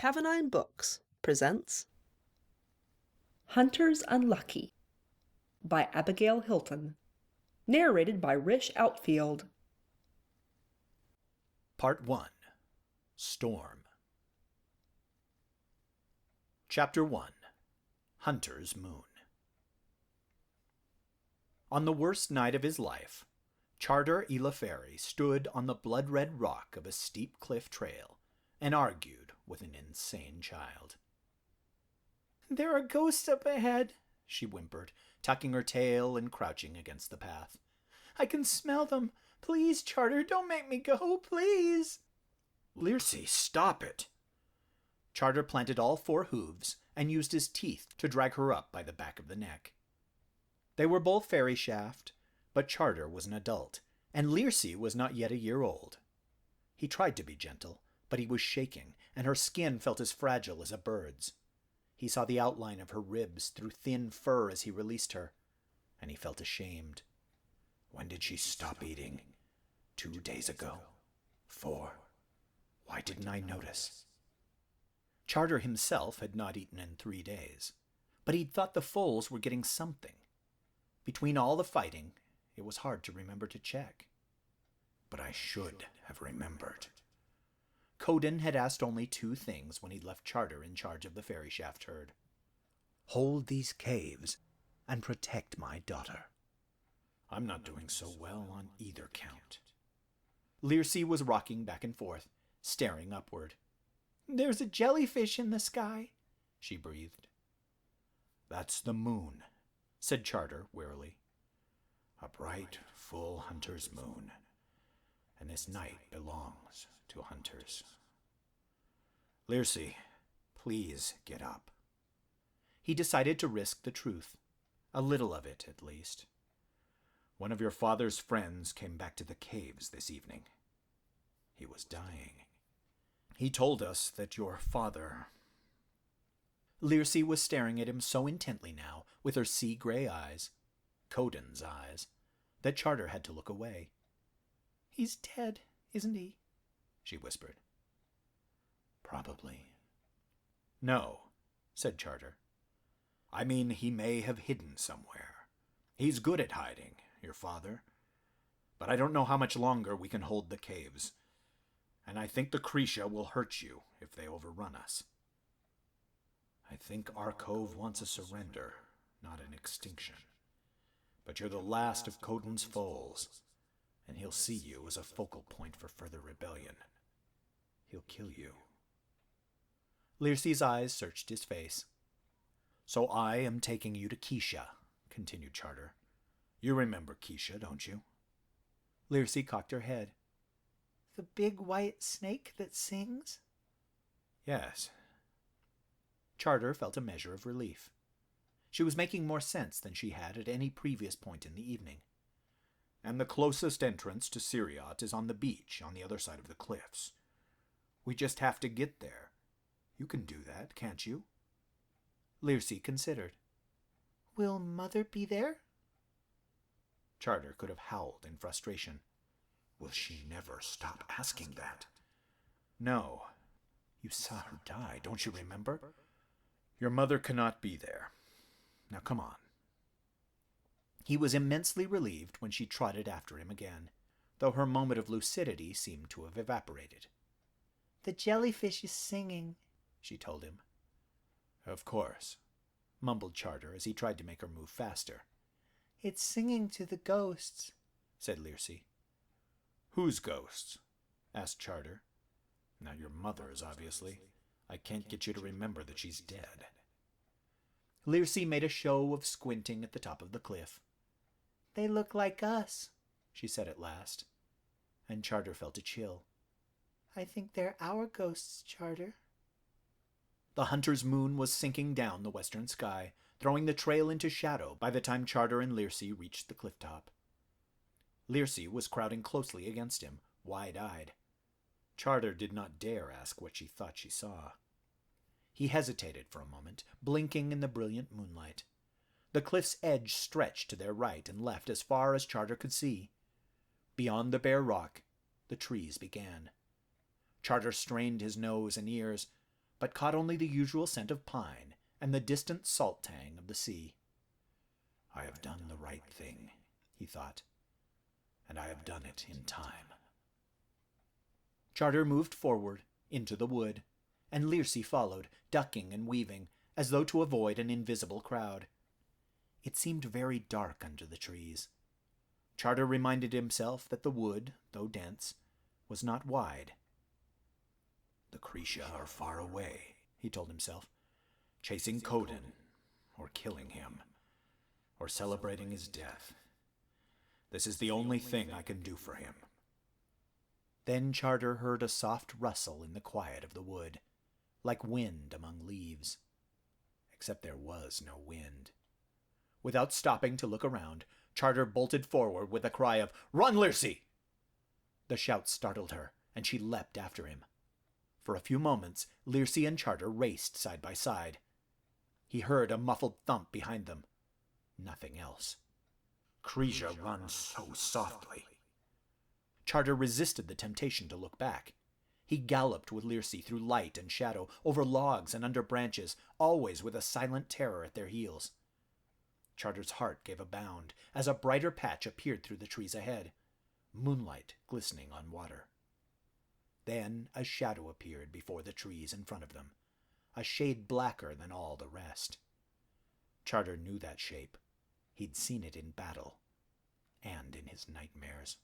Pavonine Books presents Hunters Unlucky by Abigail Hilton, narrated by Rish Outfield. Part 1. Storm. Chapter 1. Hunter's Moon. On the worst night of his life, Charter Elifery stood on the blood-red rock of a steep cliff trail and argued with an insane child. "There are ghosts up ahead," she whimpered, tucking her tail and crouching against the path. "I can smell them. Please, Charter, don't make me go, please." "Lircy, stop it." Charter planted all 4 hooves and used his teeth to drag her up by the back of the neck. They were both fairy shaft, but Charter was an adult, and Lircy was not yet a year old. He tried to be gentle, but he was shaking, and her skin felt as fragile as a bird's. He saw the outline of her ribs through thin fur as he released her, and he felt ashamed. When did she stop eating? 2 days ago? 4? Why didn't I notice? Charter himself had not eaten in 3 days, but he'd thought the foals were getting something. Between all the fighting, it was hard to remember to check. But I should have remembered. Coden had asked only 2 things when he left Charter in charge of the fairy shaft herd. Hold these caves and protect my daughter. I'm not doing so well on either count. Lircy was rocking back and forth, staring upward. "There's a jellyfish in the sky," she breathed. "That's the moon," said Charter wearily. "A bright, full hunter's moon. And this night belongs to hunters. Lircy, please get up." He decided to risk the truth, a little of it at least. "One of your father's friends came back to the caves this evening. He was dying. He told us that your father—" Lircy was staring at him so intently now, with her sea-gray eyes, Coden's eyes, that Charter had to look away. "He's dead, isn't he?" she whispered. "Probably." "No," said Charter. "I mean, he may have hidden somewhere. He's good at hiding, your father. But I don't know how much longer we can hold the caves. And I think the Krisha will hurt you if they overrun us. I think our cove wants a surrender, not an extinction. But you're the last of Coden's foals, and he'll see you as a focal point for further rebellion. He'll kill you." Lircy's eyes searched his face. "So I am taking you to Keisha," continued Charter. "You remember Keisha, don't you?" Lircy cocked her head. "The big white snake that sings?" "Yes." Charter felt a measure of relief. She was making more sense than she had at any previous point in the evening. "And the closest entrance to Siriot is on the beach on the other side of the cliffs. We just have to get there. You can do that, can't you?" Lircy considered. "Will Mother be there?" Charter could have howled in frustration. Will she never stop asking that? "No. You saw her die, don't you remember? Your mother cannot be there. Now come on." He was immensely relieved when she trotted after him again, though her moment of lucidity seemed to have evaporated. "The jellyfish is singing," she told him. "Of course," mumbled Charter as he tried to make her move faster. "It's singing to the ghosts," said Lircy. "Whose ghosts?" asked Charter. "Not your mother's, obviously. I can't get you to remember that she's dead." Lircy made a show of squinting at the top of the cliff. "They look like us," she said at last, and Charter felt a chill. "I think they're our ghosts, Charter." The hunter's moon was sinking down the western sky, throwing the trail into shadow by the time Charter and Lircy reached the cliff top. Lircy was crowding closely against him, wide-eyed. Charter did not dare ask what she thought she saw. He hesitated for a moment, blinking in the brilliant moonlight. The cliff's edge stretched to their right and left as far as Charter could see. Beyond the bare rock, the trees began. Charter strained his nose and ears, but caught only the usual scent of pine and the distant salt tang of the sea. I have done the right thing, he thought, and I have done it in time. Charter moved forward into the wood, and Lircy followed, ducking and weaving, as though to avoid an invisible crowd. It seemed very dark under the trees. Charter reminded himself that the wood, though dense, was not wide. The Krisha are far away, he told himself, chasing Coden, or killing him, or celebrating his death. This is the only thing I can do for him. Then Charter heard a soft rustle in the quiet of the wood, like wind among leaves. Except there was no wind. Without stopping to look around, Charter bolted forward with a cry of, "Run, Lircy!" The shout startled her, and she leapt after him. For a few moments, Lircy and Charter raced side by side. He heard a muffled thump behind them. Nothing else. Krisha runs so softly. Charter resisted the temptation to look back. He galloped with Lircy through light and shadow, over logs and under branches, always with a silent terror at their heels. Charter's heart gave a bound as a brighter patch appeared through the trees ahead, moonlight glistening on water. Then a shadow appeared before the trees in front of them, a shade blacker than all the rest. Charter knew that shape. He'd seen it in battle, and in his nightmares.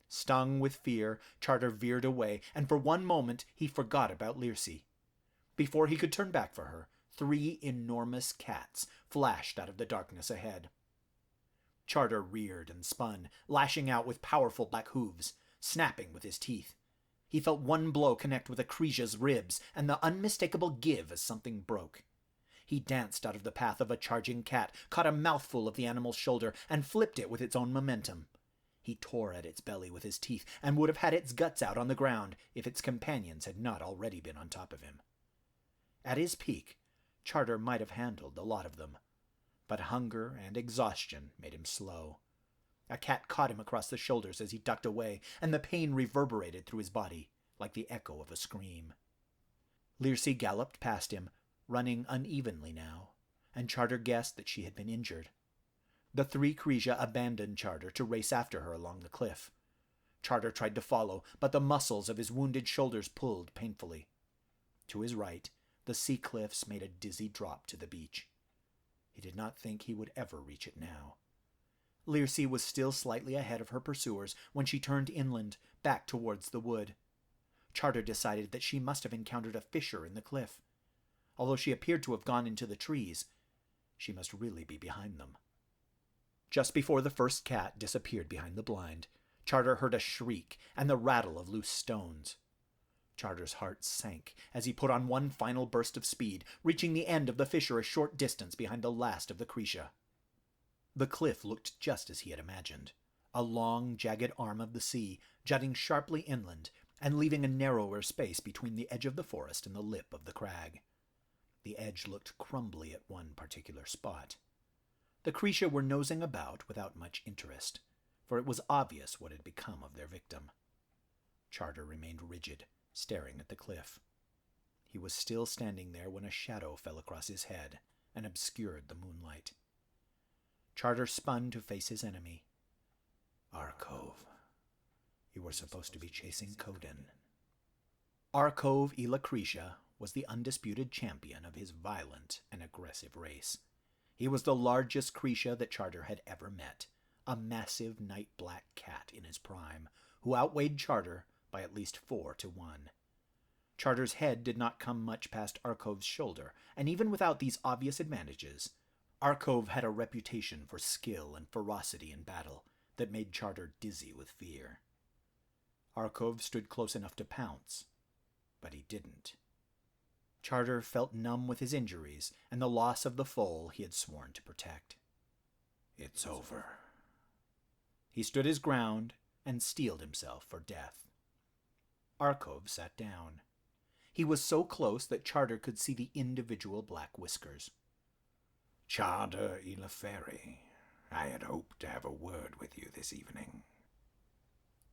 Stung with fear, Charter veered away, and for one moment he forgot about Lircy. Before he could turn back for her, 3 enormous cats flashed out of the darkness ahead. Charter reared and spun, lashing out with powerful black hooves, snapping with his teeth. He felt one blow connect with a Krisha's ribs, and the unmistakable give as something broke. He danced out of the path of a charging cat, caught a mouthful of the animal's shoulder, and flipped it with its own momentum. He tore at its belly with his teeth, and would have had its guts out on the ground if its companions had not already been on top of him. At his peak, Charter might have handled a lot of them, but hunger and exhaustion made him slow. A cat caught him across the shoulders as he ducked away, and the pain reverberated through his body, like the echo of a scream. Lircy galloped past him, running unevenly now, and Charter guessed that she had been injured. The 3 Krisha abandoned Charter to race after her along the cliff. Charter tried to follow, but the muscles of his wounded shoulders pulled painfully. To his right, the sea cliffs made a dizzy drop to the beach. He did not think he would ever reach it now. Lircy was still slightly ahead of her pursuers when she turned inland, back towards the wood. Charter decided that she must have encountered a fissure in the cliff. Although she appeared to have gone into the trees, she must really be behind them. Just before the first cat disappeared behind the blind, Charter heard a shriek and the rattle of loose stones. Charter's heart sank as he put on one final burst of speed, reaching the end of the fissure a short distance behind the last of the Krisha. The cliff looked just as he had imagined, a long, jagged arm of the sea jutting sharply inland and leaving a narrower space between the edge of the forest and the lip of the crag. The edge looked crumbly at one particular spot. The Krisha were nosing about without much interest, for it was obvious what had become of their victim. Charter remained rigid, staring at the cliff. He was still standing there when a shadow fell across his head and obscured the moonlight. Charter spun to face his enemy. Arkov. You were supposed to be chasing Coden. Arkov Ila Krisha was the undisputed champion of his violent and aggressive race. He was the largest Krisha that Charter had ever met, a massive night-black cat in his prime, who outweighed Charter by at least 4-1. Charter's head did not come much past Arkov's shoulder, and even without these obvious advantages, Arkov had a reputation for skill and ferocity in battle that made Charter dizzy with fear. Arkov stood close enough to pounce, but he didn't. Charter felt numb with his injuries and the loss of the foal he had sworn to protect. It's over. He stood his ground and steeled himself for death. Arkov sat down. He was so close that Charter could see the individual black whiskers. Charter Ilaferi, I had hoped to have a word with you this evening.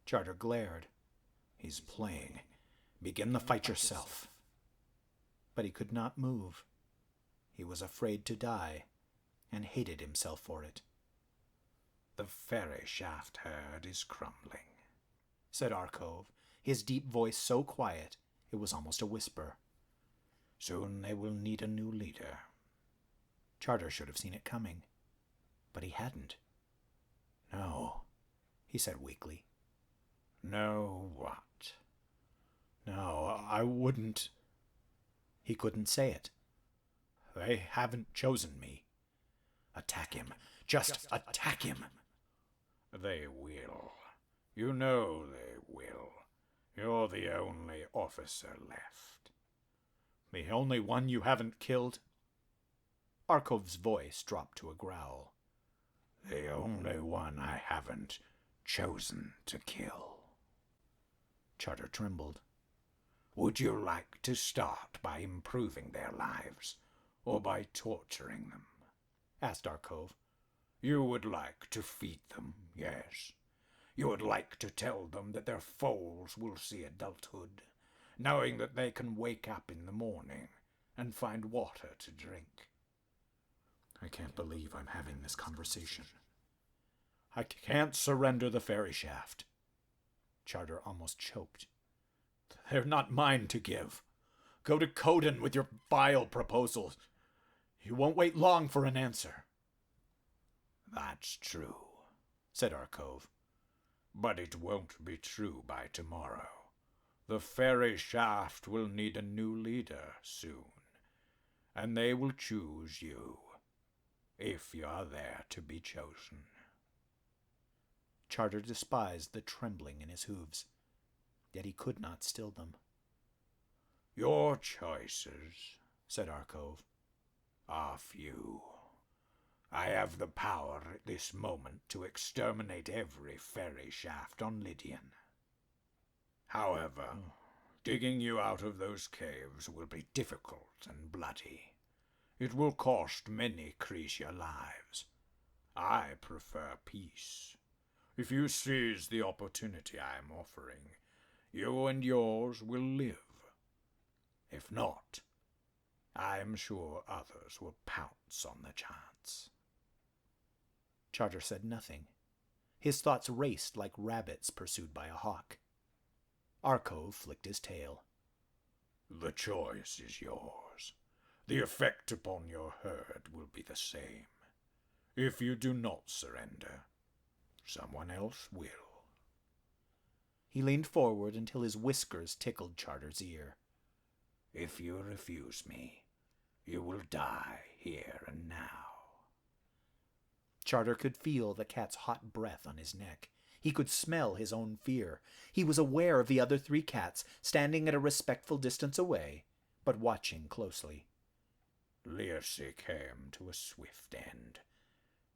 Charter glared. He's playing. Begin the fight yourself. but he could not move. He was afraid to die, and hated himself for it. "The ferry shaft herd is crumbling," said Arcove, his deep voice so quiet it was almost a whisper. "Soon they will need a new leader." Charter should have seen it coming, but he hadn't. "No," he said weakly. "No what?" "No, I wouldn't." He couldn't say it. "They haven't chosen me." Attack him. Just attack him. "They will. You know they will. You're the only officer left." "The only one you haven't killed?" Arcove's voice dropped to a growl. "The only one I haven't chosen to kill." Charter trembled. "Would you like to start by improving their lives, or by torturing them?" asked Arcove. "You would like to feed them, yes. You would like to tell them that their foals will see adulthood, knowing that they can wake up in the morning and find water to drink." I can't believe I'm having this conversation. I can't surrender the ferry shaft. Charter almost choked. They're not mine to give. Go to Coden with your vile proposals. You won't wait long for an answer. "That's true," said Arcove. "But it won't be true by tomorrow. The ferry shaft will need a new leader soon, and they will choose you, if you're there to be chosen." Charter despised the trembling in his hooves, yet he could not still them. "Your choices," said Arcove, "are few. I have the power at this moment to exterminate every ferry shaft on Lydian. However, digging you out of those caves will be difficult and bloody. It will cost many Cretia lives. I prefer peace. If you seize the opportunity I am offering, you and yours will live. If not, I am sure others will pounce on the chance." Charter said nothing. His thoughts raced like rabbits pursued by a hawk. Arcove flicked his tail. "The choice is yours. The effect upon your herd will be the same. If you do not surrender, someone else will." He leaned forward until his whiskers tickled Charter's ear. "If you refuse me, you will die here and now." Charter could feel the cat's hot breath on his neck. He could smell his own fear. He was aware of the other 3 cats standing at a respectful distance away, but watching closely. "Lircy came to a swift end.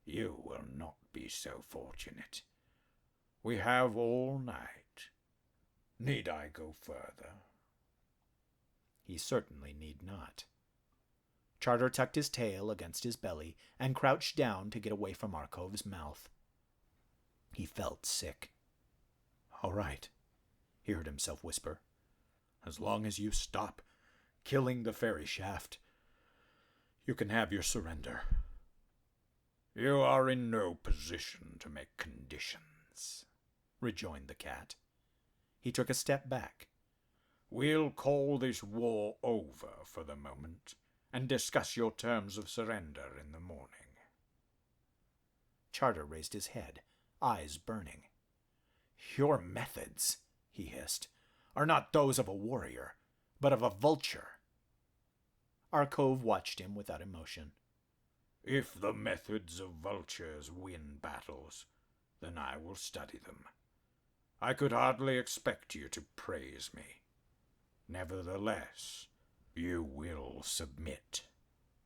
You will not be so fortunate. We have all night. Need I go further?" He certainly need not. Charter tucked his tail against his belly and crouched down to get away from Arcove's mouth. He felt sick. "All right," he heard himself whisper. "As long as you stop killing the ferry shaft, you can have your surrender." "You are in no position to make conditions," rejoined the cat. He took a step back. "We'll call this war over for the moment and discuss your terms of surrender in the morning." Charter raised his head, eyes burning. "Your methods," he hissed, "are not those of a warrior, but of a vulture." Arcove watched him without emotion. "If the methods of vultures win battles, then I will study them. I could hardly expect you to praise me. Nevertheless, you will submit.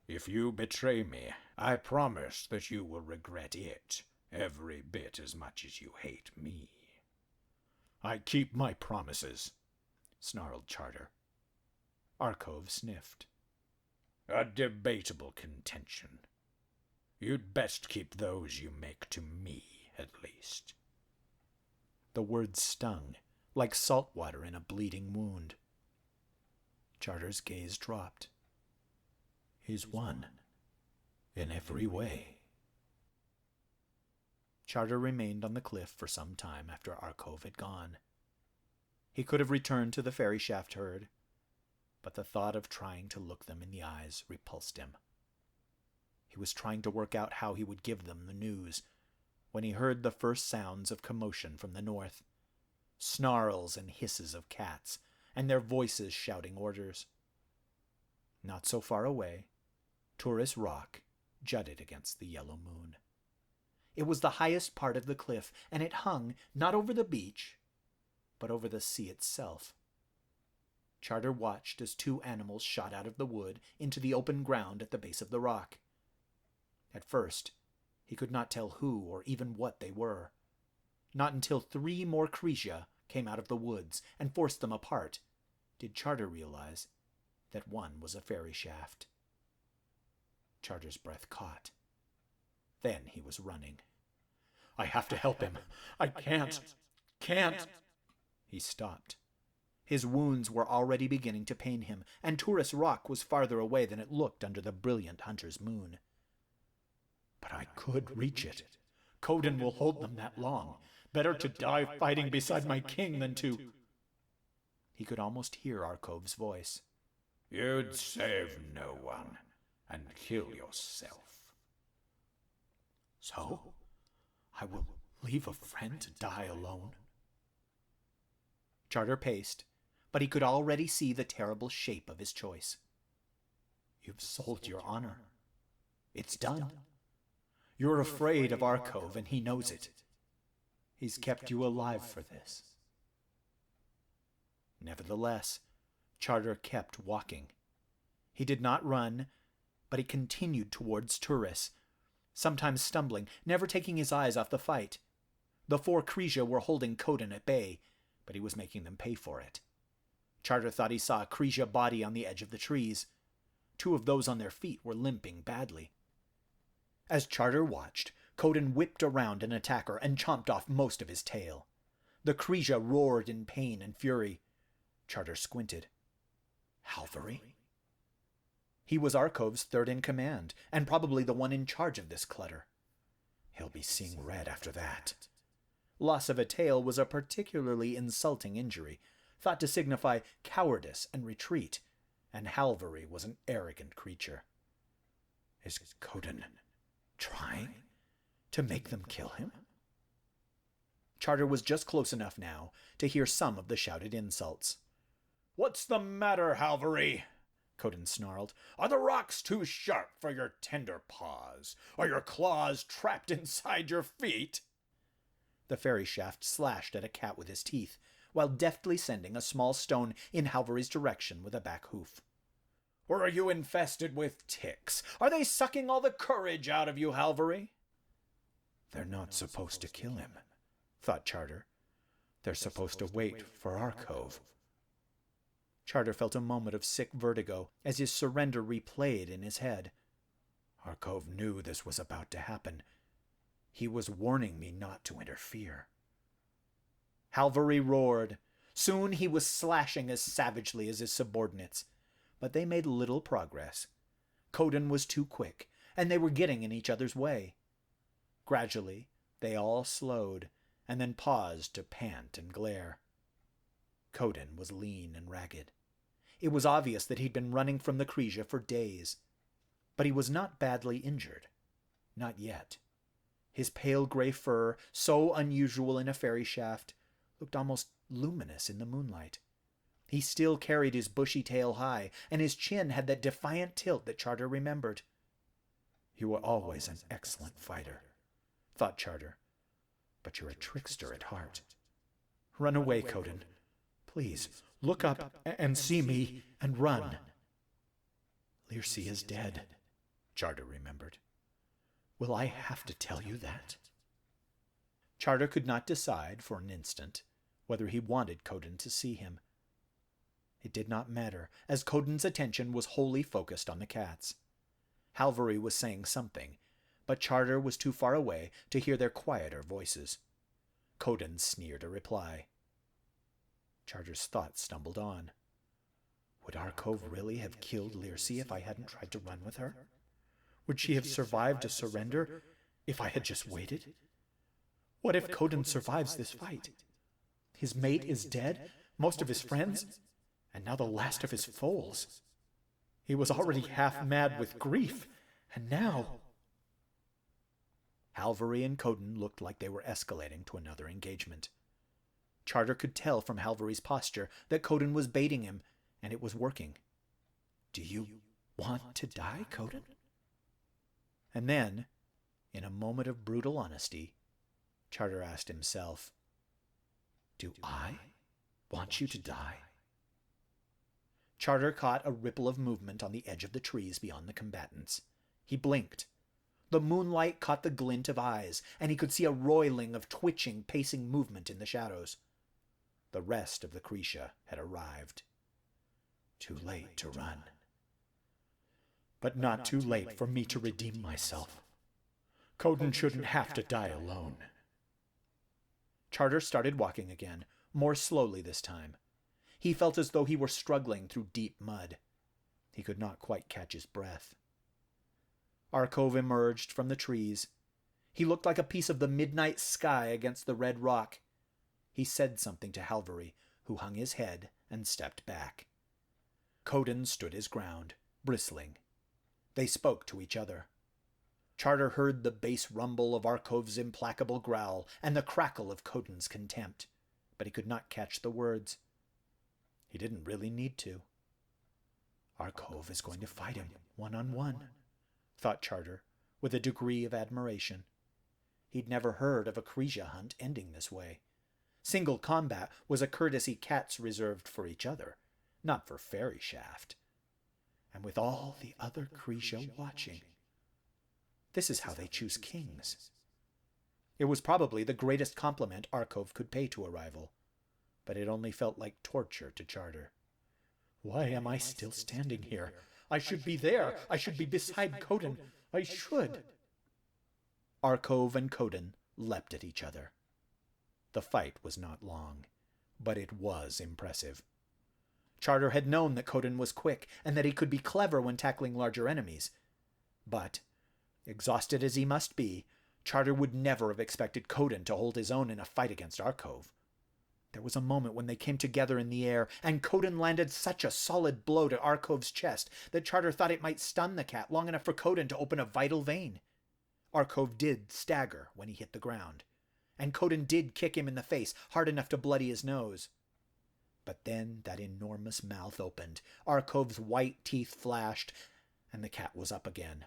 If you betray me, I promise that you will regret it every bit as much as you hate me." "I keep my promises," snarled Charter. Arcove sniffed. "A debatable contention. You'd best keep those you make to me, at least." The words stung, like salt water in a bleeding wound. Charter's gaze dropped. He's won. In every way. Charter remained on the cliff for some time after Arkov had gone. He could have returned to the ferry shaft herd, but the thought of trying to look them in the eyes repulsed him. He was trying to work out how he would give them the news when he heard the first sounds of commotion from the north, snarls and hisses of cats, and their voices shouting orders. Not so far away, Tourist Rock jutted against the yellow moon. It was the highest part of the cliff, and it hung not over the beach, but over the sea itself. Charter watched as two animals shot out of the wood into the open ground at the base of the rock. At first, he could not tell who or even what they were. Not until 3 more Cretia came out of the woods and forced them apart did Charter realize that one was a ferry shaft. Charter's breath caught. Then he was running. I have to help him. I can't. He stopped. His wounds were already beginning to pain him, and Tourist Rock was farther away than it looked under the brilliant hunter's moon. But I could reach it. Coden will hold them that long. Better to die fighting beside my king than to... He could almost hear Arkov's voice. You'd save no one and kill yourself. So, I will leave a friend to die alone? Charter paced, but he could already see the terrible shape of his choice. You've sold your honor. It's done. You're afraid of Arkov, and he knows it. He's kept you alive for this. Nevertheless, Charter kept walking. He did not run, but he continued towards Turris, sometimes stumbling, never taking his eyes off the fight. The 4 Cretia were holding Coden at bay, but he was making them pay for it. Charter thought he saw a Cretia body on the edge of the trees. 2 of those on their feet were limping badly. As Charter watched, Coden whipped around an attacker and chomped off most of his tail. The Cretia roared in pain and fury. Charter squinted. Halvery? He was Arkov's 3rd in command, and probably the one in charge of this clutter. He'll be seeing red after that. Loss of a tail was a particularly insulting injury, thought to signify cowardice and retreat, and Halvery was an arrogant creature. Is Coden trying to make them kill him? Charter was just close enough now to hear some of the shouted insults. What's the matter, Halvery? Coden snarled. Are the rocks too sharp for your tender paws? Are your claws trapped inside your feet? The ferry shaft slashed at a cat with his teeth, while deftly sending a small stone in Halvery's direction with a back hoof. Or are you infested with ticks? Are they sucking all the courage out of you, Halvery? They're not supposed to kill him, thought Charter. They're supposed to wait for Arkov. Charter felt a moment of sick vertigo as his surrender replayed in his head. Arkov knew this was about to happen. He was warning me not to interfere. Halvery roared. Soon he was slashing as savagely as his subordinates, but they made little progress. Coden was too quick, and they were getting in each other's way. Gradually, they all slowed, and then paused to pant and glare. Coden was lean and ragged. It was obvious that he'd been running from the Cretia for days. But he was not badly injured. Not yet. His pale gray fur, so unusual in a ferry shaft, looked almost luminous in the moonlight. He still carried his bushy tail high, and his chin had that defiant tilt that Charter remembered. You were always an excellent fighter, thought Charter. But you're a trickster at heart. Run away, Coden. Please, look up and see me and run. Lircy is dead, Charter remembered. Will I have to tell you that? Charter could not decide for an instant whether he wanted Coden to see him. It did not matter, as Coden's attention was wholly focused on the cats. Halvery was saying something, but Charter was too far away to hear their quieter voices. Coden sneered a reply. Charter's thoughts stumbled on. Would Arcove really have killed Lircey if I hadn't tried to run with her? Would she have survived a surrender if I had just waited? What if Coden survives this fight? His mate is dead, most of his friends, and now the last of his foals. He was already half mad with grief, and now... Halvery and Coden looked like they were escalating to another engagement. Charter could tell from Halvery's posture that Coden was baiting him, and it was working. Do you want to die, Coden? And then, in a moment of brutal honesty, Charter asked himself, do I want you to die? Charter caught a ripple of movement on the edge of the trees beyond the combatants. He blinked. The moonlight caught the glint of eyes, and he could see a roiling of twitching, pacing movement in the shadows. The rest of the Cretia had arrived. Too late to run. But not too late for me to redeem myself. Coden shouldn't have to die alone. Charter started walking again, more slowly this time. He felt as though he were struggling through deep mud. He could not quite catch his breath. Arcove emerged from the trees. He looked like a piece of the midnight sky against the red rock. He said something to Halvery, who hung his head and stepped back. Coden stood his ground, bristling. They spoke to each other. Charter heard the bass rumble of Arcove's implacable growl and the crackle of Coden's contempt, but he could not catch the words. He didn't really need to. Arcove is going to fight him one-on-one, thought Charter, with a degree of admiration. He'd never heard of a Cretia hunt ending this way. Single combat was a courtesy cats reserved for each other, not for Fairy Shaft. And with all the other Cretia watching, this is how they choose kings. It was probably the greatest compliment Arcove could pay to a rival, but it only felt like torture to Charter. Why am I still standing here? I should be there. I should be beside Coden. I should. Arcove and Coden leapt at each other. The fight was not long, but it was impressive. Charter had known that Coden was quick and that he could be clever when tackling larger enemies. But, exhausted as he must be, Charter would never have expected Coden to hold his own in a fight against Arcove. There was a moment when they came together in the air, and Coden landed such a solid blow to Arcove's chest that Charter thought it might stun the cat long enough for Coden to open a vital vein. Arcove did stagger when he hit the ground, and Coden did kick him in the face hard enough to bloody his nose. But then that enormous mouth opened, Arcove's white teeth flashed, and the cat was up again.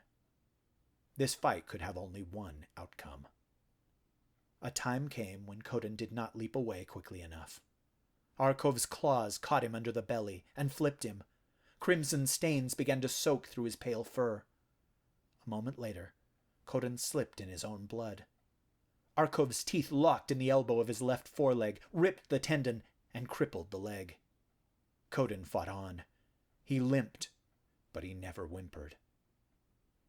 This fight could have only one outcome. A time came when Coden did not leap away quickly enough. Arcove's claws caught him under the belly and flipped him. Crimson stains began to soak through his pale fur. A moment later, Coden slipped in his own blood. Arcove's teeth locked in the elbow of his left foreleg, ripped the tendon, and crippled the leg. Coden fought on. He limped, but he never whimpered.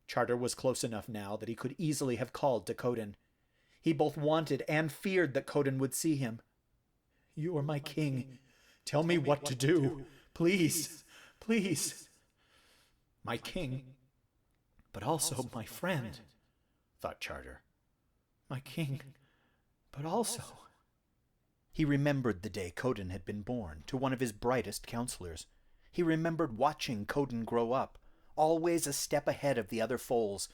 Charter was close enough now that he could easily have called to Coden. He both wanted and feared that Coden would see him. You are my king. Tell me what to do. Please, please. My king, but also my friend, thought Charter. My king, but also... He remembered the day Coden had been born to one of his brightest counselors. He remembered watching Coden grow up, always a step ahead of the other foals,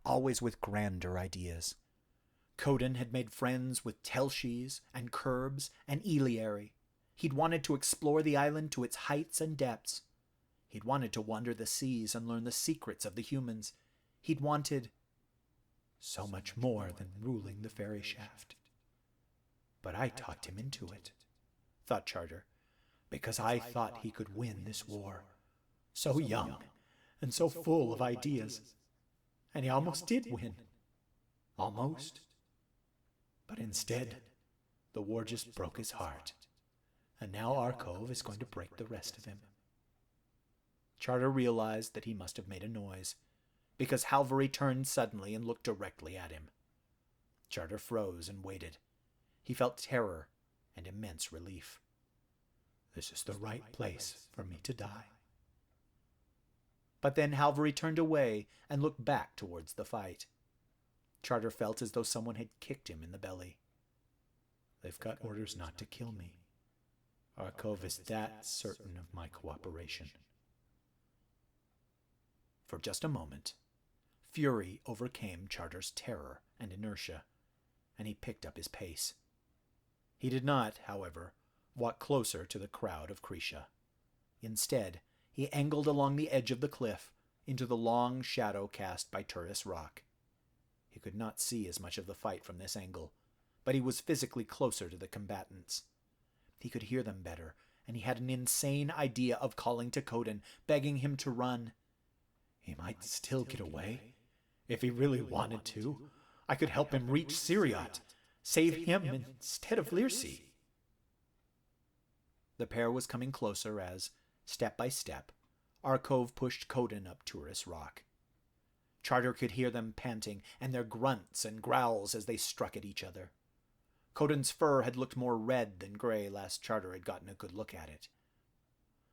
always with grander ideas. Coden had made friends with Telshes and Curbs and Eliary. He'd wanted to explore the island to its heights and depths. He'd wanted to wander the seas and learn the secrets of the humans. He'd wanted so much more than ruling the Fairy Shaft. But I talked him into it, thought Charter, because I thought he could win this war. So young and so full of ideas. And he almost did win. Almost. But instead, the war just broke his heart. And now Arcove is going to break the rest of him. Charter realized that he must have made a noise, because Halvery turned suddenly and looked directly at him. Charter froze and waited. He felt terror and immense relief. This is the right place for me to die, But then Halvery turned away and looked back towards the fight. Charter felt as though someone had kicked him in the belly. They've got orders not to kill me. Arkov is that certain of my cooperation. For just a moment, fury overcame Charter's terror and inertia, and he picked up his pace. He did not, however, walk closer to the crowd of Krisha. Instead, he angled along the edge of the cliff into the long shadow cast by Turris Rock. He could not see as much of the fight from this angle, but he was physically closer to the combatants. He could hear them better, and he had an insane idea of calling to Coden, begging him to run. He might still get away. If he really wanted to, I could help him reach Siriot, save him instead of Lirsi. The pair was coming closer as, step by step, Arkov pushed Coden up Turris Rock. Charter could hear them panting, and their grunts and growls as they struck at each other. Coden's fur had looked more red than gray last Charter had gotten a good look at it.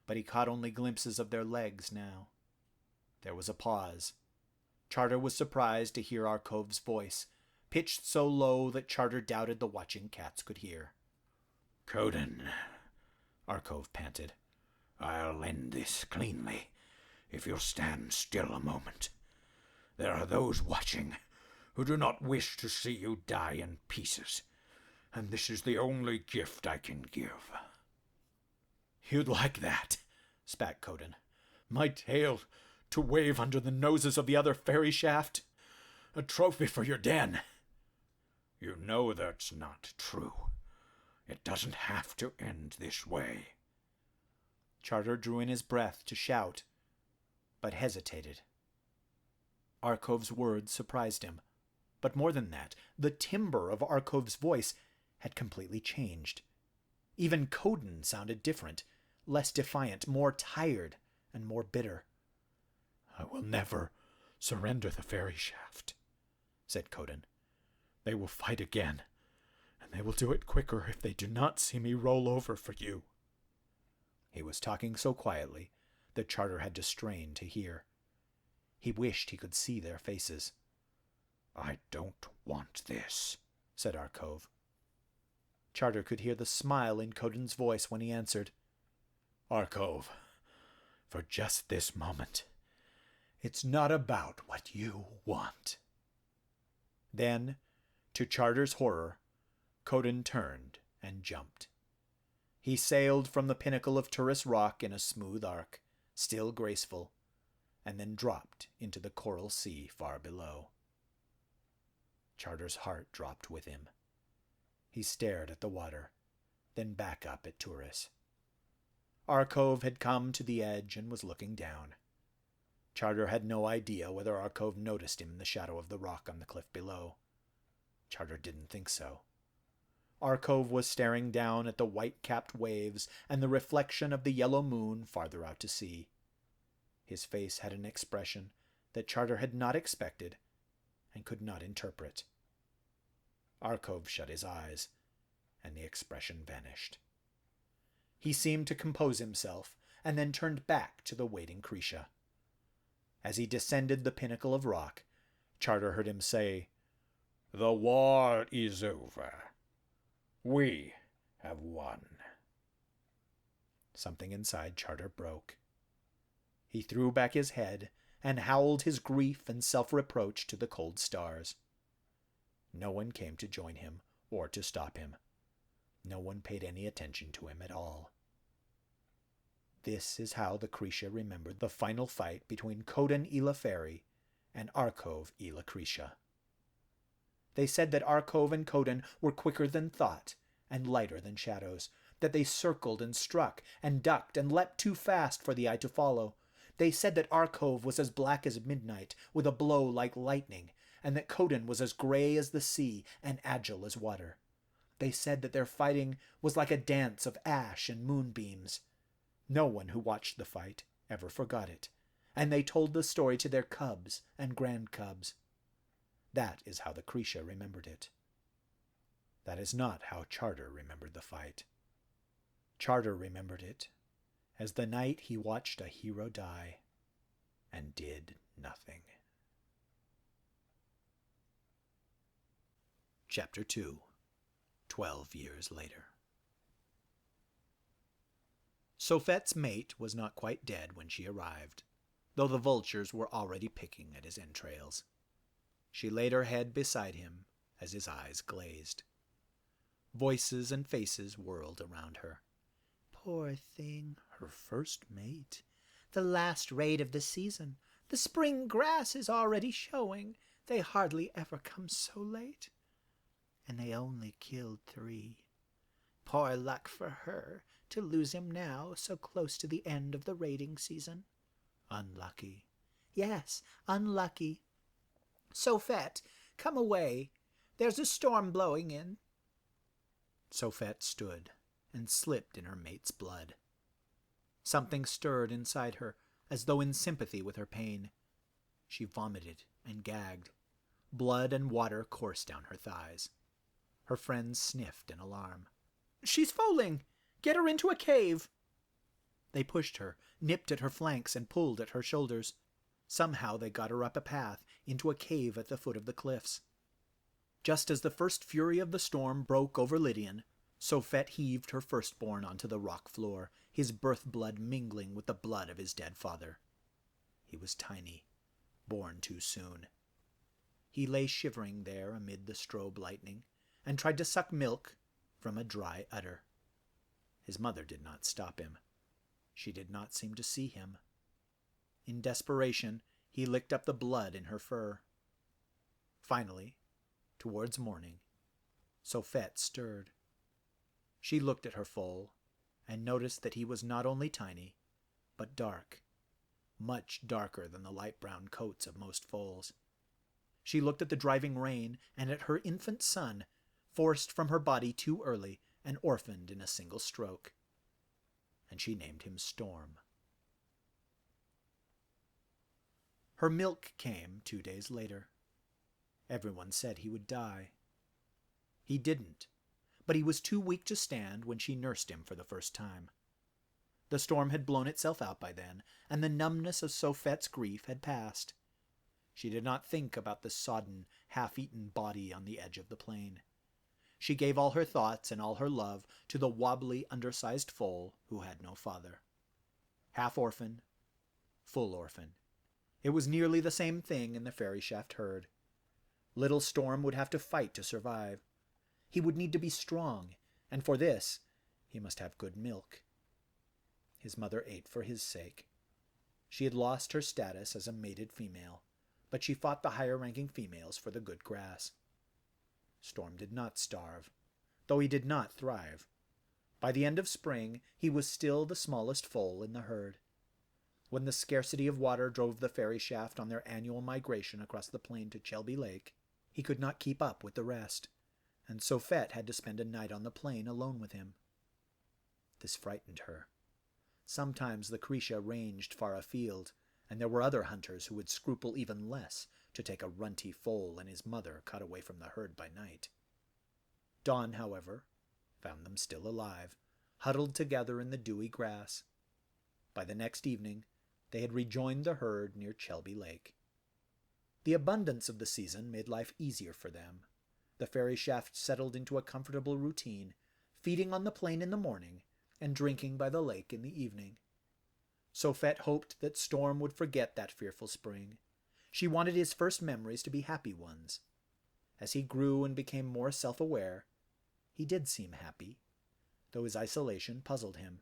But he caught only glimpses of their legs now. There was a pause. Charter was surprised to hear Arkov's voice, pitched so low that Charter doubted the watching cats could hear. Coden, Arkov panted, I'll end this cleanly, if you'll stand still a moment. There are those watching who do not wish to see you die in pieces, and this is the only gift I can give. You'd like that, spat Coden. My tail to wave under the noses of the other fairy shaft? A trophy for your den. You know that's not true. It doesn't have to end this way. Charter drew in his breath to shout, but hesitated. Arkov's words surprised him, but more than that, the timbre of Arkov's voice had completely changed. Even Coden sounded different, less defiant, more tired, and more bitter. I will never surrender the fairy shaft, said Coden. They will fight again, and they will do it quicker if they do not see me roll over for you. He was talking so quietly that Charter had to strain to hear. He wished he could see their faces. I don't want this, said Arkov. Charter could hear the smile in Coden's voice when he answered. Arkov, for just this moment, it's not about what you want. Then, to Charter's horror, Coden turned and jumped. He sailed from the pinnacle of Turris Rock in a smooth arc, still graceful, and then dropped into the coral sea far below. Charter's heart dropped with him. He stared at the water, then back up at Turris. Arkov had come to the edge and was looking down. Charter had no idea whether Arkov noticed him in the shadow of the rock on the cliff below. Charter didn't think so. Arkov was staring down at the white-capped waves and the reflection of the yellow moon farther out to sea. His face had an expression that Charter had not expected and could not interpret. Arkov shut his eyes, and the expression vanished. He seemed to compose himself, and then turned back to the waiting Krisha. As he descended the pinnacle of rock, Charter heard him say, The war is over. We have won. Something inside Charter broke. He threw back his head and howled his grief and self-reproach to the cold stars. No one came to join him or to stop him. No one paid any attention to him at all. This is how the Krisha remembered the final fight between Coden Ila Fairy and Arkov Ila Krisha. They said that Arkov and Coden were quicker than thought and lighter than shadows, that they circled and struck and ducked and leapt too fast for the eye to follow. They said that Arkov was as black as midnight, with a blow like lightning, and that Coden was as gray as the sea and agile as water. They said that their fighting was like a dance of ash and moonbeams. No one who watched the fight ever forgot it, and they told the story to their cubs and grandcubs. That is how the Krisha remembered it. That is not how Charter remembered the fight. Charter remembered it as the night he watched a hero die and did nothing. Chapter 2. 12 years later. Sophet's mate was not quite dead when she arrived, though the vultures were already picking at his entrails. She laid her head beside him as his eyes glazed. Voices and faces whirled around her. Poor thing, her first mate. The last raid of the season. The spring grass is already showing. They hardly ever come so late. And they only killed 3. Poor luck for her, to lose him now, so close to the end of the raiding season. Unlucky. Yes, unlucky. Sophet, come away. There's a storm blowing in. Sophet stood and slipped in her mate's blood. Something stirred inside her, as though in sympathy with her pain. She vomited and gagged. Blood and water coursed down her thighs. Her friends sniffed in alarm. She's falling! Get her into a cave! They pushed her, nipped at her flanks, and pulled at her shoulders. Somehow they got her up a path into a cave at the foot of the cliffs. Just as the first fury of the storm broke over Lydian, Sophet heaved her firstborn onto the rock floor, his birth blood mingling with the blood of his dead father. He was tiny, born too soon. He lay shivering there amid the strobe lightning, and tried to suck milk from a dry udder. His mother did not stop him. She did not seem to see him. In desperation, he licked up the blood in her fur. Finally, towards morning, Sophet stirred. She looked at her foal, and noticed that he was not only tiny, but dark, much darker than the light brown coats of most foals. She looked at the driving rain and at her infant son, forced from her body too early and orphaned in a single stroke. And she named him Storm. Her milk came 2 days later. Everyone said he would die. He didn't, but he was too weak to stand when she nursed him for the first time. The storm had blown itself out by then, and the numbness of Sophet's grief had passed. She did not think about the sodden, half-eaten body on the edge of the plain. She gave all her thoughts and all her love to the wobbly, undersized foal who had no father. Half orphan, full orphan. It was nearly the same thing in the fairy shaft herd. Little Storm would have to fight to survive. He would need to be strong, and for this he must have good milk. His mother ate for his sake. She had lost her status as a mated female, but she fought the higher-ranking females for the good grass. Storm did not starve, though he did not thrive. By the end of spring, he was still the smallest foal in the herd. When the scarcity of water drove the fairy shaft on their annual migration across the plain to Chelby Lake, he could not keep up with the rest, and Sophet had to spend a night on the plain alone with him. This frightened her. Sometimes the Krisha ranged far afield, and there were other hunters who would scruple even less to take a runty foal and his mother cut away from the herd by night. Dawn, however, found them still alive, huddled together in the dewy grass. By the next evening, they had rejoined the herd near Chelby Lake. The abundance of the season made life easier for them. The fairy shaft settled into a comfortable routine, feeding on the plain in the morning and drinking by the lake in the evening. Sophet hoped that Storm would forget that fearful spring. She wanted his first memories to be happy ones. As he grew and became more self-aware, he did seem happy, though his isolation puzzled him.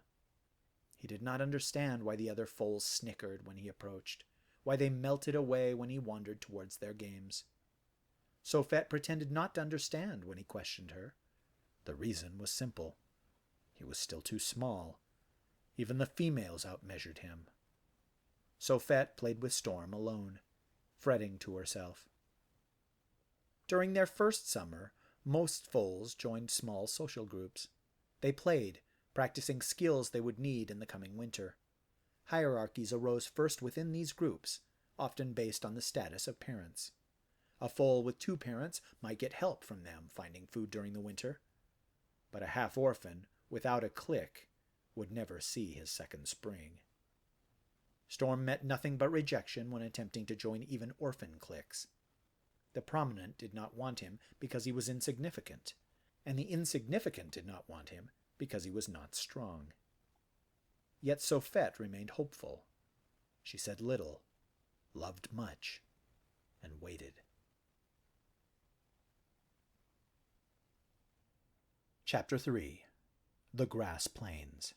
He did not understand why the other foals snickered when he approached, why they melted away when he wandered towards their games. Sophet pretended not to understand when he questioned her. The reason was simple. He was still too small. Even the females outmeasured him. Sophet played with Storm alone, fretting to herself. During their first summer, most foals joined small social groups. They played, practicing skills they would need in the coming winter. Hierarchies arose first within these groups, often based on the status of parents. A foal with 2 parents might get help from them finding food during the winter, but a half-orphan without a clique would never see his second spring. Storm met nothing but rejection when attempting to join even orphan cliques. The prominent did not want him because he was insignificant, and the insignificant did not want him because he was not strong. Yet Sophet remained hopeful. She said little, loved much, and waited. Chapter 3. The Grass Plains.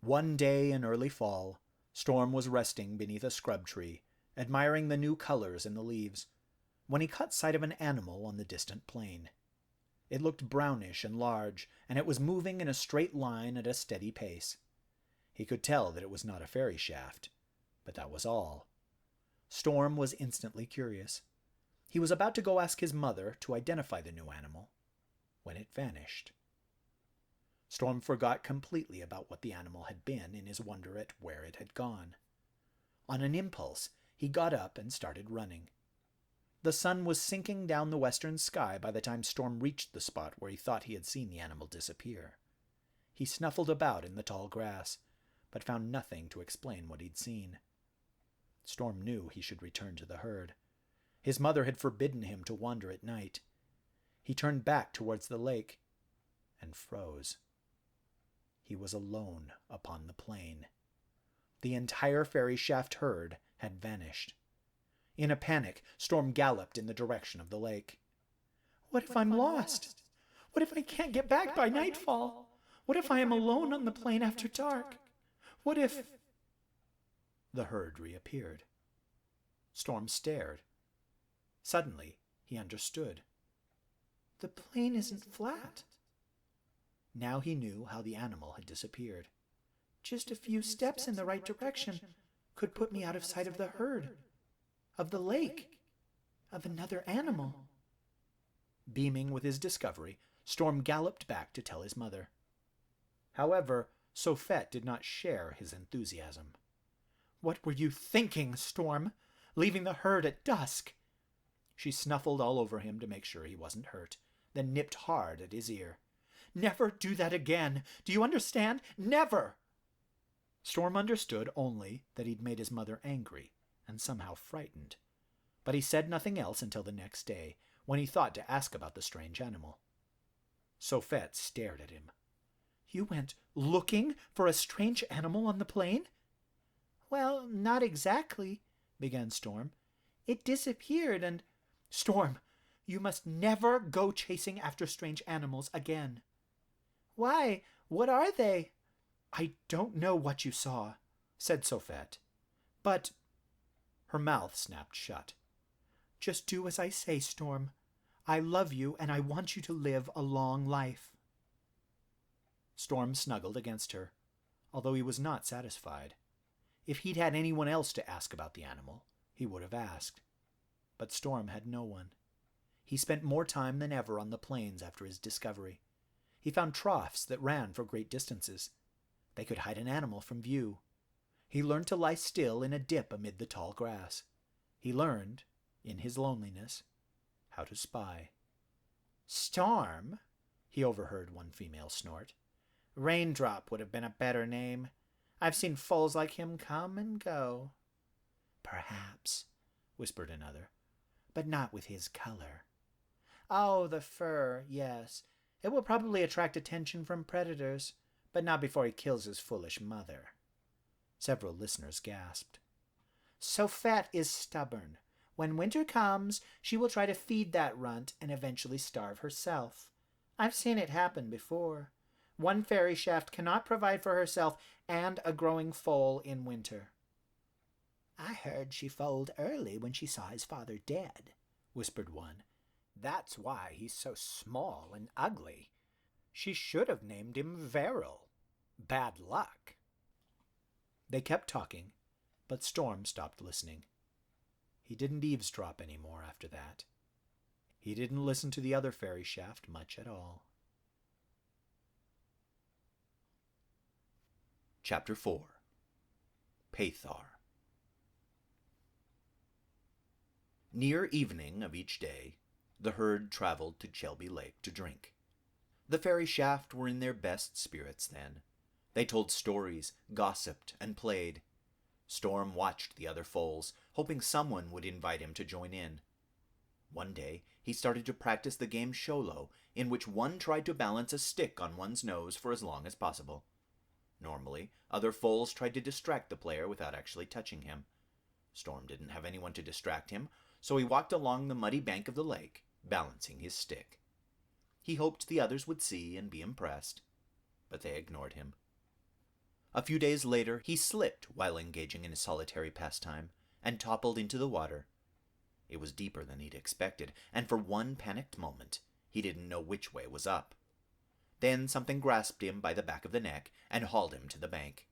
One day in early fall, Storm was resting beneath a scrub tree, admiring the new colors in the leaves, when he caught sight of an animal on the distant plain. It looked brownish and large, and it was moving in a straight line at a steady pace. He could tell that it was not a fairy shaft, but that was all. Storm was instantly curious. He was about to go ask his mother to identify the new animal, when it vanished. Storm forgot completely about what the animal had been in his wonder at where it had gone. On an impulse, he got up and started running. The sun was sinking down the western sky by the time Storm reached the spot where he thought he had seen the animal disappear. He snuffled about in the tall grass, but found nothing to explain what he'd seen. Storm knew he should return to the herd. His mother had forbidden him to wander at night. He turned back towards the lake and froze. He was alone upon the plain. The entire fairy shaft herd had vanished. In a panic, Storm galloped in the direction of the lake. What if I'm lost? What if I can't get back by nightfall? What if I am alone on the plain after dark? What if... The herd reappeared. Storm stared. Suddenly, he understood. The plain isn't flat. Now he knew how the animal had disappeared. Just a few steps in the right direction could put me out of sight of the herd, of the lake, of another animal. Beaming with his discovery, Storm galloped back to tell his mother. However, Sophet did not share his enthusiasm. What were you thinking, Storm? Leaving the herd at dusk? She snuffled all over him to make sure he wasn't hurt, then nipped hard at his ear. Never do that again. Do you understand? Never! Storm understood only that he'd made his mother angry and somehow frightened. But he said nothing else until the next day, when he thought to ask about the strange animal. Sophet stared at him. You went looking for a strange animal on the plain? Well, not exactly, began Storm. It disappeared and... Storm, you must never go chasing after strange animals again. Why? What are they? I don't know what you saw, said Sophet. But... Her mouth snapped shut. Just do as I say, Storm. I love you and I want you to live a long life. Storm snuggled against her, although he was not satisfied. If he'd had anyone else to ask about the animal, he would have asked. But Storm had no one. He spent more time than ever on the plains after his discovery. He found troughs that ran for great distances. They could hide an animal from view. He learned to lie still in a dip amid the tall grass. He learned, in his loneliness, how to spy. Storm, he overheard one female snort. Raindrop would have been a better name. I've seen foals like him come and go. Perhaps, whispered another, but not with his color. Oh, the fur, yes. It will probably attract attention from predators, but not before he kills his foolish mother. Several listeners gasped. Sophet is stubborn. When winter comes, she will try to feed that runt and eventually starve herself. I've seen it happen before. One fairy shaft cannot provide for herself and a growing foal in winter. I heard she foaled early when she saw his father dead, whispered one. That's why he's so small and ugly. She should have named him Veril. Bad luck. They kept talking, but Storm stopped listening. He didn't eavesdrop any more after that. He didn't listen to the other fairy shaft much at all. Chapter 4. Pathar. Near evening of each day, the herd traveled to Chelby Lake to drink. The fairy shaft were in their best spirits then, They told stories, gossiped, and played. Storm watched the other foals, hoping someone would invite him to join in. One day, he started to practice the game Sholo, in which one tried to balance a stick on one's nose for as long as possible. Normally, other foals tried to distract the player without actually touching him. Storm didn't have anyone to distract him, so he walked along the muddy bank of the lake, balancing his stick. He hoped the others would see and be impressed, but they ignored him. A few days later, he slipped while engaging in his solitary pastime, and toppled into the water. It was deeper than he'd expected, and for one panicked moment, he didn't know which way was up. Then something grasped him by the back of the neck and hauled him to the bank.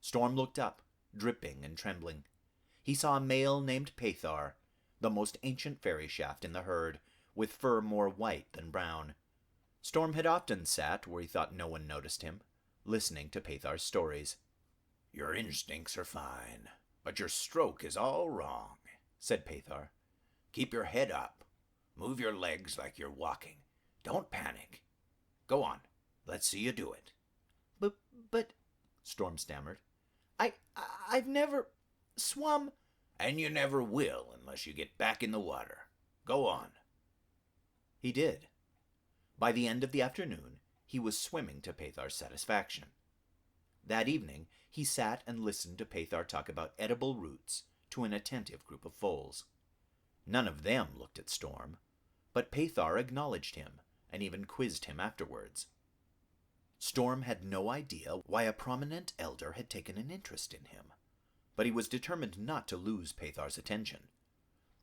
Storm looked up, dripping and trembling. He saw a male named Pathar, the most ancient fairy shaft in the herd, with fur more white than brown. Storm had often sat where he thought no one noticed him, listening to Pathar's stories. "Your instincts are fine, but your stroke is all wrong," said Pathar. "Keep your head up. Move your legs like you're walking. Don't panic. Go on. Let's see you do it." But, Storm stammered. I've never swum. And you never will unless you get back in the water. Go on. He did. By the end of the afternoon, he was swimming to Pathar's satisfaction. That evening, he sat and listened to Pathar talk about edible roots to an attentive group of foals. None of them looked at Storm, but Pathar acknowledged him and even quizzed him afterwards. Storm had no idea why a prominent elder had taken an interest in him, but he was determined not to lose Pathar's attention.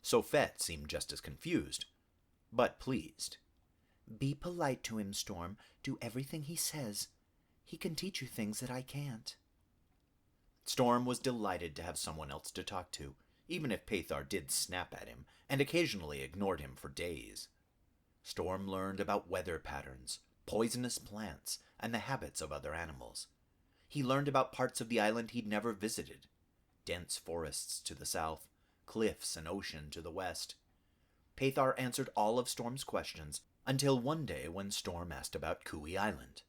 Sophet seemed just as confused, but pleased. be polite to him, Storm. Do everything he says. He can teach you things that I can't. Storm was delighted to have someone else to talk to, even if Pathar did snap at him and occasionally ignored him for days. Storm learned about weather patterns, poisonous plants, and the habits of other animals. He learned about parts of the island he'd never visited, dense forests to the south, cliffs and ocean to the west. Pathar answered all of Storm's questions until one day when Storm asked about Kui Island.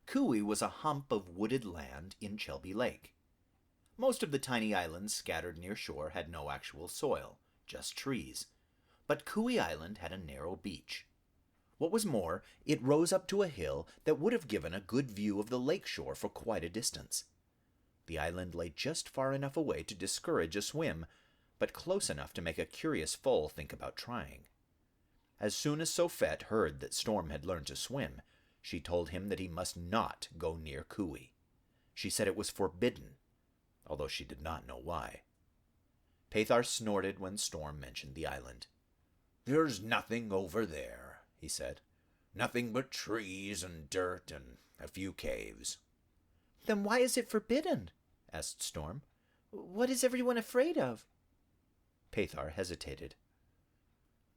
Kui was a hump of wooded land in Chelby Lake. Most of the tiny islands scattered near shore had no actual soil, just trees. But Kui Island had a narrow beach. What was more, it rose up to a hill that would have given a good view of the lake shore for quite a distance. The island lay just far enough away to discourage a swim, but close enough to make a curious foal think about trying. As soon as Sophet heard that Storm had learned to swim, she told him that he must not go near Kui. She said it was forbidden, although she did not know why. Pathar snorted when Storm mentioned the island. "There's nothing over there," he said. "Nothing but trees and dirt and a few caves." Then why is it forbidden? Asked Storm. What is everyone afraid of? Pathar hesitated.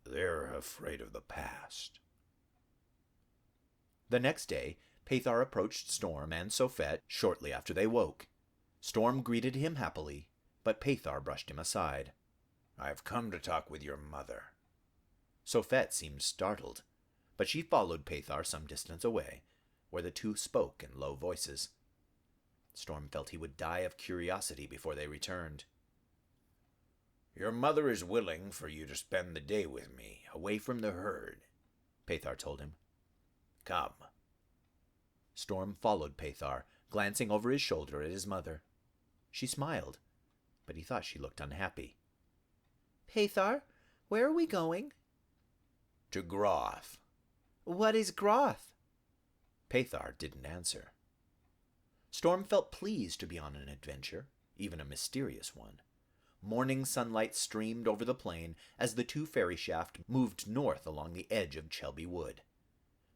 "They're afraid of the past." The next day, Pathar approached Storm and Sophet shortly after they woke. Storm greeted him happily, but Pathar brushed him aside. "I've come to talk with your mother." Sophet seemed startled, but she followed Pathar some distance away, where the two spoke in low voices. Storm felt he would die of curiosity before they returned. "Your mother is willing for you to spend the day with me, away from the herd," Pathar told him. "Come." Storm followed Pathar, glancing over his shoulder at his mother. She smiled, but he thought she looked unhappy. Pathar, where are we going? "To Groth." What is Groth? Pathar didn't answer. Storm felt pleased to be on an adventure, even a mysterious one. Morning sunlight streamed over the plain as the two ferry shaft moved north along the edge of Chelby Wood.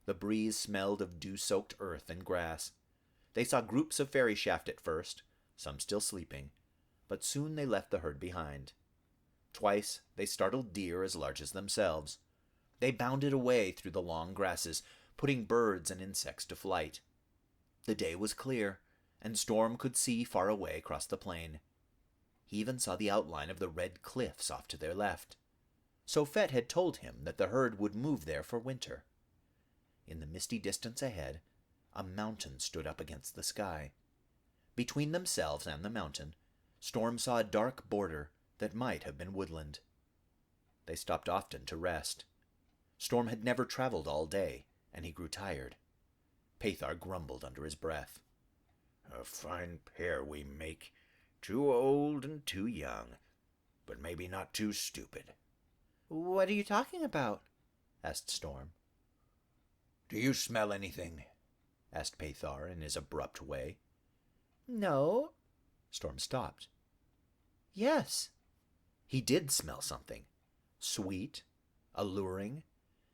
The breeze smelled of dew-soaked earth and grass. They saw groups of ferry shaft at first, some still sleeping, but soon they left the herd behind. Twice they startled deer as large as themselves. They bounded away through the long grasses, putting birds and insects to flight. The day was clear, and Storm could see far away across the plain. He even saw the outline of the red cliffs off to their left. Sophet had told him that the herd would move there for winter. In the misty distance ahead, a mountain stood up against the sky. Between themselves and the mountain, Storm saw a dark border that might have been woodland. They stopped often to rest. Storm had never traveled all day, and he grew tired. Pathar grumbled under his breath. A fine pair we make, too old and too young, but maybe not too stupid. What are you talking about? Asked Storm. Do you smell anything? Asked Pathar in his abrupt way. No. Storm stopped. Yes. He did smell something. Sweet, alluring,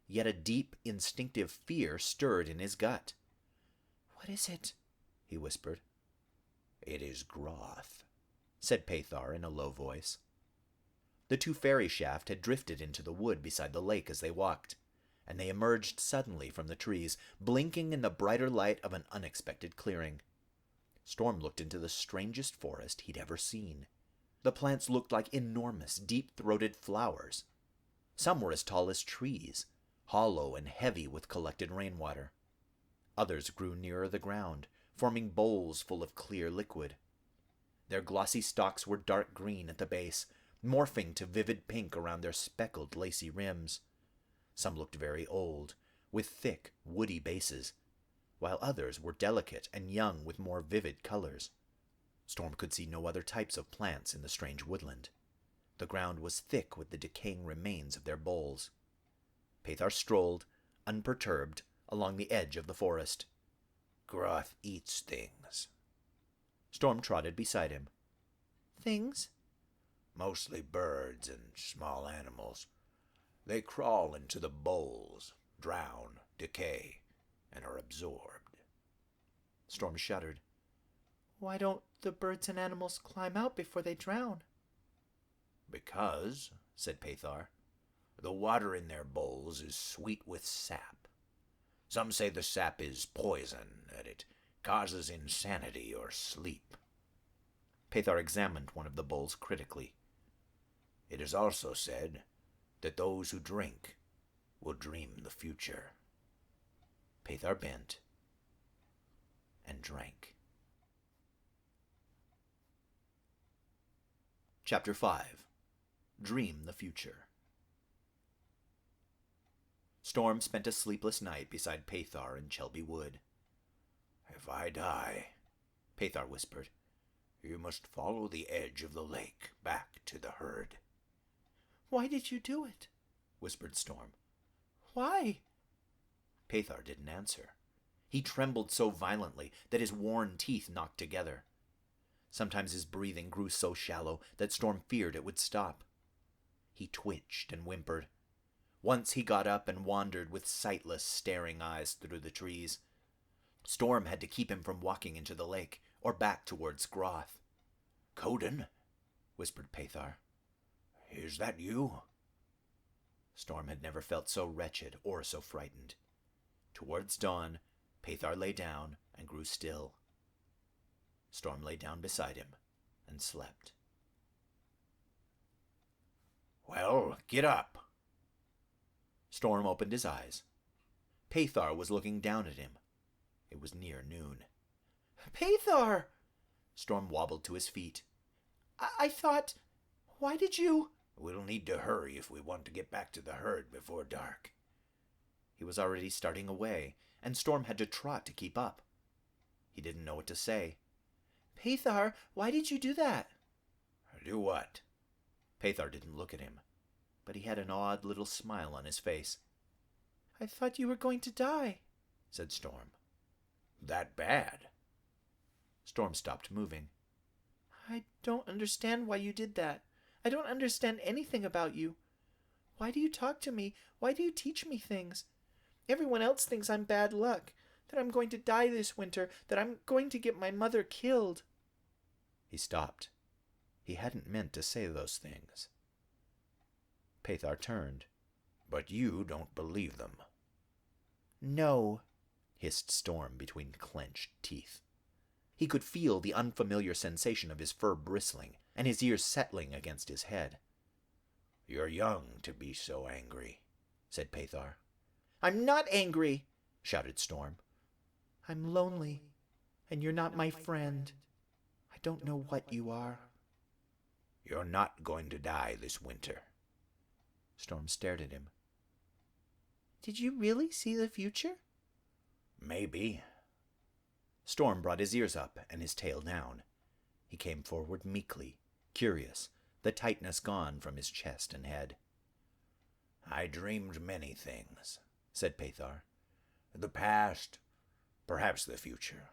yet a deep, instinctive fear stirred in his gut. What is it? He whispered. It is Groth, said Pathar in a low voice. The two fairy shaft had drifted into the wood beside the lake as they walked, and they emerged suddenly from the trees, blinking in the brighter light of an unexpected clearing. Storm looked into the strangest forest he'd ever seen. The plants looked like enormous, deep-throated flowers. Some were as tall as trees, hollow and heavy with collected rainwater. Others grew nearer the ground, forming bowls full of clear liquid. Their glossy stalks were dark green at the base, morphing to vivid pink around their speckled, lacy rims. Some looked very old, with thick, woody bases, while others were delicate and young with more vivid colors. Storm could see no other types of plants in the strange woodland. The ground was thick with the decaying remains of their boles. Pathar strolled, unperturbed, along the edge of the forest. Groth eats things. Storm trotted beside him. Things? Mostly birds and small animals. They crawl into the bowls, drown, decay, and are absorbed. Storm shuddered. Why don't the birds and animals climb out before they drown? Because, said Pathar, the water in their bowls is sweet with sap. Some say the sap is poison, that it causes insanity or sleep. Pathar examined one of the bowls critically. It is also said that those who drink will dream the future. Pathar bent and drank. Chapter 5. Dream the Future. Storm spent a sleepless night beside Pathar in Chelby Wood. If I die, Pathar whispered, you must follow the edge of the lake back to the herd. Why did you do it? Whispered Storm. Why? Pathar didn't answer. He trembled so violently that his worn teeth knocked together. Sometimes his breathing grew so shallow that Storm feared it would stop. He twitched and whimpered. Once he got up and wandered with sightless, staring eyes through the trees. Storm had to keep him from walking into the lake or back towards Groth. Coden, whispered Pathar. Is that you? Storm had never felt so wretched or so frightened. Towards dawn, Pathar lay down and grew still. Storm lay down beside him and slept. Well, get up. Storm opened his eyes. Pathar was looking down at him. It was near noon. Pathar! Storm wobbled to his feet. I thought... Why did you... We'll need to hurry if we want to get back to the herd before dark. He was already starting away, and Storm had to trot to keep up. He didn't know what to say. Pathar, why did you do that? Do what? Pathar didn't look at him, but he had an odd little smile on his face. I thought you were going to die, said Storm. That bad? Storm stopped moving. I don't understand why you did that. I don't understand anything about you. Why do you talk to me? Why do you teach me things? Everyone else thinks I'm bad luck, that I'm going to die this winter, that I'm going to get my mother killed. He stopped. He hadn't meant to say those things. Pathar turned. But you don't believe them. No, hissed Storm between clenched teeth. He could feel the unfamiliar sensation of his fur bristling and his ears settling against his head. You're young to be so angry, said Pathar. I'm not angry, shouted Storm. I'm lonely, and you're not my friend. I don't know what you are. You're not going to die this winter. Storm stared at him. Did you really see the future? Maybe. Storm brought his ears up and his tail down. He came forward meekly, curious, the tightness gone from his chest and head. I dreamed many things, said Pathar. The past, perhaps the future.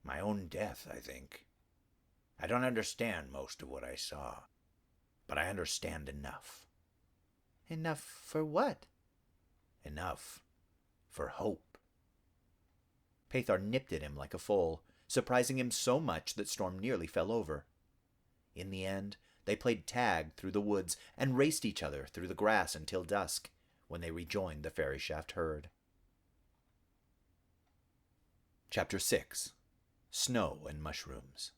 My own death, I think. I don't understand most of what I saw, but I understand enough. Enough for what? Enough for hope. Pathar nipped at him like a foal, surprising him so much that Storm nearly fell over. In the end, they played tag through the woods and raced each other through the grass until dusk, when they rejoined the fairy shaft herd. Chapter 6. Snow and Mushrooms.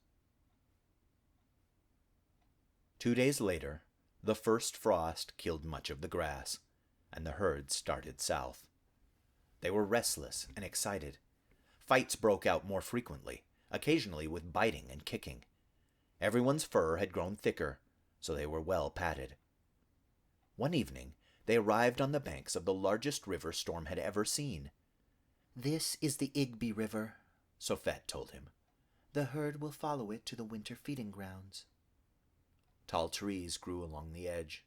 2 days later, the first frost killed much of the grass, and the herd started south. They were restless and excited. Fights broke out more frequently, occasionally with biting and kicking. Everyone's fur had grown thicker, so they were well padded. One evening, they arrived on the banks of the largest river Storm had ever seen. "This is the Igby River," Sophet told him. "The herd will follow it to the winter feeding grounds." Tall trees grew along the edge.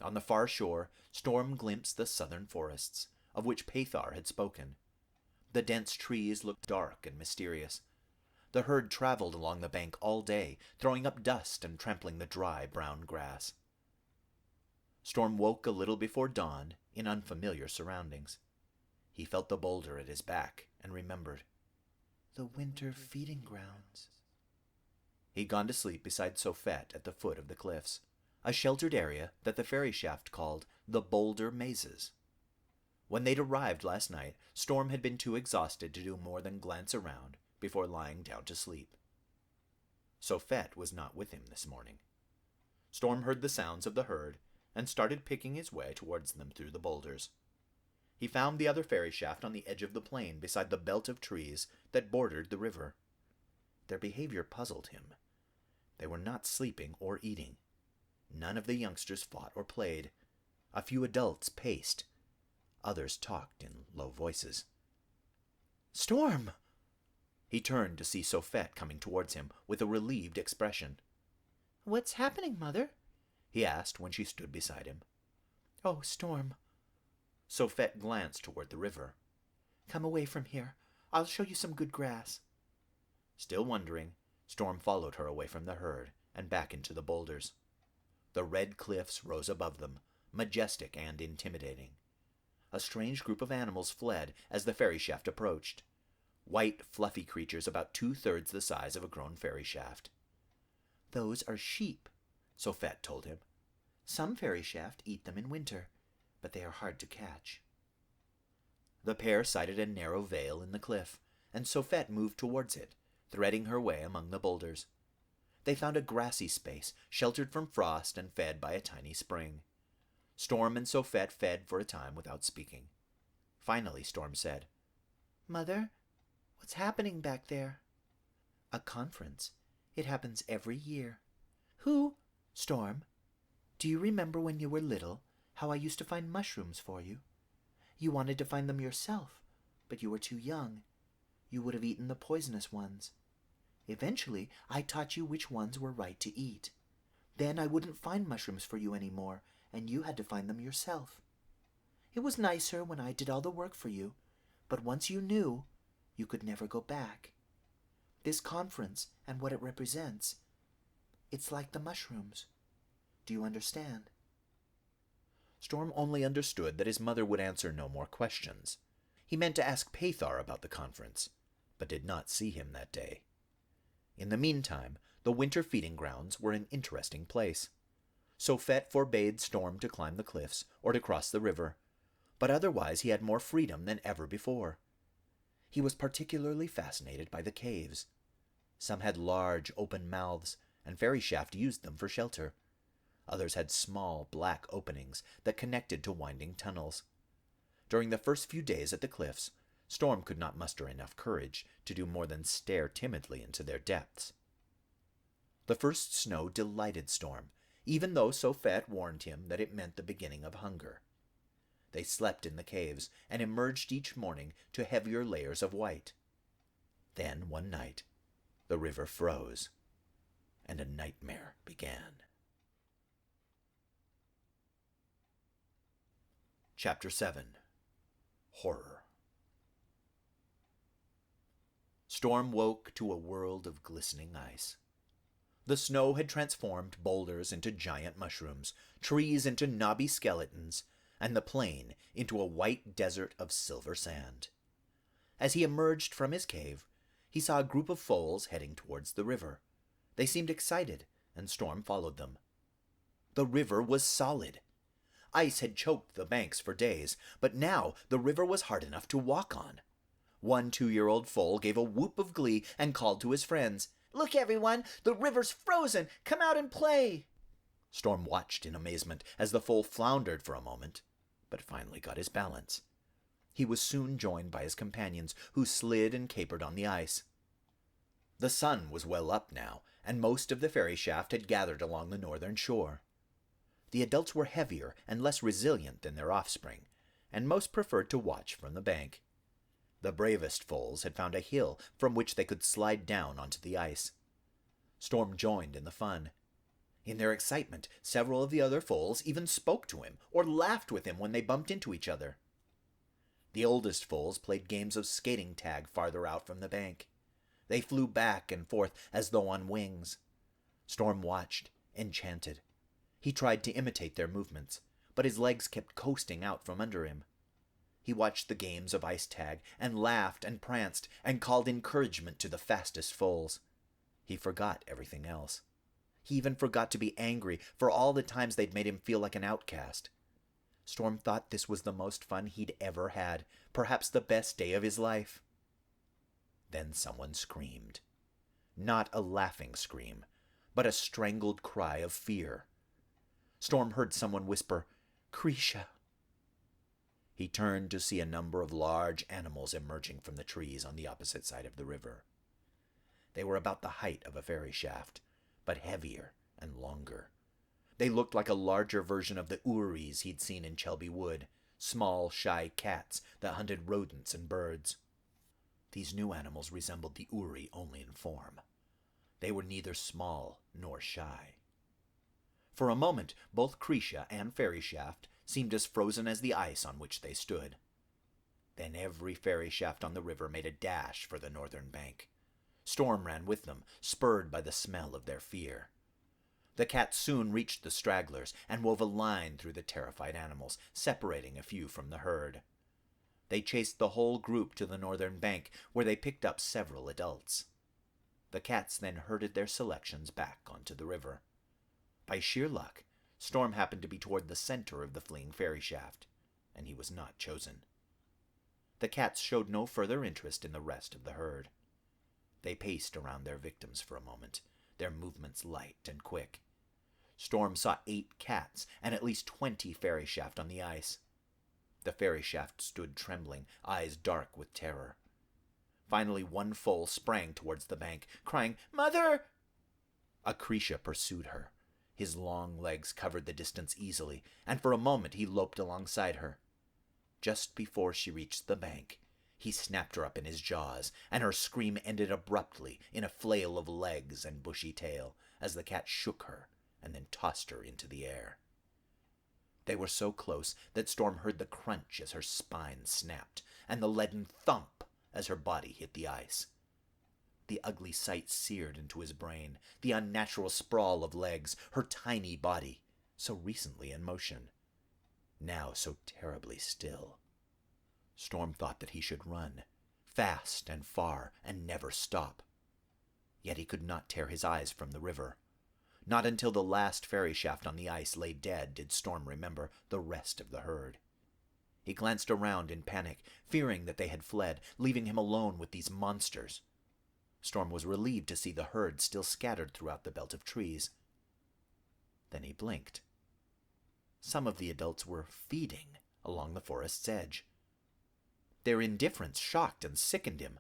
On the far shore, Storm glimpsed the southern forests, of which Pathar had spoken. The dense trees looked dark and mysterious. The herd traveled along the bank all day, throwing up dust and trampling the dry, brown grass. Storm woke a little before dawn in unfamiliar surroundings. He felt the boulder at his back and remembered. The winter feeding grounds. He'd gone to sleep beside Sophet at the foot of the cliffs, a sheltered area that the fairy shaft called the Boulder Mazes. When they'd arrived last night, Storm had been too exhausted to do more than glance around before lying down to sleep. Sophet was not with him this morning. Storm heard the sounds of the herd and started picking his way towards them through the boulders. He found the other fairy shaft on the edge of the plain beside the belt of trees that bordered the river. Their behavior puzzled him. They were not sleeping or eating. None of the youngsters fought or played. A few adults paced. Others talked in low voices. "Storm!" He turned to see Sophet coming towards him with a relieved expression. "What's happening, Mother?" he asked when she stood beside him. "Oh, Storm." Sophet glanced toward the river. "Come away from here. I'll show you some good grass." Still wondering, Storm followed her away from the herd and back into the boulders. The red cliffs rose above them, majestic and intimidating. A strange group of animals fled as the fairy shaft approached. White, fluffy creatures about 2/3 the size of a grown fairy shaft. "Those are sheep," Sophet told him. "Some fairy shaft eat them in winter, but they are hard to catch." The pair sighted a narrow vale in the cliff, and Sophet moved towards it, threading her way among the boulders. They found a grassy space, sheltered from frost and fed by a tiny spring. Storm and Sophet fed for a time without speaking. Finally, Storm said, "Mother, what's happening back there?" "A conference. It happens every year." "Who?" "Storm. Do you remember when you were little, how I used to find mushrooms for you? You wanted to find them yourself, but you were too young. You would have eaten the poisonous ones. Eventually, I taught you which ones were right to eat. Then I wouldn't find mushrooms for you anymore, and you had to find them yourself. It was nicer when I did all the work for you, but once you knew, you could never go back. This conference and what it represents, it's like the mushrooms. Do you understand?" Storm only understood that his mother would answer no more questions. He meant to ask Pathar about the conference, but did not see him that day. In the meantime, the winter feeding grounds were an interesting place. Sophet forbade Storm to climb the cliffs or to cross the river, but otherwise he had more freedom than ever before. He was particularly fascinated by the caves. Some had large, open mouths, and Fairy Shaft used them for shelter. Others had small, black openings that connected to winding tunnels. During the first few days at the cliffs, Storm could not muster enough courage to do more than stare timidly into their depths. The first snow delighted Storm, even though Sofette warned him that it meant the beginning of hunger. They slept in the caves and emerged each morning to heavier layers of white. Then, one night, the river froze, and a nightmare began. Chapter 7. Horror. Storm woke to a world of glistening ice. The snow had transformed boulders into giant mushrooms, trees into knobby skeletons, and the plain into a white desert of silver sand. As he emerged from his cave, he saw a group of foals heading towards the river. They seemed excited, and Storm followed them. The river was solid. Ice had choked the banks for days, but now the river was hard enough to walk on. One 2-year-old foal gave a whoop of glee and called to his friends, "Look, everyone, the river's frozen! Come out and play!" Storm watched in amazement as the foal floundered for a moment, but finally got his balance. He was soon joined by his companions, who slid and capered on the ice. The sun was well up now, and most of the ferry shaft had gathered along the northern shore. The adults were heavier and less resilient than their offspring, and most preferred to watch from the bank. The bravest foals had found a hill from which they could slide down onto the ice. Storm joined in the fun. In their excitement, several of the other foals even spoke to him or laughed with him when they bumped into each other. The oldest foals played games of skating tag farther out from the bank. They flew back and forth as though on wings. Storm watched, enchanted. He tried to imitate their movements, but his legs kept coasting out from under him. He watched the games of ice tag and laughed and pranced and called encouragement to the fastest foals. He forgot everything else. He even forgot to be angry for all the times they'd made him feel like an outcast. Storm thought this was the most fun he'd ever had, perhaps the best day of his life. Then someone screamed. Not a laughing scream, but a strangled cry of fear. Storm heard someone whisper, "Krisha." He turned to see a number of large animals emerging from the trees on the opposite side of the river. They were about the height of a ferry shaft, but heavier and longer. They looked like a larger version of the Uris he'd seen in Chelby Wood, small, shy cats that hunted rodents and birds. These new animals resembled the Uri only in form. They were neither small nor shy. For a moment, both Krisha and Ferry Shaft seemed as frozen as the ice on which they stood. Then every ferry shaft on the river made a dash for the northern bank. Storm ran with them, spurred by the smell of their fear. The cats soon reached the stragglers and wove a line through the terrified animals, separating a few from the herd. They chased the whole group to the northern bank, where they picked up several adults. The cats then herded their selections back onto the river. By sheer luck, Storm happened to be toward the center of the fleeing ferry shaft, and he was not chosen. The cats showed no further interest in the rest of the herd. They paced around their victims for a moment, their movements light and quick. Storm saw 8 cats and at least 20 ferry shaft on the ice. The ferry shaft stood trembling, eyes dark with terror. Finally, one foal sprang towards the bank, crying, "Mother!" A Krisha pursued her. His long legs covered the distance easily, and for a moment he loped alongside her. Just before she reached the bank, he snapped her up in his jaws, and her scream ended abruptly in a flail of legs and bushy tail, as the cat shook her and then tossed her into the air. They were so close that Storm heard the crunch as her spine snapped, and the leaden thump as her body hit the ice. The ugly sight seared into his brain, the unnatural sprawl of legs, her tiny body, so recently in motion, now so terribly still. Storm thought that he should run, fast and far, and never stop. Yet he could not tear his eyes from the river. Not until the last ferry shaft on the ice lay dead did Storm remember the rest of the herd. He glanced around in panic, fearing that they had fled, leaving him alone with these monsters. Storm was relieved to see the herd still scattered throughout the belt of trees. Then he blinked. Some of the adults were feeding along the forest's edge. Their indifference shocked and sickened him.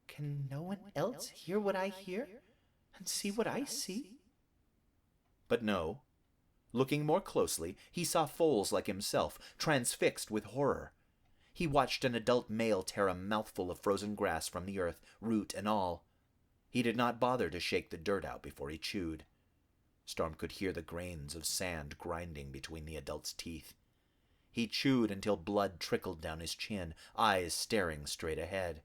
"Can no one else hear what I hear, and see what I see?" But no. Looking more closely, he saw foals like himself, transfixed with horror. He watched an adult male tear a mouthful of frozen grass from the earth, root and all. He did not bother to shake the dirt out before he chewed. Storm could hear the grains of sand grinding between the adult's teeth. He chewed until blood trickled down his chin, eyes staring straight ahead.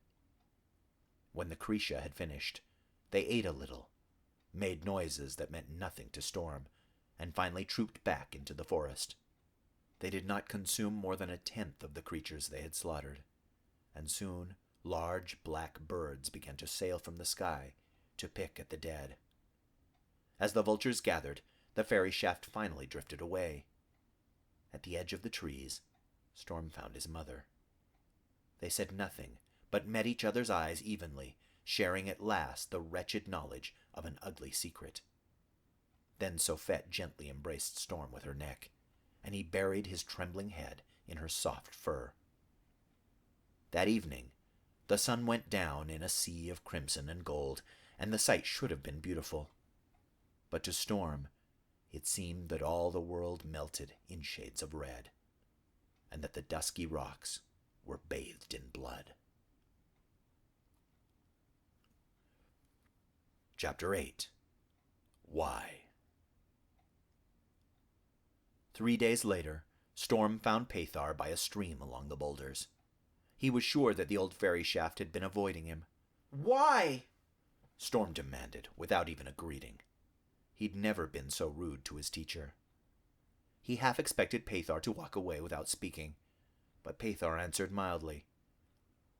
When the Krisha had finished, they ate a little, made noises that meant nothing to Storm, and finally trooped back into the forest. They did not consume more than 1/10 of the creatures they had slaughtered, and soon large black birds began to sail from the sky to pick at the dead. As the vultures gathered, the fairy shaft finally drifted away. At the edge of the trees, Storm found his mother. They said nothing, but met each other's eyes evenly, sharing at last the wretched knowledge of an ugly secret. Then Sofette gently embraced Storm with her neck, and he buried his trembling head in her soft fur. That evening, the sun went down in a sea of crimson and gold, and the sight should have been beautiful. But to Storm, it seemed that all the world melted in shades of red, and that the dusky rocks were bathed in blood. Chapter 8. Why? 3 days later, Storm found Pathar by a stream along the boulders. He was sure that the old fairy shaft had been avoiding him. "Why?" Storm demanded, without even a greeting. He'd never been so rude to his teacher. He half expected Pathar to walk away without speaking, but Pathar answered mildly.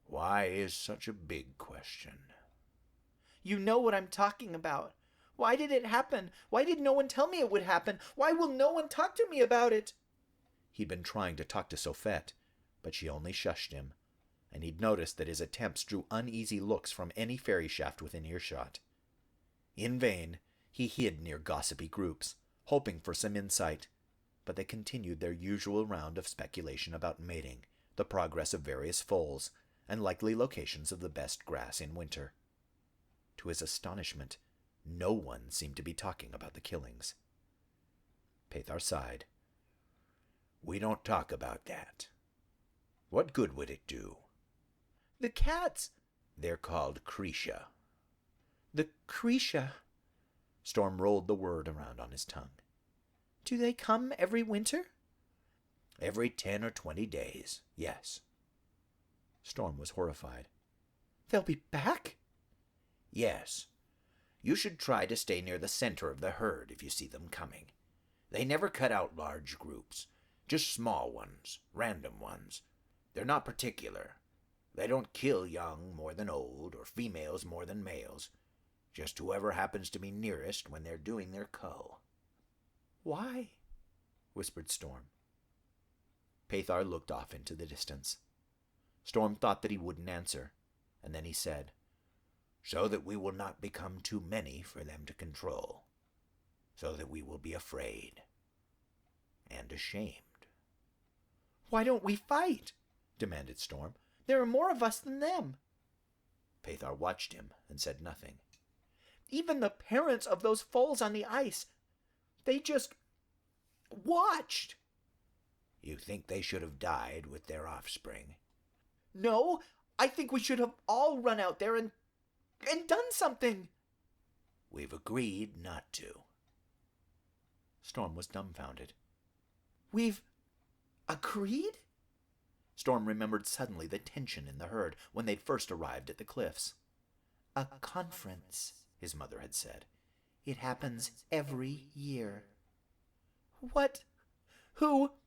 "Why is such a big question?" "You know what I'm talking about. Why did it happen? Why did no one tell me it would happen? Why will no one talk to me about it?" He'd been trying to talk to Sofette, but she only shushed him, and he'd noticed that his attempts drew uneasy looks from any fairy shaft within earshot. In vain, he hid near gossipy groups, hoping for some insight, but they continued their usual round of speculation about mating, the progress of various foals, and likely locations of the best grass in winter. To his astonishment, no one seemed to be talking about the killings. Pathar sighed. "We don't talk about that. What good would it do?" "The cats." "They're called Krisha." "The Krisha." Storm rolled the word around on his tongue. "Do they come every winter?" "Every 10 or 20 days, yes." Storm was horrified. "They'll be back?" "Yes. You should try to stay near the center of the herd if you see them coming. They never cut out large groups, just small ones, random ones. They're not particular. They don't kill young more than old, or females more than males. Just whoever happens to be nearest when they're doing their cull." "Why?" whispered Storm. Pathar looked off into the distance. Storm thought that he wouldn't answer, and then he said, "So that we will not become too many for them to control. So that we will be afraid. And ashamed." "Why don't we fight?" demanded Storm. "There are more of us than them." Pathar watched him and said nothing. "Even the parents of those foals on the ice, they just watched." "You think they should have died with their offspring?" "No, I think we should have all run out there and done something." "We've agreed not to." Storm was dumbfounded. "We've agreed?" Storm remembered suddenly the tension in the herd when they'd first arrived at the cliffs. "A conference," his mother had said. "It happens every year." "What? Who?"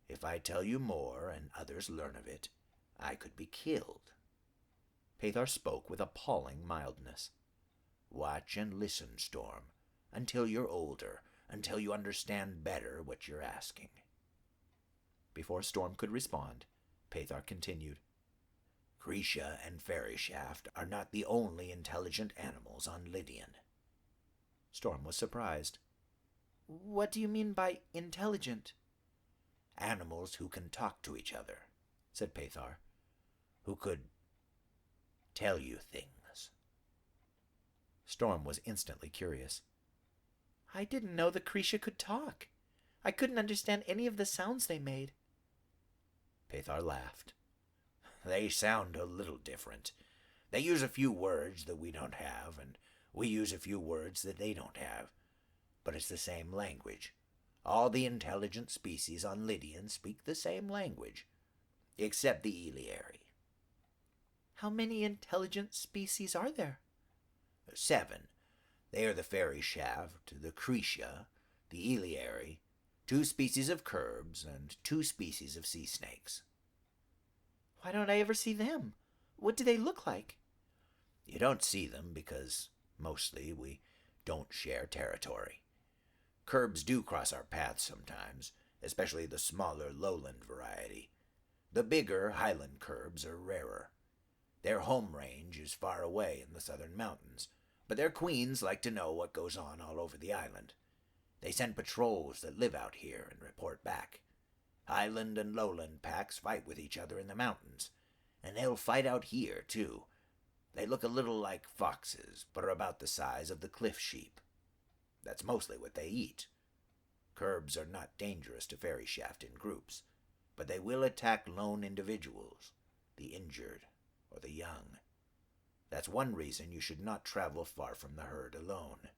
"If I tell you more and others learn of it, I could be killed." Pathar spoke with appalling mildness. "Watch and listen, Storm, until you're older, until you understand better what you're asking." Before Storm could respond, Pathar continued. "Krisha and Fairy Shaft are not the only intelligent animals on Lydian." Storm was surprised. "What do you mean by intelligent?" "Animals who can talk to each other," said Pathar. who could tell you things. Storm was instantly curious. I didn't know the Krisha could talk. I couldn't understand any of the sounds they made. Pathar laughed. They sound a little different. They use a few words that we don't have, and we use a few words that they don't have. But it's the same language. All the intelligent species on Lydian speak the same language, except the Eliari. How many intelligent species are there? 7. They are the fairy shaft, the Krisha, the Eliari, 2 species of curbs, and 2 species of sea snakes. Why don't I ever see them? What do they look like? You don't see them because, mostly, we don't share territory. Curbs do cross our paths sometimes, especially the smaller lowland variety. The bigger highland curbs are rarer. Their home range is far away in the southern mountains, but their queens like to know what goes on all over the island. They send patrols that live out here and report back. Highland and lowland packs fight with each other in the mountains, and they'll fight out here, too. They look a little like foxes, but are about the size of the cliff sheep. That's mostly what they eat. Curbs are not dangerous to fairy shaft in groups, but they will attack lone individuals, the injured or the young. That's one reason you should not travel far from the herd alone.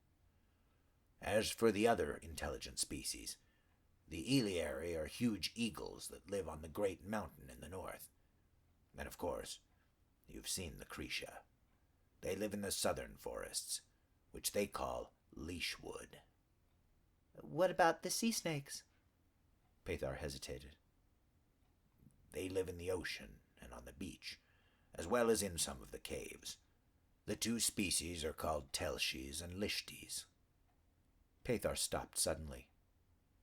As for the other intelligent species, the Eliari are huge eagles that live on the great mountain in the north. And of course, you've seen the Krisha. They live in the southern forests, which they call Leashwood. What about the sea snakes? Pathar hesitated. They live in the ocean and on the beach, as well as in some of the caves. The 2 species are called Telshis and Lishtis. Pathar stopped suddenly.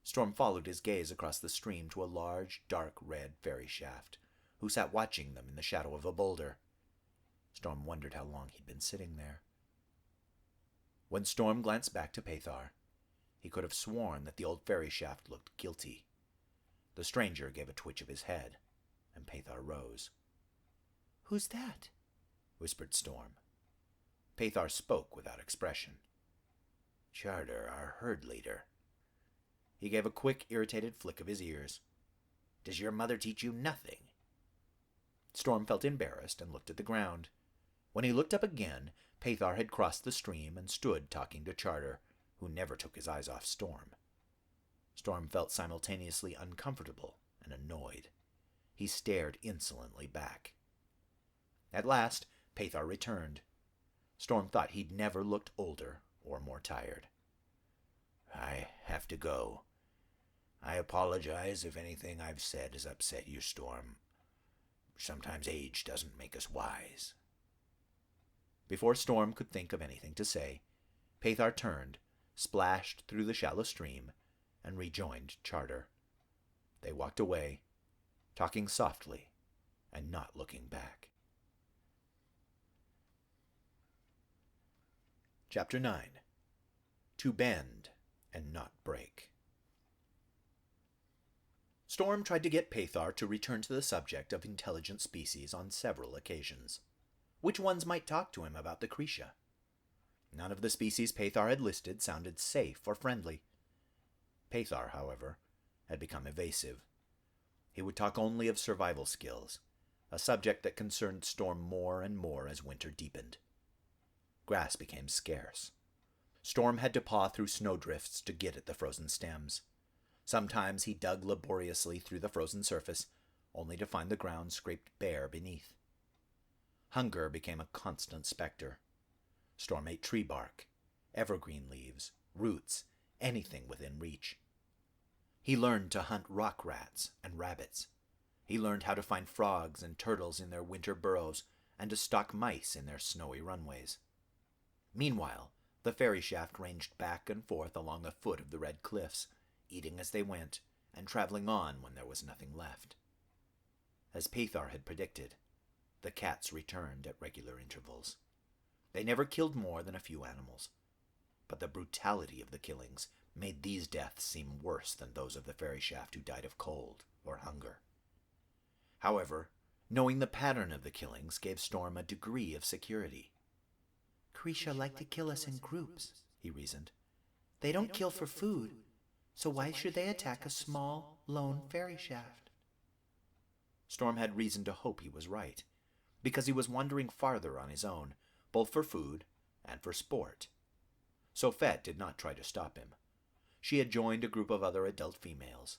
Storm followed his gaze across the stream to a large, dark red fairy shaft, who sat watching them in the shadow of a boulder. Storm wondered how long he'd been sitting there. When Storm glanced back to Pathar, he could have sworn that the old fairy shaft looked guilty. The stranger gave a twitch of his head, and Pathar rose. Who's that? Whispered Storm. Pathar spoke without expression. Charter, our herd leader. He gave a quick, irritated flick of his ears. Does your mother teach you nothing? Storm felt embarrassed and looked at the ground. When he looked up again, Pathar had crossed the stream and stood talking to Charter, who never took his eyes off Storm. Storm felt simultaneously uncomfortable and annoyed. He stared insolently back. At last, Pathar returned. Storm thought he'd never looked older or more tired. I have to go. I apologize if anything I've said has upset you, Storm. Sometimes age doesn't make us wise. Before Storm could think of anything to say, Pathar turned, splashed through the shallow stream, and rejoined Charter. They walked away, talking softly and not looking back. Chapter 9. To Bend and Not Break. Storm tried to get Pathar to return to the subject of intelligent species on several occasions. Which ones might talk to him about the Krisha? None of the species Pathar had listed sounded safe or friendly. Pathar, however, had become evasive. He would talk only of survival skills, a subject that concerned Storm more and more as winter deepened. Grass became scarce. Storm had to paw through snowdrifts to get at the frozen stems. Sometimes he dug laboriously through the frozen surface, only to find the ground scraped bare beneath. Hunger became a constant specter. Storm ate tree bark, evergreen leaves, roots, anything within reach. He learned to hunt rock rats and rabbits. He learned how to find frogs and turtles in their winter burrows and to stalk mice in their snowy runways. Meanwhile, the fairy shaft ranged back and forth along the foot of the red cliffs, eating as they went and traveling on when there was nothing left. As Pathar had predicted, the cats returned at regular intervals. They never killed more than a few animals, but the brutality of the killings made these deaths seem worse than those of the fairy shaft who died of cold or hunger. However, Knowing the pattern of the killings gave Storm a degree of security. Krisha like to kill us in groups, he reasoned. They don't kill for food, so why should they attack a small, lone ferry shaft? Storm had reason to hope he was right, because he was wandering farther on his own, both for food and for sport. Sofette did not try to stop him. She had joined a group of other adult females.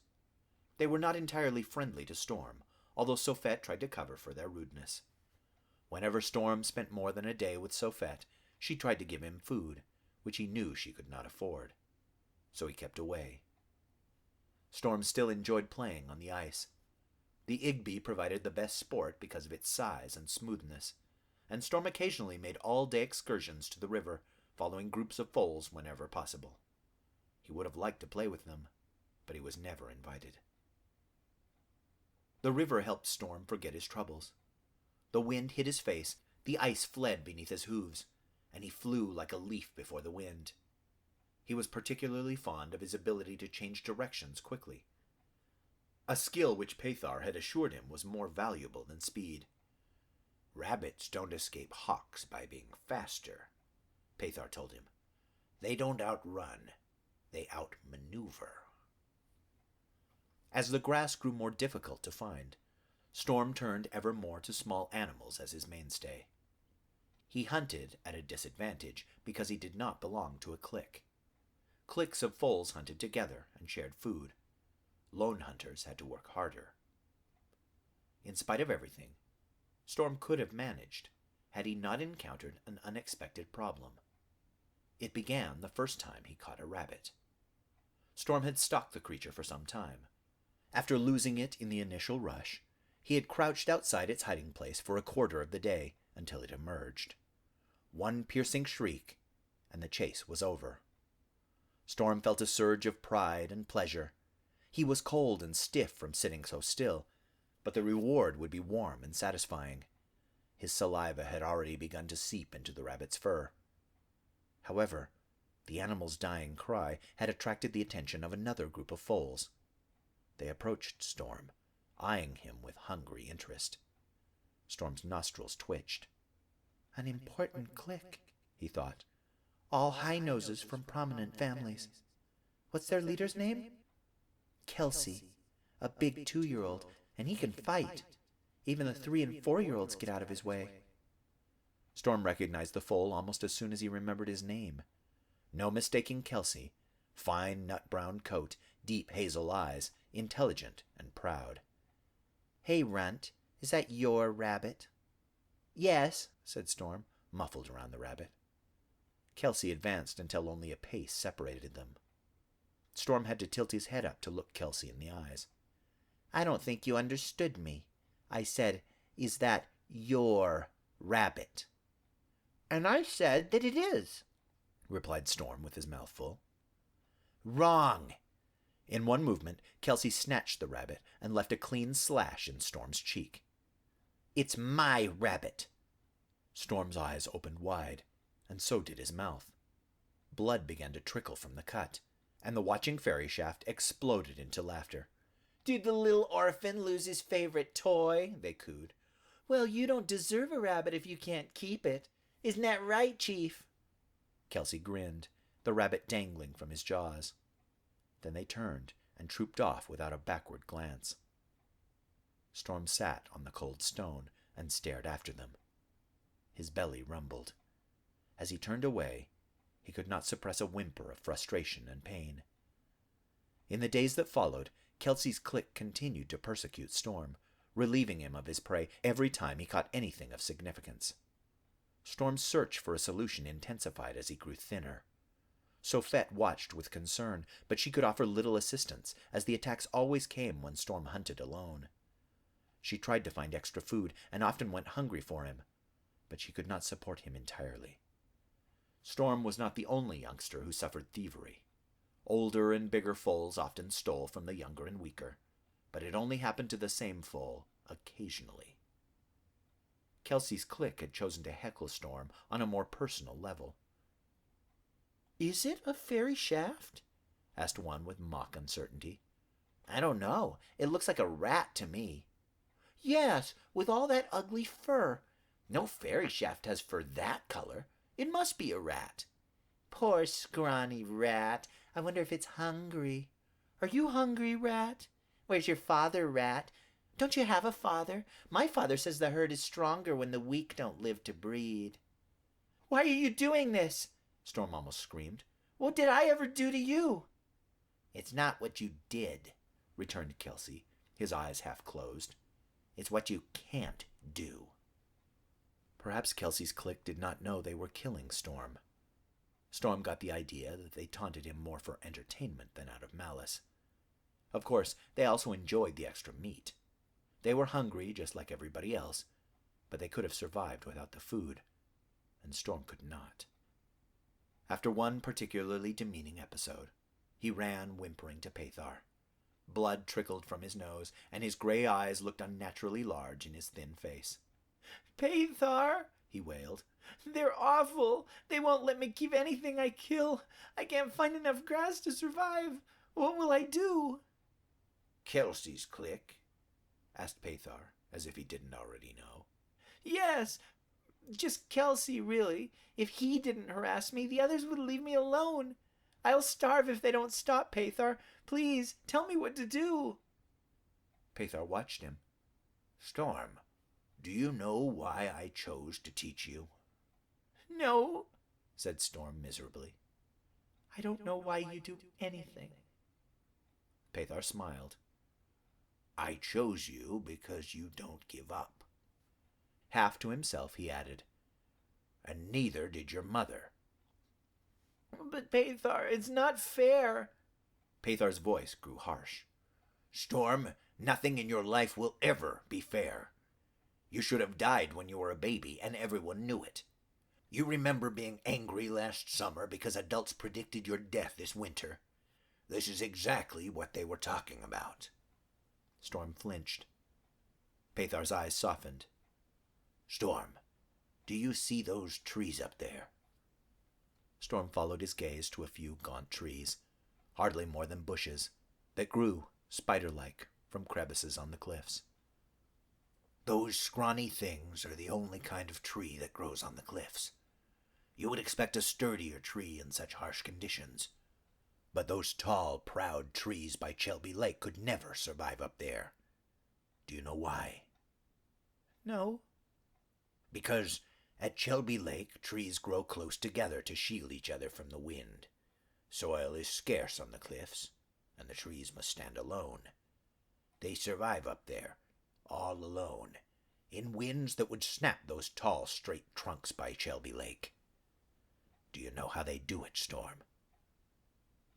They were not entirely friendly to Storm, although Sofette tried to cover for their rudeness. Whenever Storm spent more than a day with Sofette, she tried to give him food, which he knew she could not afford. So he kept away. Storm still enjoyed playing on the ice. The Igby provided the best sport because of its size and smoothness, and Storm occasionally made all-day excursions to the river, following groups of foals whenever possible. He would have liked to play with them, but he was never invited. The river helped Storm forget his troubles. The wind hit his face, the ice fled beneath his hooves, and he flew like a leaf before the wind. He was particularly fond of his ability to change directions quickly, a skill which Pathar had assured him was more valuable than speed. Rabbits don't escape hawks by being faster, Pathar told him. They don't outrun, they outmaneuver. As the grass grew more difficult to find, Storm turned ever more to small animals as his mainstay. He hunted at a disadvantage because he did not belong to a clique. Cliques of foals hunted together and shared food. Lone hunters had to work harder. In spite of everything, Storm could have managed had he not encountered an unexpected problem. It began the first time he caught a rabbit. Storm had stalked the creature for some time. After losing it in the initial rush, he had crouched outside its hiding place for a quarter of the day until it emerged. One piercing shriek, and the chase was over. Storm felt a surge of pride and pleasure. He was cold and stiff from sitting so still, but the reward would be warm and satisfying. His saliva had already begun to seep into the rabbit's fur. However, the animal's dying cry had attracted the attention of another group of foals. They approached Storm, eyeing him with hungry interest. Storm's nostrils twitched. An important clique, he thought. All high noses from prominent families. What's their leader's name? Kelsey, a big 2-year-old, and he can fight. Even the 3- and 4-year-olds get out of his way. Storm recognized the foal almost as soon as he remembered his name. No mistaking Kelsey. Fine nut-brown coat, deep hazel eyes, intelligent and proud. Hey, Runt, is that your rabbit? Yes, said Storm, muffled around the rabbit. Kelsey advanced until only a pace separated them. Storm had to tilt his head up to look Kelsey in the eyes. I don't think you understood me. I said, is that your rabbit? And I said that it is, replied Storm with his mouth full. Wrong. In one movement, Kelsey snatched the rabbit and left a clean slash in Storm's cheek. It's my rabbit. Storm's eyes opened wide, and so did his mouth. Blood began to trickle from the cut, and the watching fairy shaft exploded into laughter. Did the little orphan lose his favorite toy? They cooed. Well, you don't deserve a rabbit if you can't keep it. Isn't that right, Chief? Kelsey grinned, the rabbit dangling from his jaws. Then they turned and trooped off without a backward glance. Storm sat on the cold stone and stared after them. His belly rumbled. As he turned away, he could not suppress a whimper of frustration and pain. In the days that followed, Kelsey's clique continued to persecute Storm, relieving him of his prey every time he caught anything of significance. Storm's search for a solution intensified as he grew thinner. Sofette watched with concern, but she could offer little assistance, as the attacks always came when Storm hunted alone. She tried to find extra food and often went hungry for him, but she could not support him entirely. Storm was not the only youngster who suffered thievery. Older and bigger foals often stole from the younger and weaker, but it only happened to the same foal occasionally. Kelsey's clique had chosen to heckle Storm on a more personal level. Is it a fairy shaft? Asked one with mock uncertainty. I don't know. It looks like a rat to me. Yes, with all that ugly fur. No fairy shaft has fur that color. It must be a rat. Poor scrawny rat. I wonder if it's hungry. Are you hungry, rat? Where's your father, rat? Don't you have a father? My father says the herd is stronger when the weak don't live to breed. Why are you doing this? Storm almost screamed. What did I ever do to you? It's not what you did, returned Kelsey, his eyes half closed. It's what you can't do. Perhaps Kelsey's clique did not know they were killing Storm. Storm got the idea that they taunted him more for entertainment than out of malice. Of course, they also enjoyed the extra meat. They were hungry just like everybody else, but they could have survived without the food, and Storm could not. After one particularly demeaning episode, he ran whimpering to Pathar. Blood trickled from his nose, and his gray eyes looked unnaturally large in his thin face. Pathar, he wailed. They're awful. They won't let me keep anything I kill. I can't find enough grass to survive. What will I do? Kelsey's clique? Asked Pathar, as if he didn't already know. Yes, just Kelsey, really. If he didn't harass me, the others would leave me alone. I'll starve if they don't stop, Pathar. Please, tell me what to do. Pathar watched him. Storm, do you know why I chose to teach you? No, said Storm miserably. I don't know why you do anything. Pathar smiled. I chose you because you don't give up. Half to himself, he added, and neither did your mother. But Pathar, it's not fair. Pathar's voice grew harsh. Storm, nothing in your life will ever be fair. You should have died when you were a baby, and everyone knew it. You remember being angry last summer because adults predicted your death this winter. This is exactly what they were talking about. Storm flinched. Pathar's eyes softened. Storm, do you see those trees up there? Storm followed his gaze to a few gaunt trees, hardly more than bushes, that grew, spider-like, from crevices on the cliffs. Those scrawny things are the only kind of tree that grows on the cliffs. You would expect a sturdier tree in such harsh conditions. But those tall, proud trees by Shelby Lake could never survive up there. Do you know why? No. Because at Shelby Lake, trees grow close together to shield each other from the wind. Soil is scarce on the cliffs, and the trees must stand alone. They survive up there, all alone, in winds that would snap those tall, straight trunks by Shelby Lake. Do you know how they do it, Storm?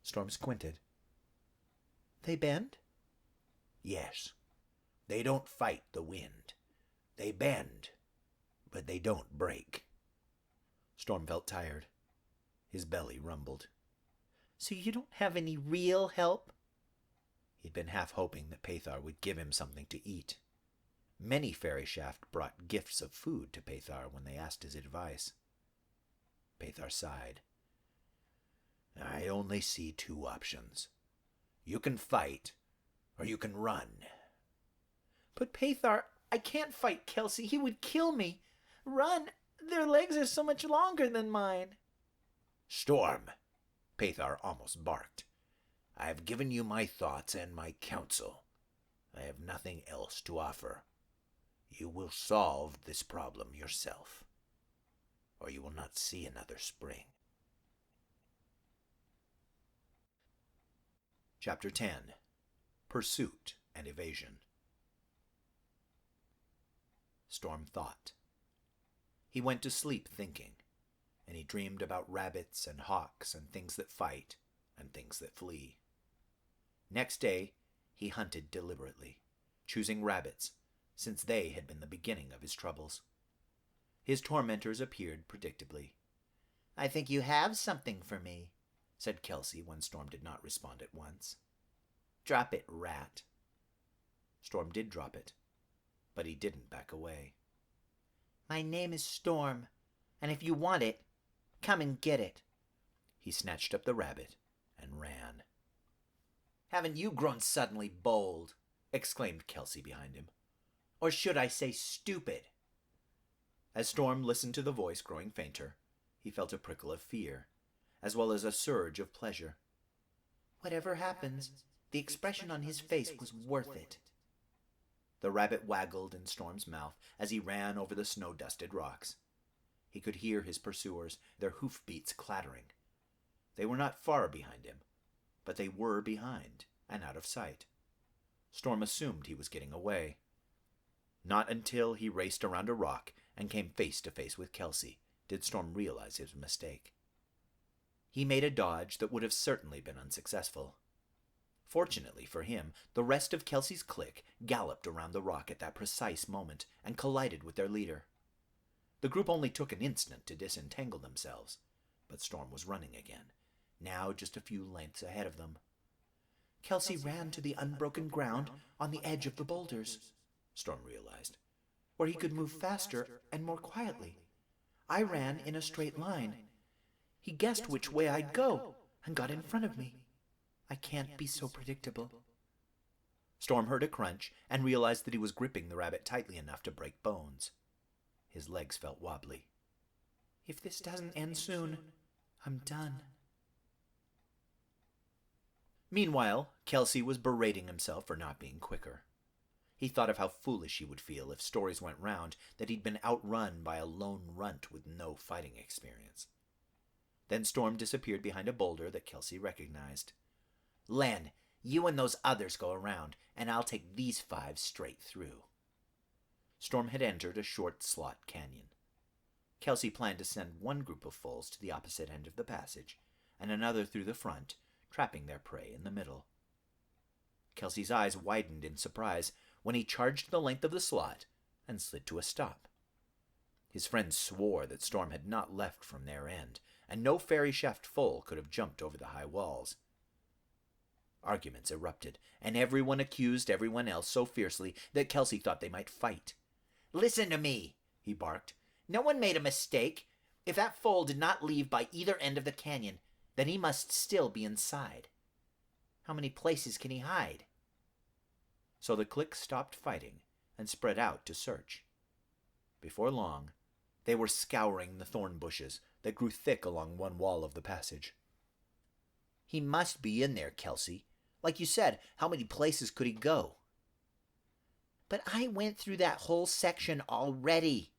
Storm squinted. They bend? Yes. They don't fight the wind. They bend, but they don't break. Storm felt tired. His belly rumbled. So you don't have any real help? He'd been half hoping that Pathar would give him something to eat. Many fairy shaft brought gifts of food to Pathar when they asked his advice. Pathar sighed. I only see two options. You can fight, or you can run. But Pathar, I can't fight Kelsey. He would kill me. Run! Their legs are so much longer than mine. Storm! Pathar almost barked. I have given you my thoughts and my counsel. I have nothing else to offer. You will solve this problem yourself, or you will not see another spring. Chapter 10. Pursuit and Evasion. Storm thought. He went to sleep thinking, and he dreamed about rabbits and hawks and things that fight and things that flee. Next day, he hunted deliberately, choosing rabbits, since they had been the beginning of his troubles. His tormentors appeared predictably. I think you have something for me, said Kelsey when Storm did not respond at once. Drop it, rat. Storm did drop it, but he didn't back away. My name is Storm, and if you want it, come and get it. He snatched up the rabbit and ran. Haven't you grown suddenly bold? Exclaimed Kelsey behind him. Or should I say stupid? As Storm listened to the voice growing fainter, he felt a prickle of fear, as well as a surge of pleasure. Whatever happens, the expression on his face was worth it. The rabbit waggled in Storm's mouth as he ran over the snow-dusted rocks. He could hear his pursuers, their hoofbeats clattering. They were not far behind him, but they were behind and out of sight. Storm assumed he was getting away. Not until he raced around a rock and came face to face with Kelsey did Storm realize his mistake. He made a dodge that would have certainly been unsuccessful. Fortunately for him, the rest of Kelsey's clique galloped around the rock at that precise moment and collided with their leader. The group only took an instant to disentangle themselves, but Storm was running again, now just a few lengths ahead of them. Kelsey ran to the unbroken ground on the edge of the boulders, Storm realized, where he could move faster and more quietly. I ran in a straight line. He guessed which way I'd go and got in front of me. I can't be so predictable. Storm heard a crunch and realized that he was gripping the rabbit tightly enough to break bones. His legs felt wobbly. If this doesn't end soon, I'm done. Meanwhile, Kelsey was berating himself for not being quicker. He thought of how foolish he would feel if stories went round that he'd been outrun by a lone runt with no fighting experience. Then Storm disappeared behind a boulder that Kelsey recognized. Len, you and those others go around, and I'll take these 5 straight through. Storm had entered a short slot canyon. Kelsey planned to send one group of foals to the opposite end of the passage, and another through the front, trapping their prey in the middle. Kelsey's eyes widened in surprise when he charged the length of the slot and slid to a stop. His friends swore that Storm had not left from their end, and no fairy shaft foal could have jumped over the high walls. Arguments erupted, and everyone accused everyone else so fiercely that Kelsey thought they might fight. Listen to me, he barked. No one made a mistake. If that foal did not leave by either end of the canyon, then he must still be inside. How many places can he hide? So the clique stopped fighting and spread out to search. Before long, they were scouring the thorn bushes that grew thick along one wall of the passage. He must be in there, Kelsey. Like you said, how many places could he go? But I went through that whole section already,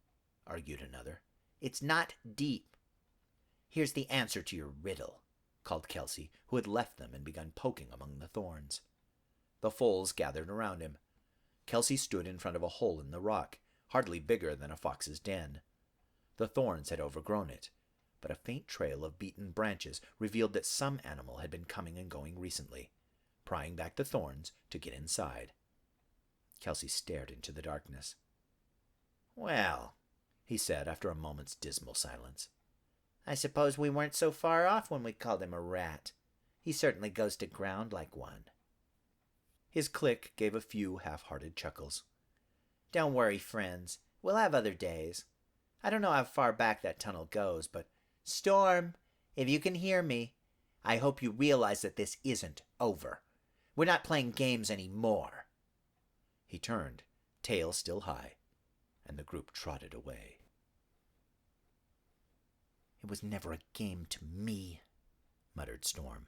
argued another. It's not deep. Here's the answer to your riddle, called Kelsey, who had left them and begun poking among the thorns. The foals gathered around him. Kelsey stood in front of a hole in the rock, hardly bigger than a fox's den. The thorns had overgrown it, but a faint trail of beaten branches revealed that some animal had been coming and going recently, prying back the thorns to get inside. Kelsey stared into the darkness. Well, he said after a moment's dismal silence, I suppose we weren't so far off when we called him a rat. He certainly goes to ground like one. His clique gave a few half-hearted chuckles. Don't worry, friends. We'll have other days. I don't know how far back that tunnel goes, but Storm, if you can hear me, I hope you realize that this isn't over. We're not playing games anymore. He turned, tail still high, and the group trotted away. It was never a game to me, muttered Storm.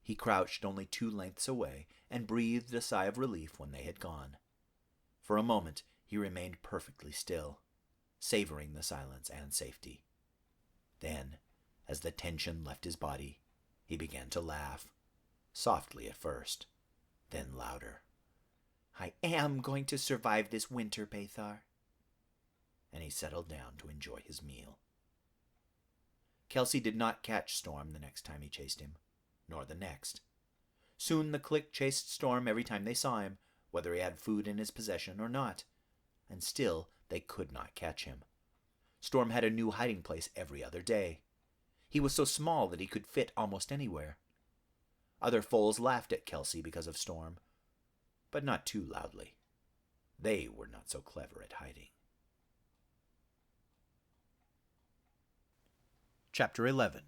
He crouched only 2 lengths away and breathed a sigh of relief when they had gone. For a moment he remained perfectly still, savoring the silence and safety. Then, as the tension left his body, he began to laugh, softly at first, then louder. I am going to survive this winter, Pathar. And he settled down to enjoy his meal. Kelsey did not catch Storm the next time he chased him, nor the next. Soon the clique chased Storm every time they saw him, whether he had food in his possession or not, and still they could not catch him. Storm had a new hiding place every other day. He was so small that he could fit almost anywhere. Other foals laughed at Kelsey because of Storm, but not too loudly. They were not so clever at hiding. Chapter 11.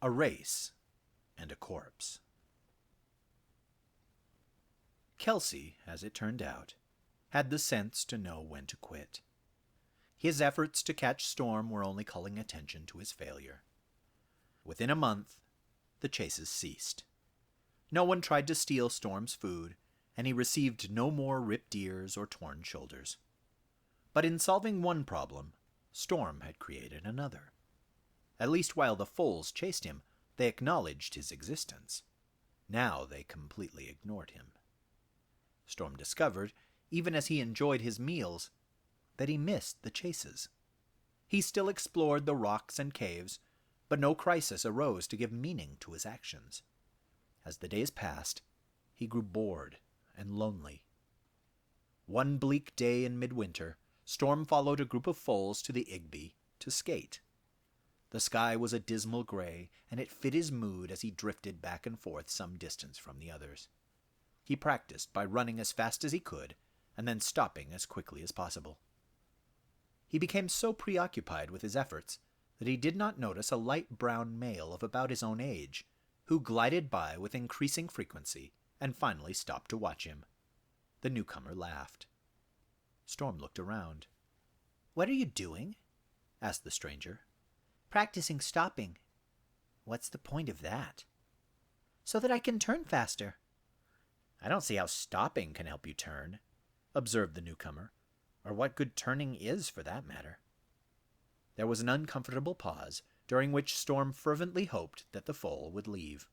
A Race and a Corpse. Kelsey, as it turned out, had the sense to know when to quit. His efforts to catch Storm were only calling attention to his failure. Within a month, the chases ceased. No one tried to steal Storm's food, and he received no more ripped ears or torn shoulders. But in solving one problem, Storm had created another. At least while the foals chased him, they acknowledged his existence. Now they completely ignored him. Storm discovered, even as he enjoyed his meals, that he missed the chases. He still explored the rocks and caves, but no crisis arose to give meaning to his actions. As the days passed, he grew bored and lonely. One bleak day in midwinter, Storm followed a group of foals to the Igby to skate. The sky was a dismal gray, and it fit his mood as he drifted back and forth some distance from the others. He practiced by running as fast as he could, and then stopping as quickly as possible. He became so preoccupied with his efforts that he did not notice a light brown male of about his own age, who glided by with increasing frequency and finally stopped to watch him. The newcomer laughed. Storm looked around. "What are you doing?" asked the stranger. "Practicing stopping." "What's the point of that?" "So that I can turn faster." "I don't see how stopping can help you turn," observed the newcomer, "or what good turning is for that matter." There was an uncomfortable pause, during which Storm fervently hoped that the foal would leave.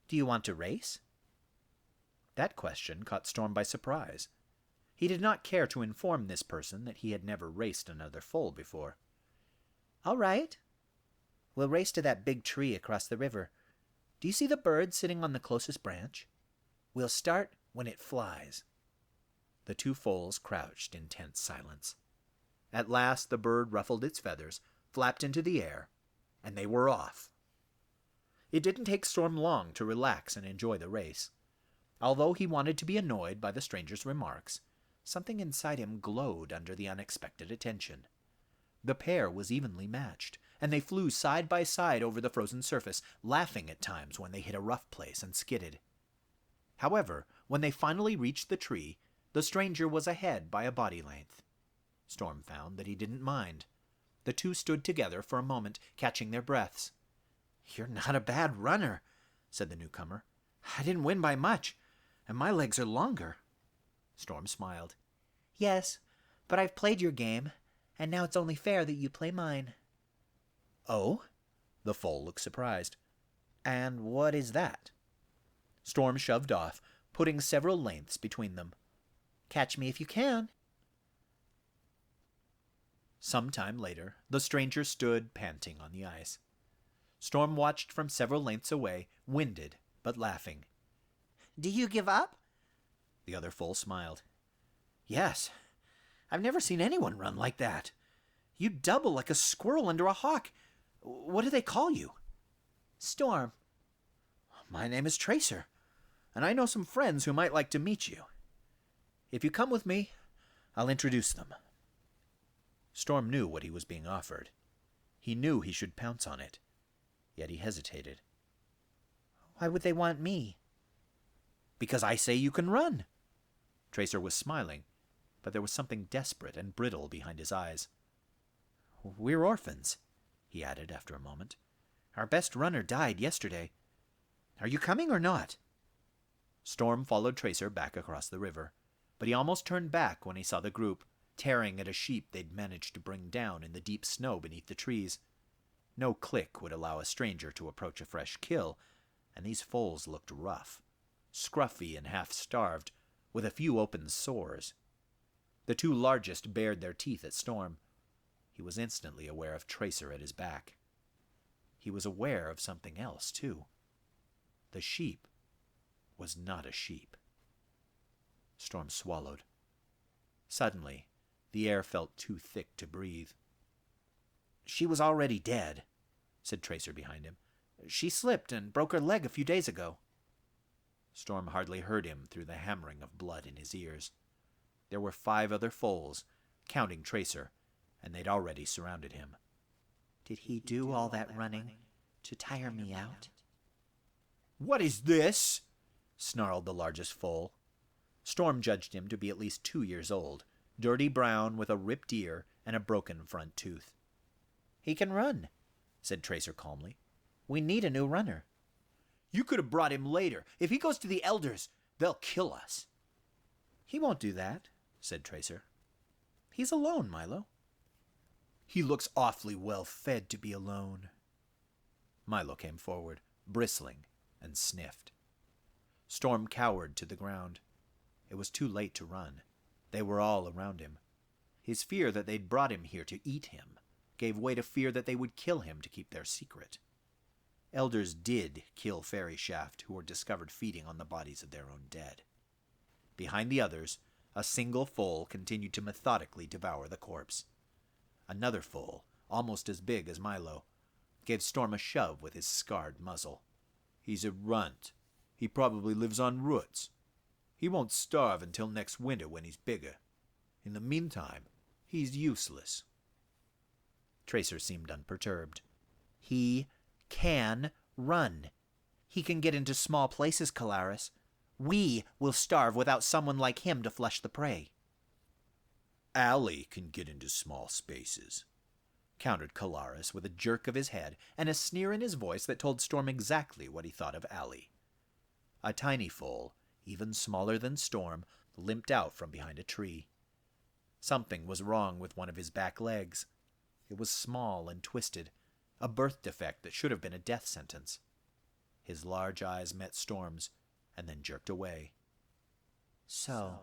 "Do you want to race?" That question caught Storm by surprise. He did not care to inform this person that he had never raced another foal before. "All right. We'll race to that big tree across the river. Do you see the bird sitting on the closest branch? We'll start when it flies." The two foals crouched in tense silence. At last the bird ruffled its feathers, flapped into the air, and they were off. It didn't take Storm long to relax and enjoy the race. Although he wanted to be annoyed by the stranger's remarks, something inside him glowed under the unexpected attention. The pair was evenly matched, and they flew side by side over the frozen surface, laughing at times when they hit a rough place and skidded. However, when they finally reached the tree, the stranger was ahead by a body length. Storm found that he didn't mind. The two stood together for a moment, catching their breaths. "You're not a bad runner," said the newcomer. "I didn't win by much, and my legs are longer." Storm smiled. "Yes, but I've played your game, and now it's only fair that you play mine." "Oh?" The foal looked surprised. "And what is that?" Storm shoved off, putting several lengths between them. "Catch me if you can." Some time later, the stranger stood panting on the ice. Storm watched from several lengths away, winded but laughing. "Do you give up?" The other foal smiled. "Yes. I've never seen anyone run like that. You double like a squirrel under a hawk. What do they call you?" "Storm." "My name is Tracer, and I know some friends who might like to meet you. If you come with me, I'll introduce them." Storm knew what he was being offered. He knew he should pounce on it, yet he hesitated. "Why would they want me?" "Because I say you can run." Tracer was smiling, but there was something desperate and brittle behind his eyes. "We're orphans," he added after a moment. "Our best runner died yesterday. Are you coming or not?" Storm followed Tracer back across the river, but he almost turned back when he saw the group tearing at a sheep they'd managed to bring down in the deep snow beneath the trees. No clique would allow a stranger to approach a fresh kill, and these foals looked rough, scruffy and half-starved, with a few open sores. The two largest bared their teeth at Storm. He was instantly aware of Tracer at his back. He was aware of something else, too. The sheep was not a sheep. Storm swallowed. Suddenly, the air felt too thick to breathe. "She was already dead," said Tracer behind him. "She slipped and broke her leg a few days ago." Storm hardly heard him through the hammering of blood in his ears. There were 5 other foals, counting Tracer, and they'd already surrounded him. "Did he do all that running to tire me out?" "What is this?" snarled the largest foal. Storm judged him to be at least 2 years old, dirty brown with a ripped ear and a broken front tooth. He can run, said Tracer calmly. We need a new runner. You could have brought him later. If he goes to the elders, they'll kill us. He won't do that, said Tracer. He's alone, Milo. He looks awfully well fed to be alone. Milo came forward, bristling, and sniffed. Storm cowered to the ground. It was too late to run. They were all around him. His fear that they'd brought him here to eat him gave way to fear that they would kill him to keep their secret. Elders did kill Fairy Shaft, who were discovered feeding on the bodies of their own dead. Behind the others, a single foal continued to methodically devour the corpse. Another foal, almost as big as Milo, gave Storm a shove with his scarred muzzle. He's a runt. He probably lives on roots. He won't starve until next winter when he's bigger. In the meantime, he's useless. Tracer seemed unperturbed. He can run. He can get into small places, Calaris. We will starve without someone like him to flush the prey. Allie can get into small spaces, countered Calaris with a jerk of his head and a sneer in his voice that told Storm exactly what he thought of Allie. A tiny foal, even smaller than Storm, limped out from behind a tree. Something was wrong with one of his back legs. It was small and twisted, a birth defect that should have been a death sentence. His large eyes met Storm's and then jerked away. So,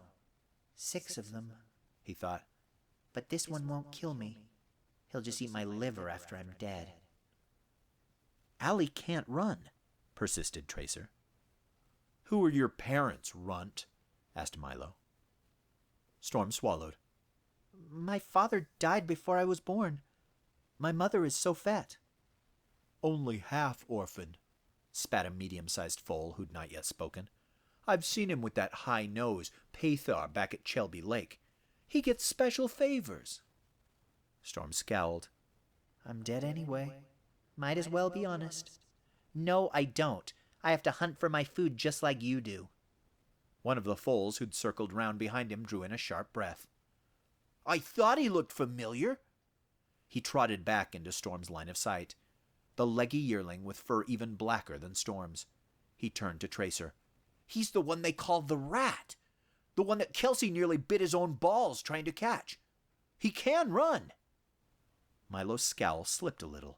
6 of them, he thought. But this one won't kill me. He'll just eat my liver after I'm dead. Allie can't run, persisted Tracer. Who are your parents, runt? Asked Milo. Storm swallowed. My father died before I was born. My mother is so fat. Only half orphan, spat a medium-sized foal who'd not yet spoken. I've seen him with that high nose, Pathar, back at Chelby Lake. He gets special favors. Storm scowled. I'm dead anyway. Might as well be honest. No, I don't. I have to hunt for my food just like you do. One of the foals who'd circled round behind him drew in a sharp breath. I thought he looked familiar. He trotted back into Storm's line of sight, the leggy yearling with fur even blacker than Storm's. He turned to Tracer. He's the one they call the Rat. The one that Kelsey nearly bit his own balls trying to catch. He can run. Milo's scowl slipped a little.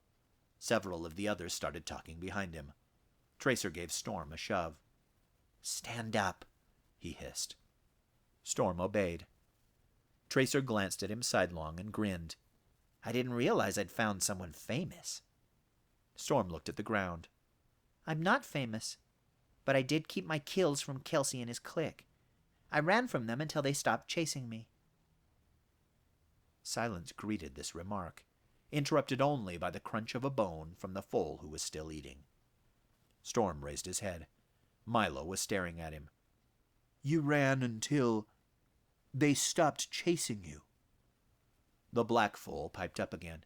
Several of the others started talking behind him. Tracer gave Storm a shove. Stand up, he hissed. Storm obeyed. Tracer glanced at him sidelong and grinned. I didn't realize I'd found someone famous. Storm looked at the ground. I'm not famous, but I did keep my kills from Kelsey and his clique. I ran from them until they stopped chasing me. Silence greeted this remark, interrupted only by the crunch of a bone from the foal who was still eating. Storm raised his head. Milo was staring at him. You ran until they stopped chasing you. The black foal piped up again.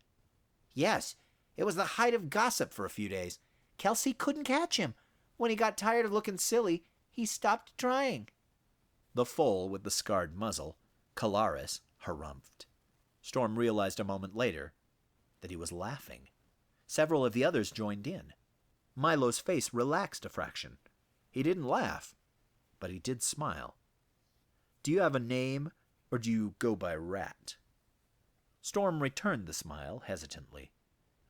Yes, it was the height of gossip for a few days. Kelsey couldn't catch him. When he got tired of looking silly, he stopped trying. The foal with the scarred muzzle, Calaris, harumphed. Storm realized a moment later that he was laughing. Several of the others joined in. Milo's face relaxed a fraction. He didn't laugh, but he did smile. Do you have a name, or do you go by Rat? Storm returned the smile hesitantly.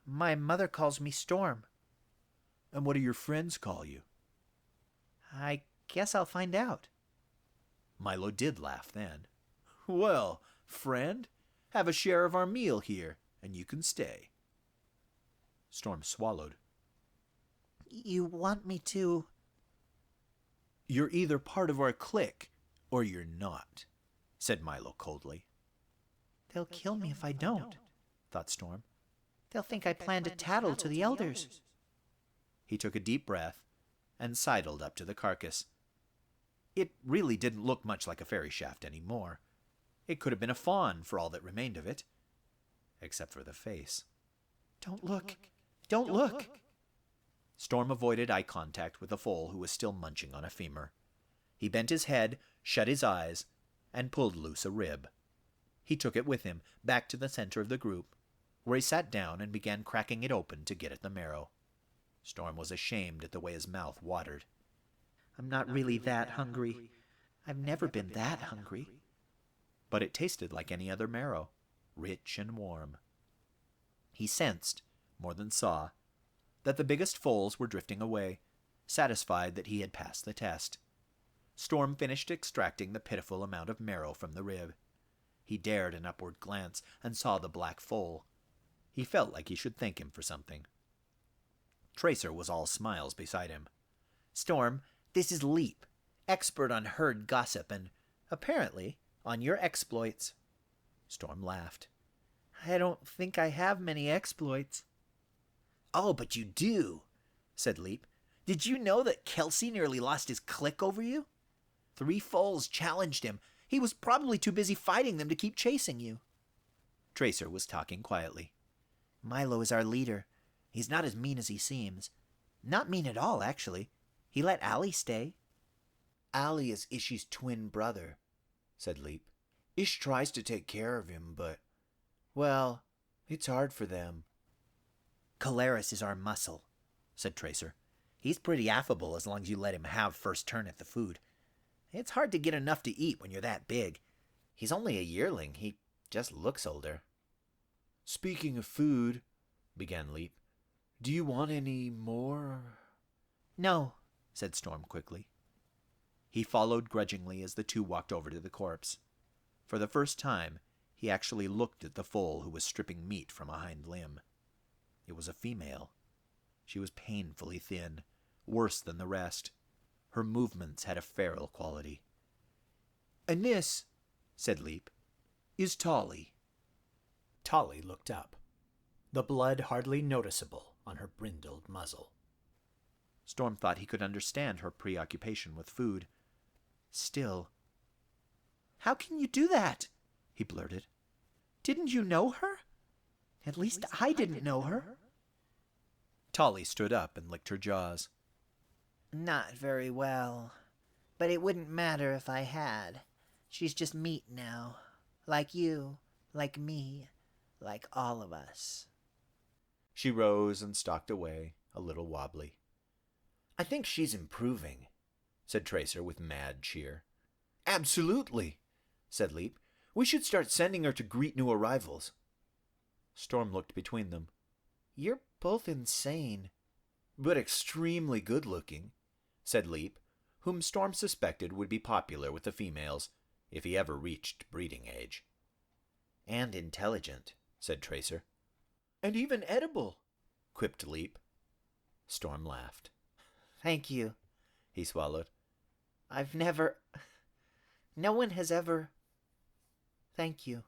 My mother calls me Storm. And what do your friends call you? I guess I'll find out. Milo did laugh then. Well, friend, have a share of our meal here, and you can stay. Storm swallowed. You want me to? You're either part of our clique, or you're not, said Milo coldly. They'll kill me if I don't, thought Storm. They'll think I plan to tattle to the elders. He took a deep breath and sidled up to the carcass. It really didn't look much like a fairy shaft anymore. It could have been a fawn for all that remained of it, except for the face. Don't look! Don't look! Storm avoided eye contact with the foal who was still munching on a femur. He bent his head, shut his eyes, and pulled loose a rib. He took it with him, back to the center of the group, where he sat down and began cracking it open to get at the marrow. Storm was ashamed at the way his mouth watered. I'm not really that hungry. I've never been that hungry. But it tasted like any other marrow, rich and warm. He sensed, more than saw, that the biggest foals were drifting away, satisfied that he had passed the test. Storm finished extracting the pitiful amount of marrow from the rib. He dared an upward glance and saw the black foal. He felt like he should thank him for something. Tracer was all smiles beside him. Storm, this is Leap, expert on herd gossip and, apparently, on your exploits. Storm laughed. I don't think I have many exploits. Oh, but you do, said Leap. Did you know that Kelsey nearly lost his click over you? 3 foals challenged him. He was probably too busy fighting them to keep chasing you. Tracer was talking quietly. Milo is our leader. He's not as mean as he seems. Not mean at all, actually. He let Allie stay. Allie is Ish's twin brother, said Leap. Ish tries to take care of him, but, well, it's hard for them. Caleris is our muscle, said Tracer. He's pretty affable as long as you let him have first turn at the food. It's hard to get enough to eat when you're that big. He's only a yearling. He just looks older. Speaking of food, began Leap, do you want any more? No, said Storm quickly. He followed grudgingly as the two walked over to the corpse. For the first time, he actually looked at the foal who was stripping meat from a hind limb. It was a female. She was painfully thin, worse than the rest. Her movements had a feral quality. And this, said Leap, is Tolly. Tolly looked up, the blood hardly noticeable on her brindled muzzle. Storm thought he could understand her preoccupation with food. Still. How can you do that? He blurted. Didn't you know her? At least I didn't know her. Tolly stood up and licked her jaws. Not very well. But it wouldn't matter if I had. She's just meat now. Like you, like me, like all of us. She rose and stalked away, a little wobbly. I think she's improving, said Tracer with mad cheer. Absolutely, said Leap. We should start sending her to greet new arrivals. Storm looked between them. You're both insane, but extremely good-looking, said Leap, whom Storm suspected would be popular with the females if he ever reached breeding age. And intelligent, said Tracer. And even edible, quipped Leap. Storm laughed. Thank you, he swallowed. No one has ever... Thank you.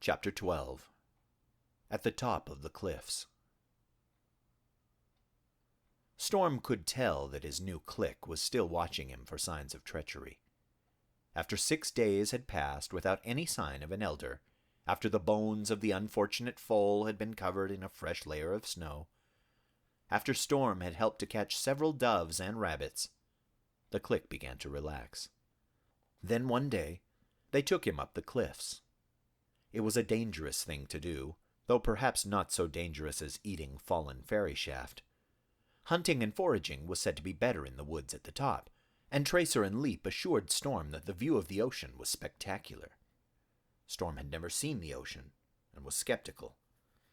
Chapter 12. At the Top of the Cliffs. Storm could tell that his new clique was still watching him for signs of treachery. After 6 days had passed without any sign of an elder, after the bones of the unfortunate foal had been covered in a fresh layer of snow, after Storm had helped to catch several doves and rabbits, the clique began to relax. Then one day, they took him up the cliffs. It was a dangerous thing to do, though perhaps not so dangerous as eating fallen fairy shaft. Hunting and foraging was said to be better in the woods at the top, and Tracer and Leap assured Storm that the view of the ocean was spectacular. Storm had never seen the ocean, and was skeptical.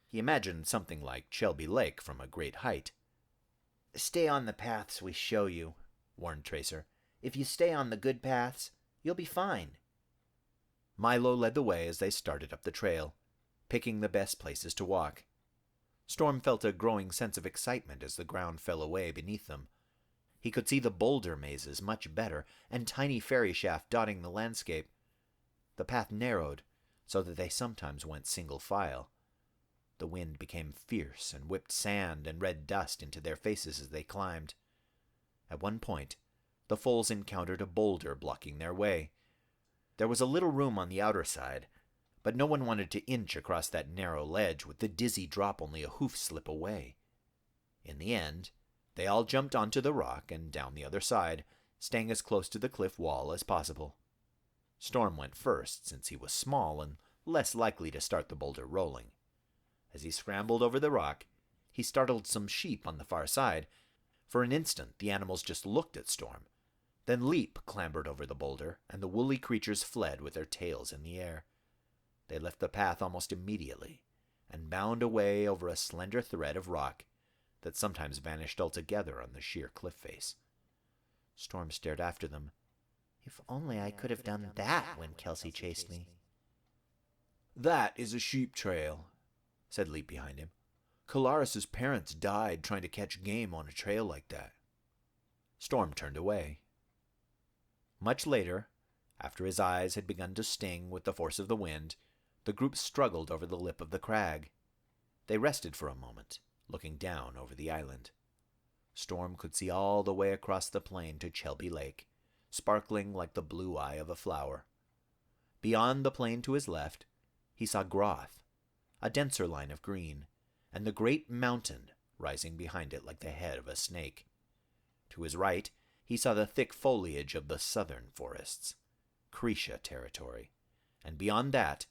He imagined something like Shelby Lake from a great height. Stay on the paths we show you, warned Tracer. If you stay on the good paths, you'll be fine. Milo led the way as they started up the trail, picking the best places to walk. Storm felt a growing sense of excitement as the ground fell away beneath them. He could see the boulder mazes much better, and tiny fairy shaft dotting the landscape. The path narrowed, so that they sometimes went single file. The wind became fierce and whipped sand and red dust into their faces as they climbed. At one point, the foals encountered a boulder blocking their way. There was a little room on the outer side, but no one wanted to inch across that narrow ledge with the dizzy drop only a hoof slip away. In the end, They all jumped onto the rock and down the other side, staying as close to the cliff wall as possible. Storm went first, since he was small and less likely to start the boulder rolling. As he scrambled over the rock, he startled some sheep on the far side. For an instant, the animals just looked at Storm. Then Leap clambered over the boulder, and the woolly creatures fled with their tails in the air. They left the path almost immediately, and bound away over a slender thread of rock that sometimes vanished altogether on the sheer cliff face. Storm stared after them. If only I could have done that when Kelsey chased me. "That is a sheep trail," said Leap behind him. "Colaris's parents died trying to catch game on a trail like that." Storm turned away. Much later, after his eyes had begun to sting with the force of the wind, the group struggled over the lip of the crag. They rested for a moment, looking down over the island. Storm could see all the way across the plain to Chelby Lake, sparkling like the blue eye of a flower. Beyond the plain to his left, he saw Groth, a denser line of green, and the great mountain rising behind it like the head of a snake. To his right, he saw the thick foliage of the southern forests, Cretia territory, and beyond that,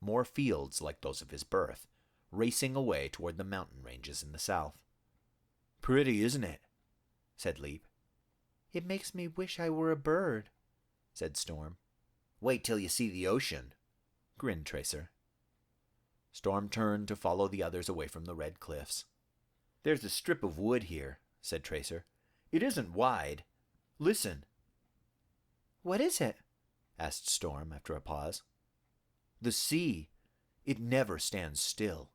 more fields like those of his birth, racing away toward the mountain ranges in the south. "Pretty, isn't it?" said Leap. It makes me wish I were a bird, said Storm. "Wait till you see the ocean," grinned Tracer. Storm turned to follow the others away from the red cliffs. "There's a strip of wood here," said Tracer. "It isn't wide. Listen." What is it? asked Storm after a pause. "The sea. It never stands still."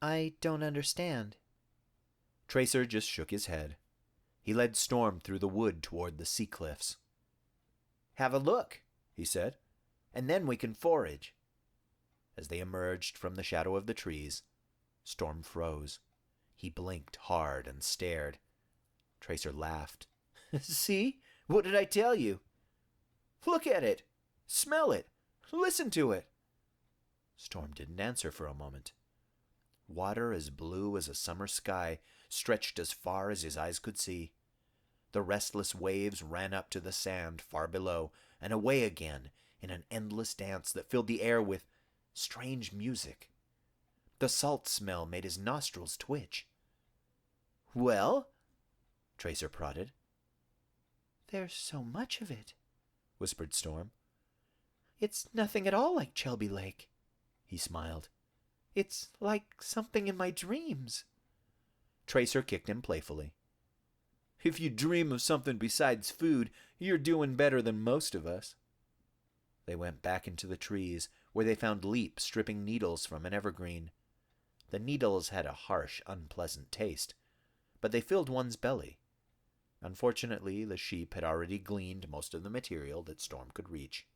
I don't understand. Tracer just shook his head. He led Storm through the wood toward the sea cliffs. "Have a look," he said, "and then we can forage." As they emerged from the shadow of the trees, Storm froze. He blinked hard and stared. Tracer laughed. "See? What did I tell you? Look at it! Smell it! Listen to it!" Storm didn't answer for a moment. Water as blue as a summer sky stretched as far as his eyes could see. The restless waves ran up to the sand far below and away again in an endless dance that filled the air with strange music. The salt smell made his nostrils twitch. "Well?" Tracer prodded. There's so much of it, whispered Storm. It's nothing at all like Chelby Lake. He smiled. It's like something in my dreams. Tracer kicked him playfully. "If you dream of something besides food, you're doing better than most of us." They went back into the trees, where they found Leap stripping needles from an evergreen. The needles had a harsh, unpleasant taste, but they filled one's belly. Unfortunately, the sheep had already gleaned most of the material that Storm could reach.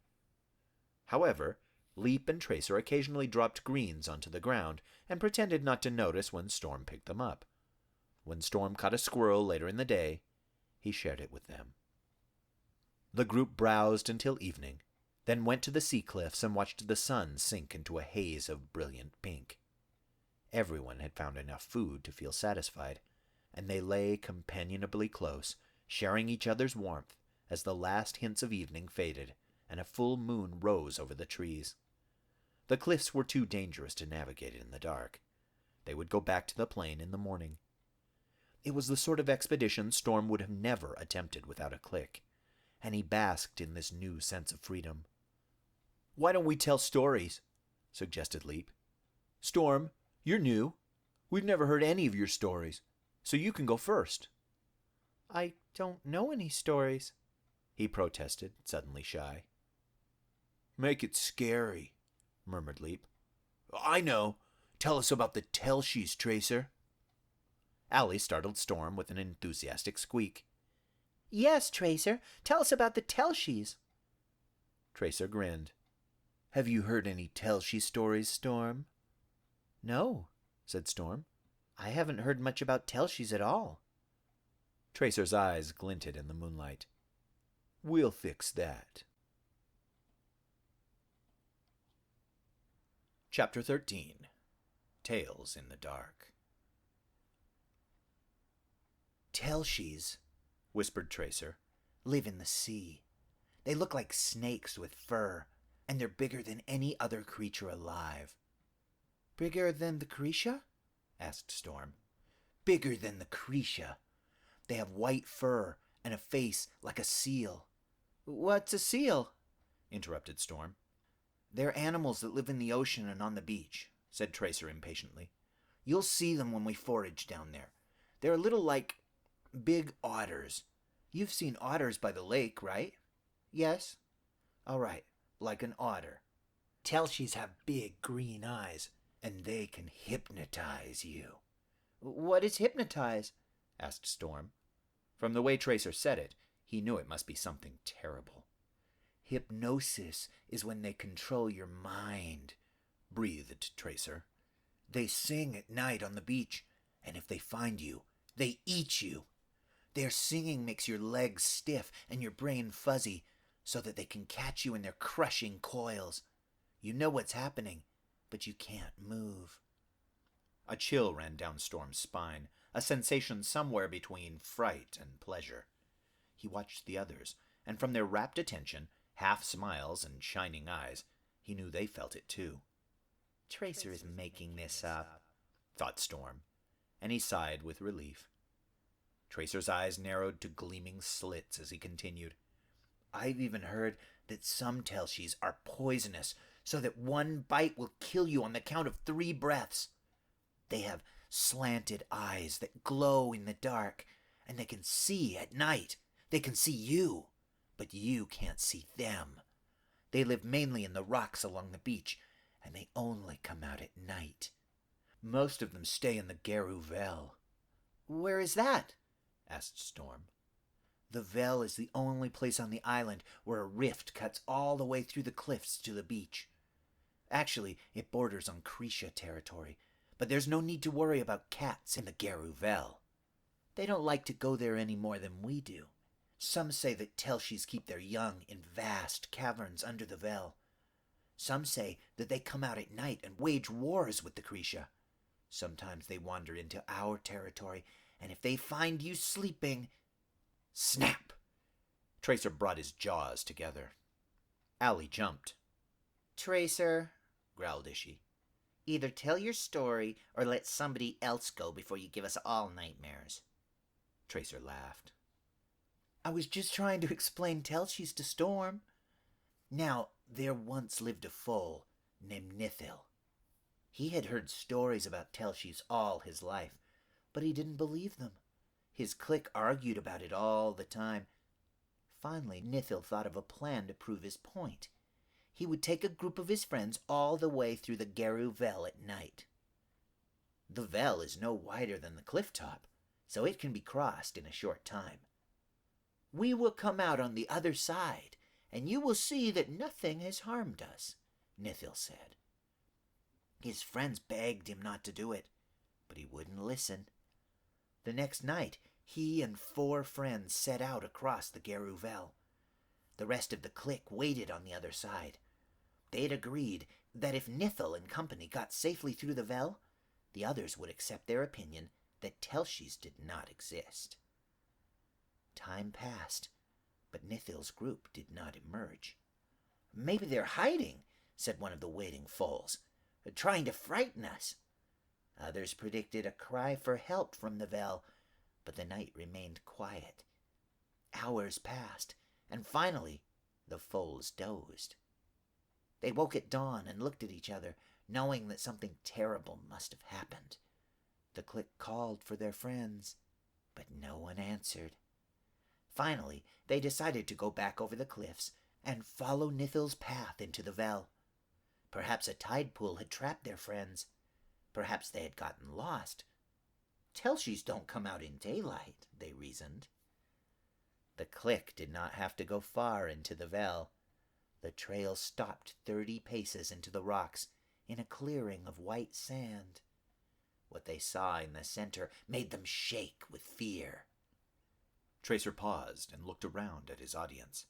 However, Leap and Tracer occasionally dropped greens onto the ground and pretended not to notice when Storm picked them up. When Storm caught a squirrel later in the day, he shared it with them. The group browsed until evening, then went to the sea cliffs and watched the sun sink into a haze of brilliant pink. Everyone had found enough food to feel satisfied, and they lay companionably close, sharing each other's warmth as the last hints of evening faded and a full moon rose over the trees. The cliffs were too dangerous to navigate in the dark. They would go back to the plain in the morning. It was the sort of expedition Storm would have never attempted without a click, and he basked in this new sense of freedom. "Why don't we tell stories?" suggested Leap. "Storm, you're new. We've never heard any of your stories, so you can go first." I don't know any stories, he protested, suddenly shy. "Make it scary," murmured Leap. "I know. Tell us about the Telshies, Tracer." Allie startled Storm with an enthusiastic squeak. Yes, Tracer, tell us about the Telshies. Tracer grinned. "Have you heard any Telshie stories, Storm?" No, said Storm. I haven't heard much about Telshies at all. Tracer's eyes glinted in the moonlight. "We'll fix that." Chapter 13. Tales in the Dark. Telshies, whispered Tracer, live in the sea. They look like snakes with fur, and they're bigger than any other creature alive. Bigger than the Krisha? Asked Storm. Bigger than the Krisha. They have white fur and a face like a seal. What's a seal? Interrupted Storm. They're animals that live in the ocean and on the beach, said Tracer impatiently. You'll see them when we forage down there. They're a little like big otters. You've seen otters by the lake, right? Yes? All right, like an otter. Telshies have big green eyes, and they can hypnotize you. What is hypnotize? Asked Storm. From the way Tracer said it, he knew it must be something terrible. Hypnosis is when they control your mind, breathed Tracer. They sing at night on the beach, and if they find you, they eat you. Their singing makes your legs stiff and your brain fuzzy, so that they can catch you in their crushing coils. You know what's happening, but you can't move. A chill ran down Storm's spine, a sensation somewhere between fright and pleasure. He watched the others, and from their rapt attention, half smiles and shining eyes, he knew they felt it too. Tracer is making this up, thought Storm, and he sighed with relief. Tracer's eyes narrowed to gleaming slits as he continued. I've even heard that some Telshies are poisonous, so that one bite will kill you on the count of 3 breaths. They have slanted eyes that glow in the dark, and they can see at night. They can see you, but you can't see them. They live mainly in the rocks along the beach, and they only come out at night. Most of them stay in the Geru Vel. Where is that? Asked Storm. The Vel is the only place on the island where a rift cuts all the way through the cliffs to the beach. Actually, it borders on Krisha territory, but there's no need to worry about cats in the Geru Vel. They don't like to go there any more than we do. Some say that Telshies keep their young in vast caverns under the Vel. Some say that they come out at night and wage wars with the Krisha. Sometimes they wander into our territory, and if they find you sleeping... Snap! Tracer brought his jaws together. Allie jumped. Tracer, growled Ishi, either tell your story or let somebody else go before you give us all nightmares. Tracer laughed. I was just trying to explain Telshies to Storm. Now, there once lived a foal named Nithil. He had heard stories about Telshies all his life, but he didn't believe them. His clique argued about it all the time. Finally, Nithil thought of a plan to prove his point. He would take a group of his friends all the way through the Geru Vel at night. The Vel is no wider than the cliff top, so it can be crossed in a short time. We will come out on the other side, and you will see that nothing has harmed us, Nithil said. His friends begged him not to do it, but he wouldn't listen. The next night, he and 4 friends set out across the Geru Vel. The rest of the clique waited on the other side. They'd agreed that if Nithil and company got safely through the Vel, the others would accept their opinion that Telshies did not exist. Time passed, but Nithil's group did not emerge. Maybe they're hiding, said one of the waiting foals, trying to frighten us. Others predicted a cry for help from the Vel, but the night remained quiet. Hours passed, and finally the foals dozed. They woke at dawn and looked at each other, knowing that something terrible must have happened. The clique called for their friends, but no one answered. Finally, they decided to go back over the cliffs and follow Nithil's path into the Vel. Perhaps a tide pool had trapped their friends. Perhaps they had gotten lost. Telshies don't come out in daylight, they reasoned. The clique did not have to go far into the Vel. The trail stopped 30 paces into the rocks in a clearing of white sand. What they saw in the center made them shake with fear. Tracer paused and looked around at his audience.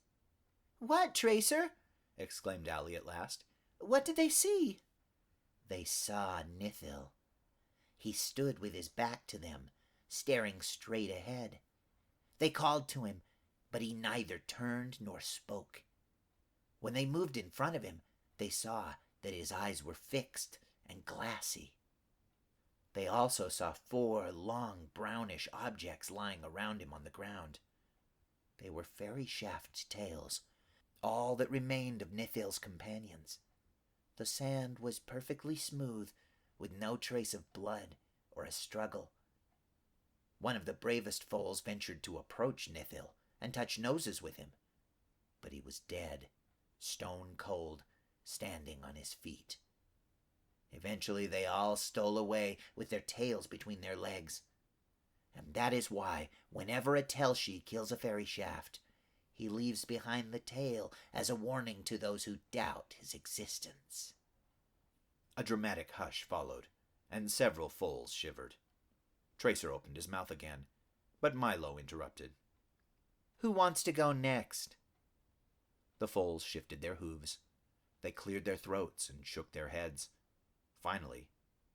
What, Tracer? Exclaimed Allie at last. What did they see? They saw Nithil. He stood with his back to them, staring straight ahead. They called to him, but he neither turned nor spoke. When they moved in front of him, they saw that his eyes were fixed and glassy. They also saw 4 long brownish objects lying around him on the ground. They were fairy shaft tails, all that remained of Nithil's companions. The sand was perfectly smooth, with no trace of blood or a struggle. One of the bravest foals ventured to approach Nithil and touch noses with him, but he was dead, stone cold, standing on his feet. Eventually they all stole away with their tails between their legs. And that is why, whenever a Telshi kills a fairy shaft, he leaves behind the tail as a warning to those who doubt his existence. A dramatic hush followed, and several foals shivered. Tracer opened his mouth again, but Milo interrupted. Who wants to go next? The foals shifted their hooves. They cleared their throats and shook their heads. Finally,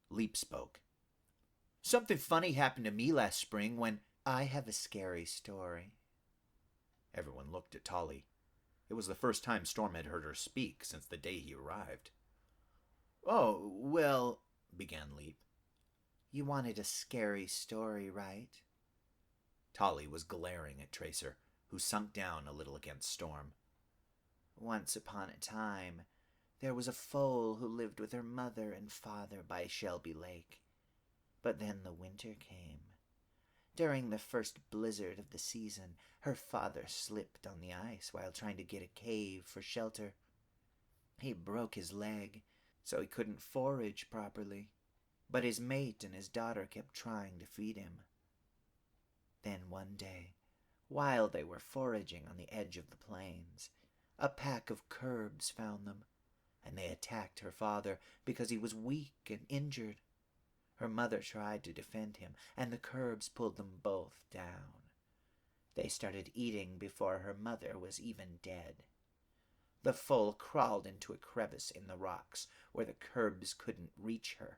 Leap spoke. Something funny happened to me last spring when I have a scary story. Everyone looked at Tolly. It was the first time Storm had heard her speak since the day he arrived. Oh, well, began Leap. You wanted a scary story, right? Tolly was glaring at Tracer, who sunk down a little against Storm. Once upon a time, there was a foal who lived with her mother and father by Shelby Lake. But then the winter came. During the first blizzard of the season, her father slipped on the ice while trying to get a cave for shelter. He broke his leg, so he couldn't forage properly, but his mate and his daughter kept trying to feed him. Then one day, while they were foraging on the edge of the plains, a pack of curbs found them, and they attacked her father because he was weak and injured. Her mother tried to defend him, and the curbs pulled them both down. They started eating before her mother was even dead. The foal crawled into a crevice in the rocks where the curbs couldn't reach her.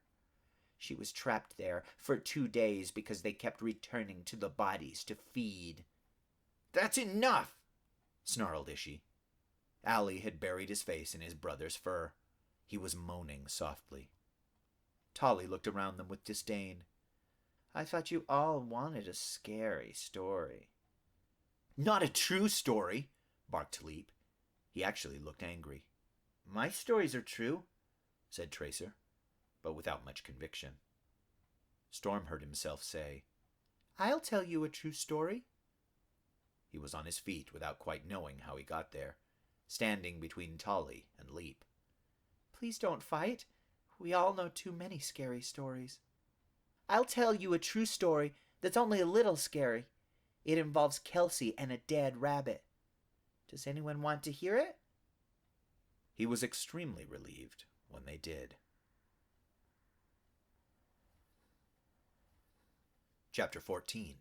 She was trapped there for 2 days because they kept returning to the bodies to feed. That's enough, snarled Ishi. Allie had buried his face in his brother's fur. He was moaning softly. Tolly looked around them with disdain. I thought you all wanted a scary story. Not a true story, barked Leap. He actually looked angry. My stories are true, said Tracer, but without much conviction. Storm heard himself say, I'll tell you a true story. He was on his feet without quite knowing how he got there, standing between Tolly and Leap. Please don't fight. We all know too many scary stories. I'll tell you a true story that's only a little scary. It involves Kelsey and a dead rabbit. Does anyone want to hear it? He was extremely relieved when they did. Chapter 14.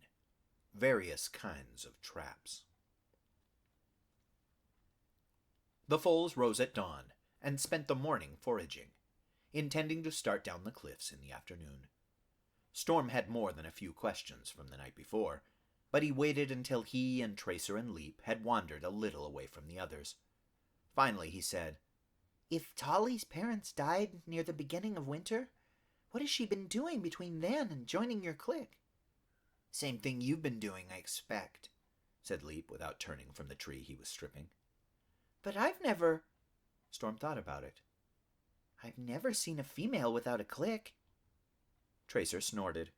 Various Kinds of Traps. The foals rose at dawn and spent the morning foraging, intending to start down the cliffs in the afternoon. Storm had more than a few questions from the night before, but he waited until he and Tracer and Leap had wandered a little away from the others. Finally he said, If Tolly's parents died near the beginning of winter, what has she been doing between then and joining your clique? Same thing you've been doing, I expect, said Leap without turning from the tree he was stripping. But I've never... Storm thought about it. I've never seen a female without a clique. Tracer snorted.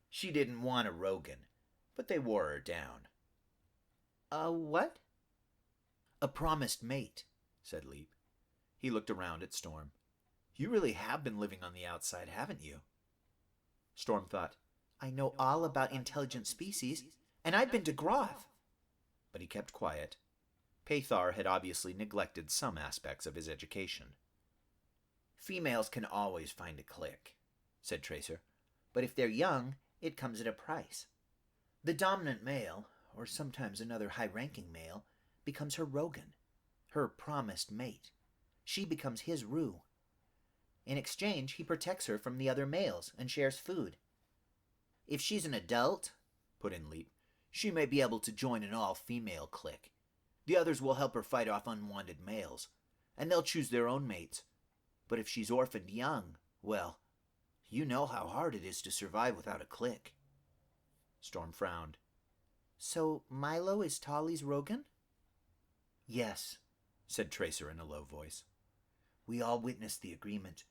She didn't want a Rogan, but they wore her down. A what? A promised mate, said Leap. He looked around at Storm. You really have been living on the outside, haven't you? Storm thought, I know all about intelligent species, and I've been to Groth. But he kept quiet. Pathar had obviously neglected some aspects of his education. Females can always find a clique, said Tracer, but if they're young, it comes at a price. The dominant male, or sometimes another high-ranking male, becomes her Rogan, her promised mate. She becomes his Rue. In exchange, he protects her from the other males and shares food. If she's an adult, put in Leap, she may be able to join an all-female clique. The others will help her fight off unwanted males, and they'll choose their own mates. But if she's orphaned young, well, you know how hard it is to survive without a clique. Storm frowned. So Milo is Tolly's Rogan? Yes, said Tracer in a low voice. We all witnessed the agreement,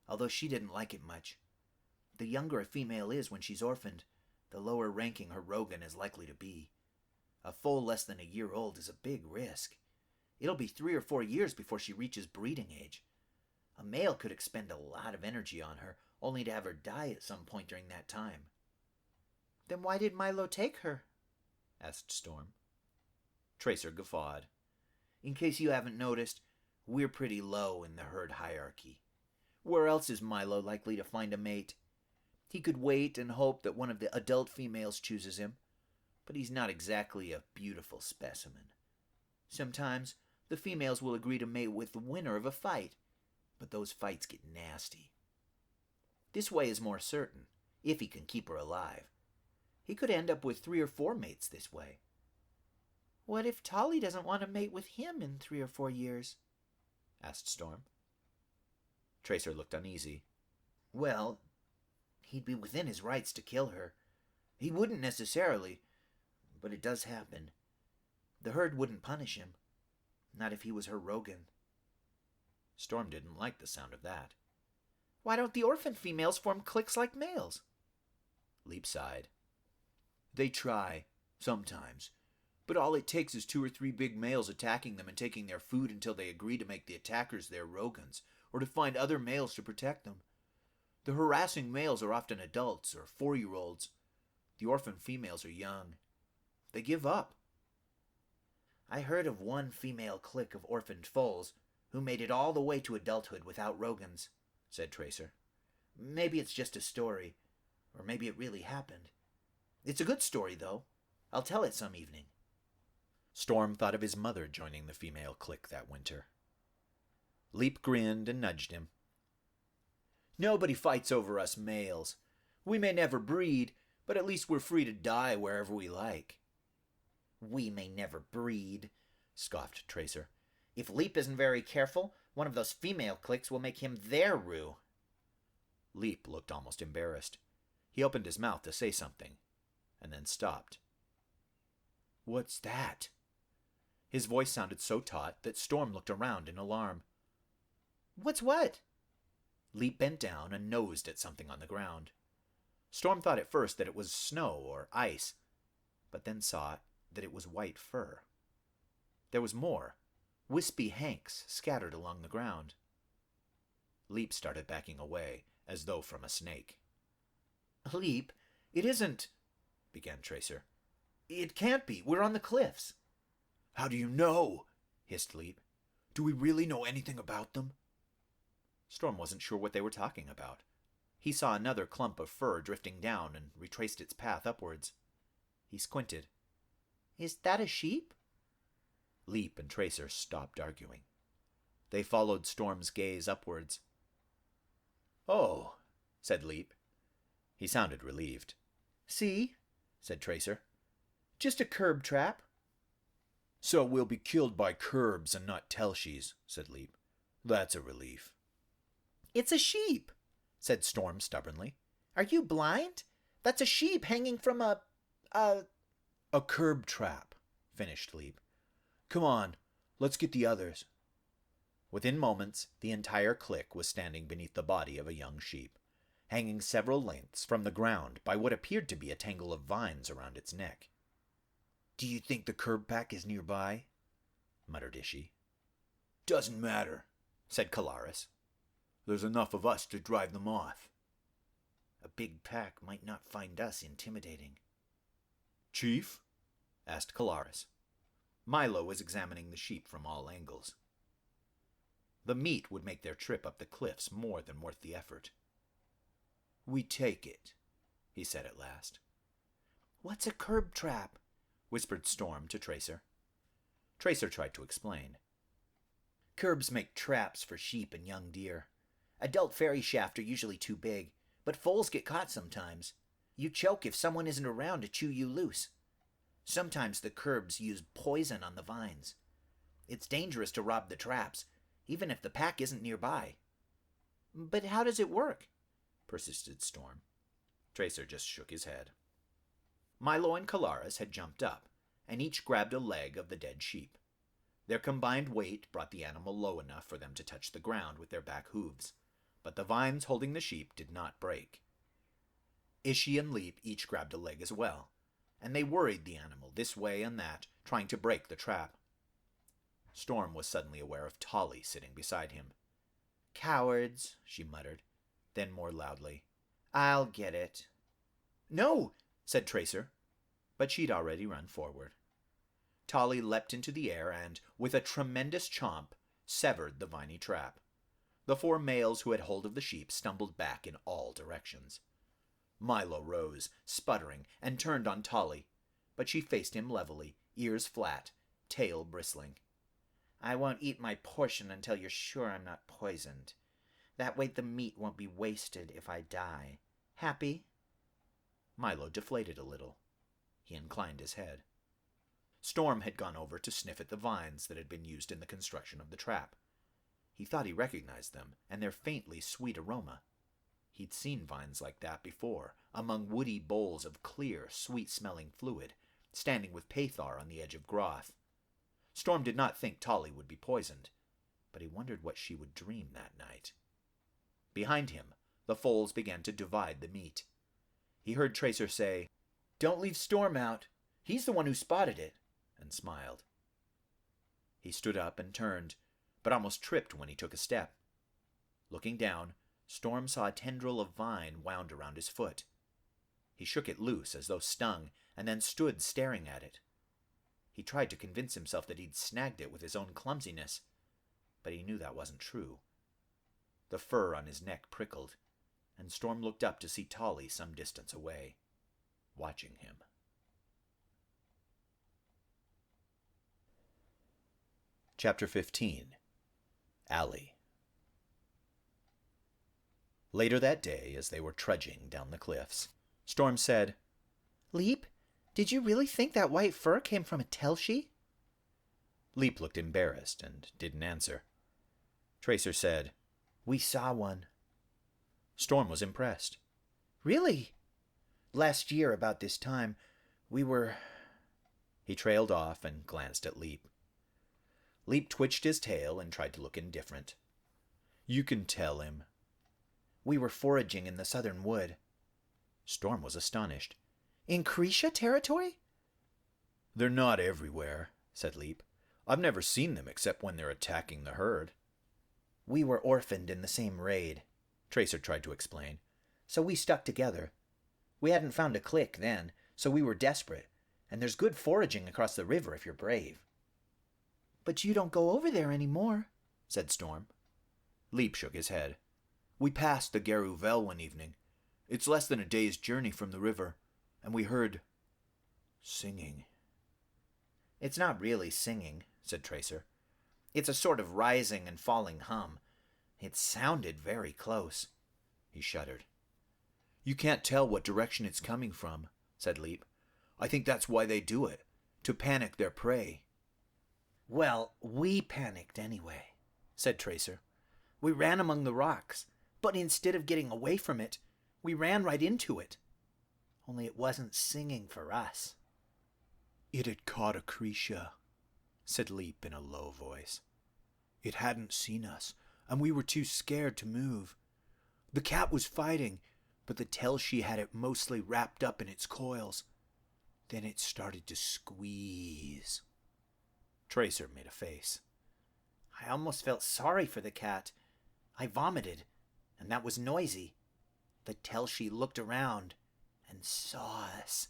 although she didn't like it much. The younger a female is when she's orphaned, the lower ranking her Rogan is likely to be. A foal less than a year old is a big risk. It'll be 3 or 4 years before she reaches breeding age. A male could expend a lot of energy on her, only to have her die at some point during that time. Then why did Milo take her? Asked Storm. Tracer guffawed. In case you haven't noticed, we're pretty low in the herd hierarchy. Where else is Milo likely to find a mate? He could wait and hope that one of the adult females chooses him, but he's not exactly a beautiful specimen. Sometimes the females will agree to mate with the winner of a fight, but those fights get nasty. This way is more certain, if he can keep her alive. He could end up with 3 or 4 mates this way. What if Tolly doesn't want to mate with him in 3 or 4 years? Asked Storm. Tracer looked uneasy. Well, he'd be within his rights to kill her. He wouldn't necessarily, but it does happen. The herd wouldn't punish him, not if he was her Rogan. Storm didn't like the sound of that. Why don't the orphan females form cliques like males? Leap sighed. They try, sometimes, but all it takes is 2 or 3 big males attacking them and taking their food until they agree to make the attackers their Rogans, or to find other males to protect them. The harassing males are often adults or 4-year-olds. The orphan females are young. They give up. I heard of one female clique of orphaned foals who made it all the way to adulthood without Rogans, said Tracer. Maybe it's just a story, or maybe it really happened. It's a good story, though. I'll tell it some evening. Storm thought of his mother joining the female clique that winter. Leap grinned and nudged him. Nobody fights over us males. We may never breed, but at least we're free to die wherever we like. We may never breed, scoffed Tracer. If Leap isn't very careful, one of those female cliques will make him their Roo. Leap looked almost embarrassed. He opened his mouth to say something, and then stopped. What's that? His voice sounded so taut that Storm looked around in alarm. What's what? Leap bent down and nosed at something on the ground. Storm thought at first that it was snow or ice, but then saw that it was white fur. There was more, wispy hanks scattered along the ground. Leap started backing away, as though from a snake. Leap, it isn't, began Tracer. It can't be. We're on the cliffs. How do you know? Hissed Leap. Do we really know anything about them? Storm wasn't sure what they were talking about. He saw another clump of fur drifting down and retraced its path upwards. He squinted. Is that a sheep? Leap and Tracer stopped arguing. They followed Storm's gaze upwards. Oh, said Leap. He sounded relieved. See, said Tracer. Just a curb trap. So we'll be killed by curbs and not Telshies, said Leap. That's a relief. It's a sheep, said Storm stubbornly. Are you blind? That's a sheep hanging from a curb trap, finished Leap. Come on, let's get the others. Within moments, the entire clique was standing beneath the body of a young sheep, hanging several lengths from the ground by what appeared to be a tangle of vines around its neck. Do you think the curb pack is nearby? Muttered Ishi. Doesn't matter, said Kalaris. There's enough of us to drive them off. A big pack might not find us intimidating. Chief? Asked Kalaris. Milo was examining the sheep from all angles. The meat would make their trip up the cliffs more than worth the effort. We take it, he said at last. What's a curb trap? Whispered Storm to Tracer. Tracer tried to explain. Curbs make traps for sheep and young deer. Adult fairy shaft are usually too big, but foals get caught sometimes. You choke if someone isn't around to chew you loose. Sometimes the curbs use poison on the vines. It's dangerous to rob the traps, even if the pack isn't nearby. But how does it work? Persisted Storm. Tracer just shook his head. Milo and Calaris had jumped up, and each grabbed a leg of the dead sheep. Their combined weight brought the animal low enough for them to touch the ground with their back hooves, but the vines holding the sheep did not break. Ishi and Leap each grabbed a leg as well, and they worried the animal this way and that, trying to break the trap. Storm was suddenly aware of Tolly sitting beside him. Cowards, she muttered, then more loudly, I'll get it. No, said Tracer, but she'd already run forward. Tolly leapt into the air and, with a tremendous chomp, severed the viny trap. The 4 males who had hold of the sheep stumbled back in all directions. Milo rose, sputtering, and turned on Tolly, but she faced him levelly, ears flat, tail bristling. I won't eat my portion until you're sure I'm not poisoned. That way the meat won't be wasted if I die. Happy? Milo deflated a little. He inclined his head. Storm had gone over to sniff at the vines that had been used in the construction of the trap. He thought he recognized them and their faintly sweet aroma. He'd seen vines like that before, among woody bowls of clear, sweet-smelling fluid, standing with Pathar on the edge of Groth. Storm did not think Tolly would be poisoned, but he wondered what she would dream that night. Behind him, the foals began to divide the meat. He heard Tracer say, Don't leave Storm out. He's the one who spotted it, and smiled. He stood up and turned, but almost tripped when he took a step. Looking down, Storm saw a tendril of vine wound around his foot. He shook it loose as though stung, and then stood staring at it. He tried to convince himself that he'd snagged it with his own clumsiness, but he knew that wasn't true. The fur on his neck prickled, and Storm looked up to see Tolly some distance away, watching him. Chapter 15. Allie. Later that day, as they were trudging down the cliffs, Storm said, Leap, did you really think that white fur came from a Telshi? Leap looked embarrassed and didn't answer. Tracer said, We saw one. Storm was impressed. Really? Last year about this time, we were... He trailed off and glanced at Leap. Leap twitched his tail and tried to look indifferent. You can tell him. We were foraging in the southern wood. Storm was astonished. In Krisha territory? They're not everywhere, said Leap. I've never seen them except when they're attacking the herd. We were orphaned in the same raid, Tracer tried to explain. So we stuck together. We hadn't found a clique then, so we were desperate, and there's good foraging across the river if you're brave. But you don't go over there anymore, said Storm. Leap shook his head. We passed the Garuvel one evening. It's less than a day's journey from the river, and we heard singing. It's not really singing, said Tracer. It's a sort of rising and falling hum. It sounded very close. He shuddered. You can't tell what direction it's coming from, said Leap. I think that's why they do it, to panic their prey. Well, we panicked anyway, said Tracer. We ran among the rocks, but instead of getting away from it, we ran right into it. Only it wasn't singing for us. It had caught a Krisha, said Leap in a low voice. It hadn't seen us, and we were too scared to move. The cat was fighting, but the Telshi had it mostly wrapped up in its coils. Then it started to squeeze. Tracer made a face. I almost felt sorry for the cat. I vomited, and that was noisy. The Telshi looked around and saw us.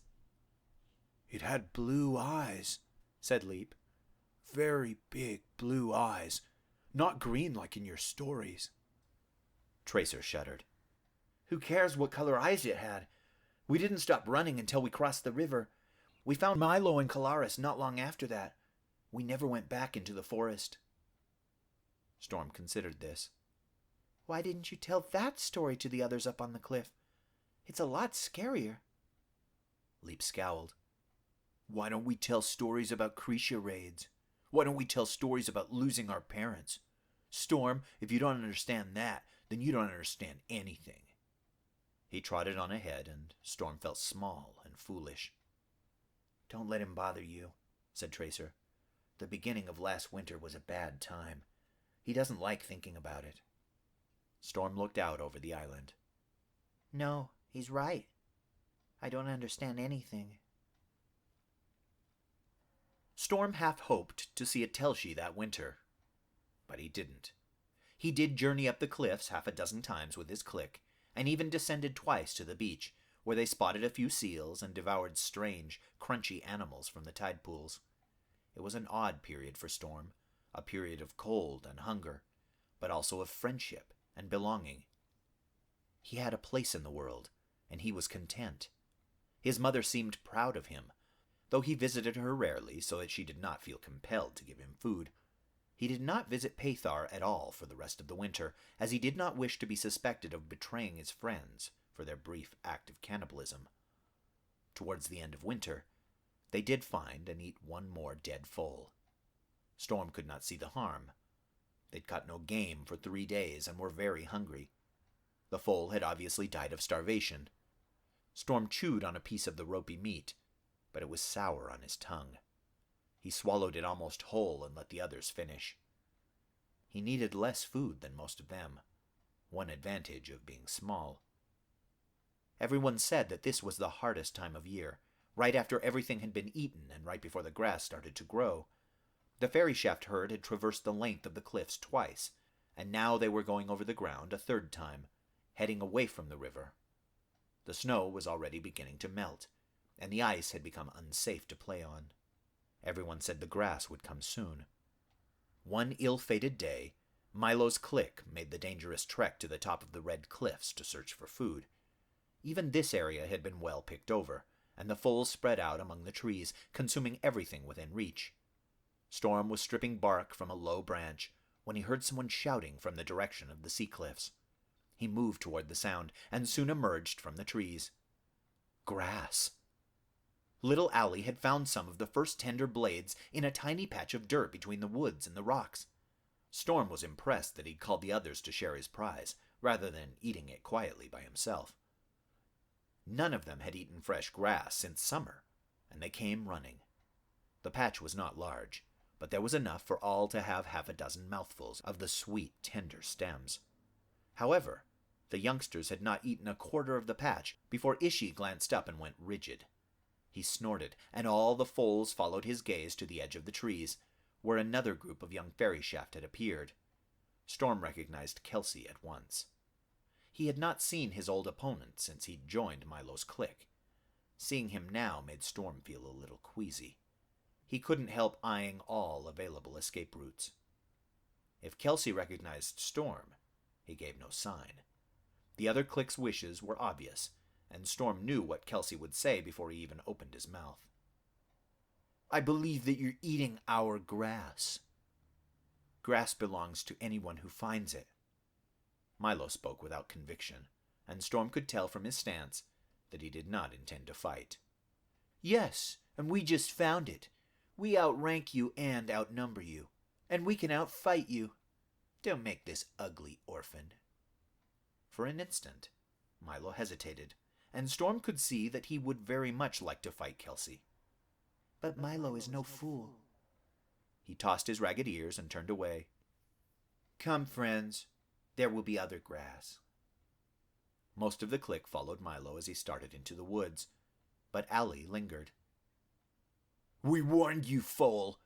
It had blue eyes, said Leap. Very big blue eyes, not green like in your stories. Tracer shuddered. Who cares what color eyes it had? We didn't stop running until we crossed the river. We found Milo and Calaris not long after that. We never went back into the forest. Storm considered this. Why didn't you tell that story to the others up on the cliff? It's a lot scarier. Leap scowled. Why don't we tell stories about Cretia raids? Why don't we tell stories about losing our parents? Storm, if you don't understand that, then you don't understand anything. He trotted on ahead, and Storm felt small and foolish. Don't let him bother you, said Tracer. The beginning of last winter was a bad time. He doesn't like thinking about it. Storm looked out over the island. No, he's right. I don't understand anything. Storm half hoped to see a Telshi that winter, but he didn't. He did journey up the cliffs half a dozen times with his clique, and even descended twice to the beach, where they spotted a few seals and devoured strange, crunchy animals from the tide pools. It was an odd period for Storm, a period of cold and hunger, but also of friendship and belonging. He had a place in the world, and he was content. His mother seemed proud of him, though he visited her rarely so that she did not feel compelled to give him food. He did not visit Pathar at all for the rest of the winter, as he did not wish to be suspected of betraying his friends for their brief act of cannibalism. Towards the end of winter, they did find and eat one more dead foal. Storm could not see the harm. They'd caught no game for 3 days and were very hungry. The foal had obviously died of starvation. Storm chewed on a piece of the ropey meat, but it was sour on his tongue. He swallowed it almost whole and let the others finish. He needed less food than most of them, one advantage of being small. Everyone said that this was the hardest time of year, right after everything had been eaten and right before the grass started to grow. The ferry shaft herd had traversed the length of the cliffs twice, and now they were going over the ground a third time, heading away from the river. The snow was already beginning to melt, and the ice had become unsafe to play on. Everyone said the grass would come soon. One ill-fated day, Milo's clique made the dangerous trek to the top of the red cliffs to search for food. Even this area had been well picked over, and the foals spread out among the trees, consuming everything within reach. Storm was stripping bark from a low branch when he heard someone shouting from the direction of the sea cliffs. He moved toward the sound, and soon emerged from the trees. Grass. Little Allie had found some of the first tender blades in a tiny patch of dirt between the woods and the rocks. Storm was impressed that he'd called the others to share his prize, rather than eating it quietly by himself. None of them had eaten fresh grass since summer, and they came running. The patch was not large, but there was enough for all to have half a dozen mouthfuls of the sweet, tender stems. However, the youngsters had not eaten a quarter of the patch before Ishi glanced up and went rigid. He snorted, and all the foals followed his gaze to the edge of the trees, where another group of young fairy shaft had appeared. Storm recognized Kelsey at once. He had not seen his old opponent since he'd joined Milo's clique. Seeing him now made Storm feel a little queasy. He couldn't help eyeing all available escape routes. If Kelsey recognized Storm, he gave no sign. The other clique's wishes were obvious, and Storm knew what Kelsey would say before he even opened his mouth. I believe that you're eating our grass. Grass belongs to anyone who finds it. Milo spoke without conviction, and Storm could tell from his stance that he did not intend to fight. Yes, and we just found it. We outrank you and outnumber you, and we can outfight you. Don't make this ugly orphan. For an instant, Milo hesitated, and Storm could see that he would very much like to fight Kelsey. But Milo is no fool. He tossed his ragged ears and turned away. Come, friends. There will be other grass. Most of the clique followed Milo as he started into the woods, but Allie lingered. We warned you, foal,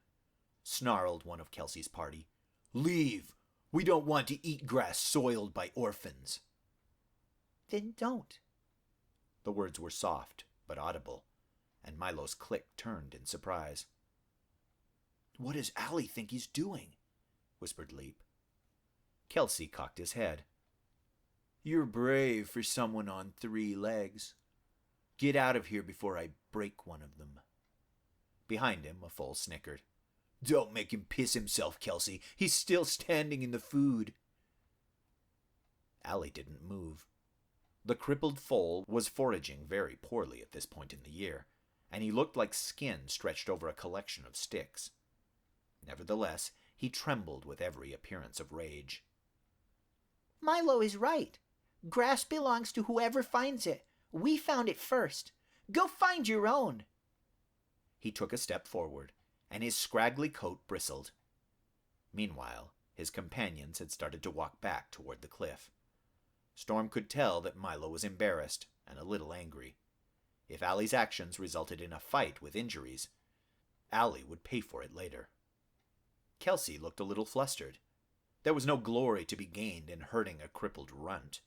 snarled one of Kelsey's party. Leave. We don't want to eat grass soiled by orphans. Then don't. The words were soft but audible, and Milo's clique turned in surprise. What does Allie think he's doing? Whispered Leap. Kelsey cocked his head. You're brave for someone on 3 legs. Get out of here before I break one of them. Behind him, a foal snickered. Don't make him piss himself, Kelsey. He's still standing in the food. Allie didn't move. The crippled foal was foraging very poorly at this point in the year, and he looked like skin stretched over a collection of sticks. Nevertheless, he trembled with every appearance of rage. Milo is right. Grass belongs to whoever finds it. We found it first. Go find your own. He took a step forward, and his scraggly coat bristled. Meanwhile, his companions had started to walk back toward the cliff. Storm could tell that Milo was embarrassed and a little angry. If Allie's actions resulted in a fight with injuries, Allie would pay for it later. Kelsey looked a little flustered. There was no glory to be gained in hurting a crippled runt,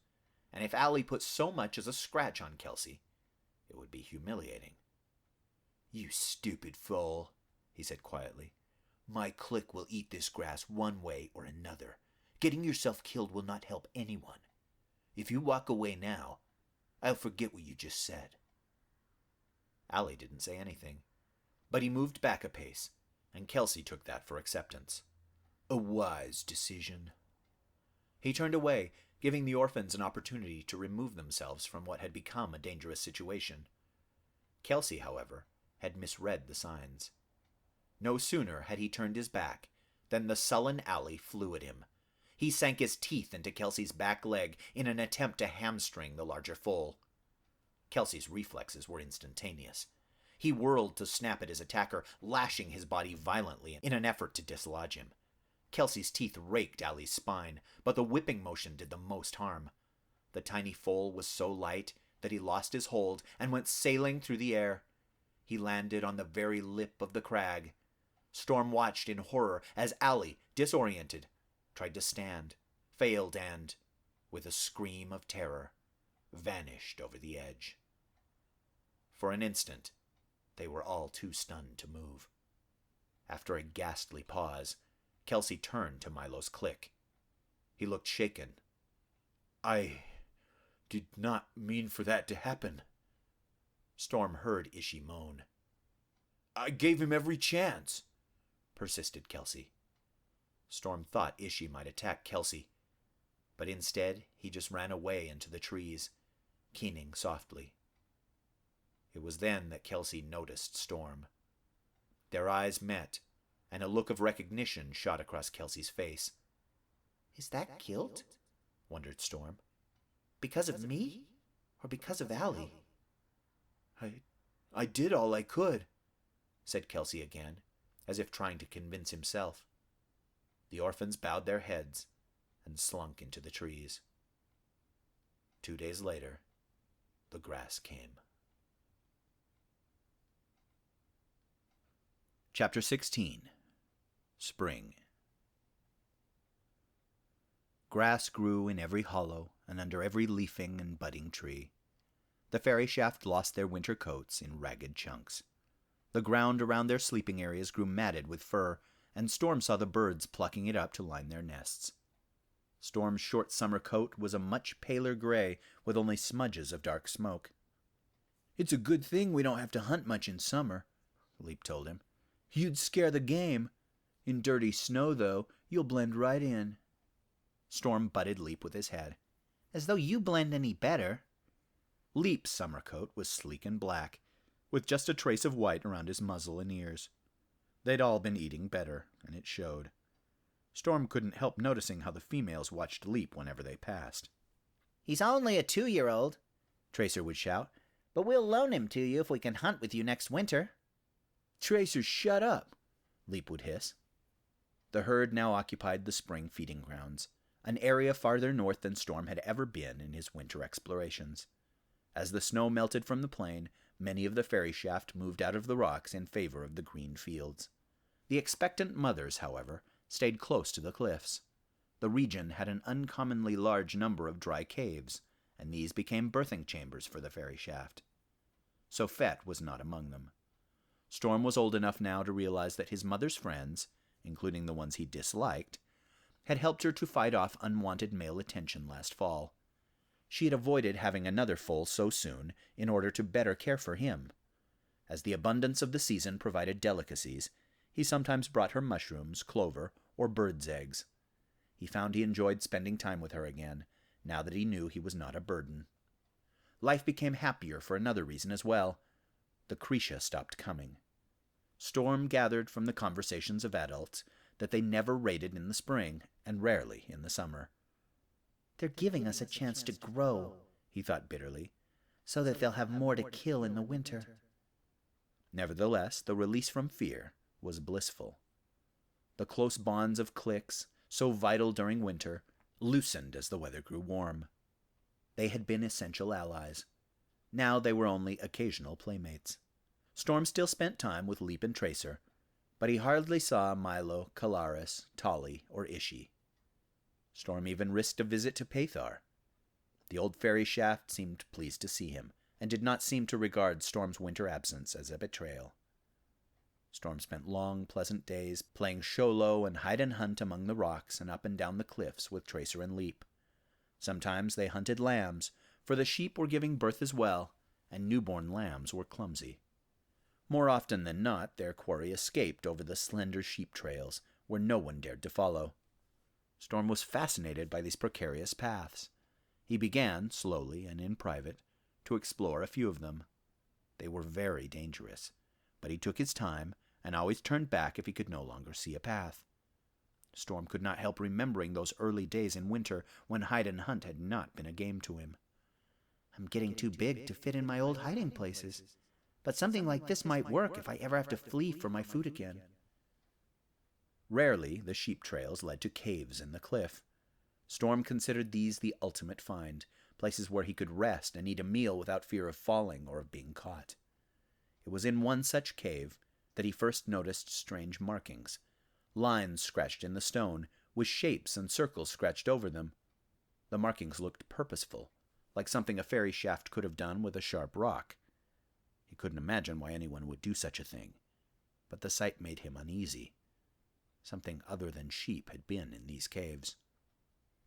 and if Allie put so much as a scratch on Kelsey, it would be humiliating. "You stupid foal," he said quietly. "My clique will eat this grass one way or another. Getting yourself killed will not help anyone. If you walk away now, I'll forget what you just said." Allie didn't say anything, but he moved back a pace, and Kelsey took that for acceptance. A wise decision. He turned away, giving the orphans an opportunity to remove themselves from what had become a dangerous situation. Kelsey, however, had misread the signs. No sooner had he turned his back than the sullen Allie flew at him. He sank his teeth into Kelsey's back leg in an attempt to hamstring the larger foal. Kelsey's reflexes were instantaneous. He whirled to snap at his attacker, lashing his body violently in an effort to dislodge him. Kelsey's teeth raked Allie's spine, but the whipping motion did the most harm. The tiny foal was so light that he lost his hold and went sailing through the air. He landed on the very lip of the crag. Storm watched in horror as Allie, disoriented, tried to stand, failed, and, with a scream of terror, vanished over the edge. For an instant, they were all too stunned to move. After a ghastly pause, Kelsey turned to Milo's clique. He looked shaken. "I did not mean for that to happen." Storm heard Ishi moan. "I gave him every chance," persisted Kelsey. Storm thought Ishi might attack Kelsey, but instead he just ran away into the trees, keening softly. It was then that Kelsey noticed Storm. Their eyes met, and a look of recognition shot across Kelsey's face. Is that guilt? Wondered Storm. Because of me? Or because of Allie? I did all I could, said Kelsey again, as if trying to convince himself. The orphans bowed their heads and slunk into the trees. 2 days later, the grass came. Chapter 16. Spring. Grass grew in every hollow and under every leafing and budding tree. The fairy shaft lost their winter coats in ragged chunks. The ground around their sleeping areas grew matted with fur, and Storm saw the birds plucking it up to line their nests. Storm's short summer coat was a much paler gray, with only smudges of dark smoke. "It's a good thing we don't have to hunt much in summer," Leap told him. "You'd scare the game. In dirty snow, though, you'll blend right in." Storm butted Leap with his head. "As though you blend any better." Leap's summer coat was sleek and black, with just a trace of white around his muzzle and ears. They'd all been eating better, and it showed. Storm couldn't help noticing how the females watched Leap whenever they passed. "He's only a 2-year-old, Tracer would shout, "but we'll loan him to you if we can hunt with you next winter." "Tracer, shut up," Leap would hiss. The herd now occupied the spring feeding grounds, an area farther north than Storm had ever been in his winter explorations. As the snow melted from the plain, many of the fairy shaft moved out of the rocks in favor of the green fields. The expectant mothers, however, stayed close to the cliffs. The region had an uncommonly large number of dry caves, and these became birthing chambers for the fairy shaft. Sophet was not among them. Storm was old enough now to realize that his mother's friends, including the ones he disliked, had helped her to fight off unwanted male attention last fall. She had avoided having another foal so soon in order to better care for him. As the abundance of the season provided delicacies, he sometimes brought her mushrooms, clover, or birds' eggs. He found he enjoyed spending time with her again, now that he knew he was not a burden. life became happier for another reason as well. The Cretia stopped coming. Storm gathered from the conversations of adults that they never raided in the spring and rarely in the summer. They're giving us a chance to grow, he thought bitterly, so that they'll have more to kill in the winter. Nevertheless, the release from fear was blissful. The close bonds of cliques, so vital during winter, loosened as the weather grew warm. They had been essential allies. Now they were only occasional playmates. Storm still spent time with Leap and Tracer, but he hardly saw Milo, Calaris, Tolly, or Ishi. Storm even risked a visit to Pathar. The old fairy shaft seemed pleased to see him, and did not seem to regard Storm's winter absence as a betrayal. Storm spent long, pleasant days playing Sholo and hide and hunt among the rocks and up and down the cliffs with Tracer and Leap. Sometimes they hunted lambs, for the sheep were giving birth as well, and newborn lambs were clumsy. More often than not, their quarry escaped over the slender sheep trails where no one dared to follow. Storm was fascinated by these precarious paths. He began, slowly and in private, to explore a few of them. They were very dangerous, but he took his time and always turned back if he could no longer see a path. Storm could not help remembering those early days in winter when hide and hunt had not been a game to him. I'm getting too big to fit in my old hiding places, but something like this might work if I ever have to flee for my food again. Rarely the sheep trails led to caves in the cliff. Storm considered these the ultimate find, places where he could rest and eat a meal without fear of falling or of being caught. It was in one such cave that he first noticed strange markings, lines scratched in the stone, with shapes and circles scratched over them. The markings looked purposeful, like something a fairy shaft could have done with a sharp rock. He couldn't imagine why anyone would do such a thing, but the sight made him uneasy. Something other than sheep had been in these caves.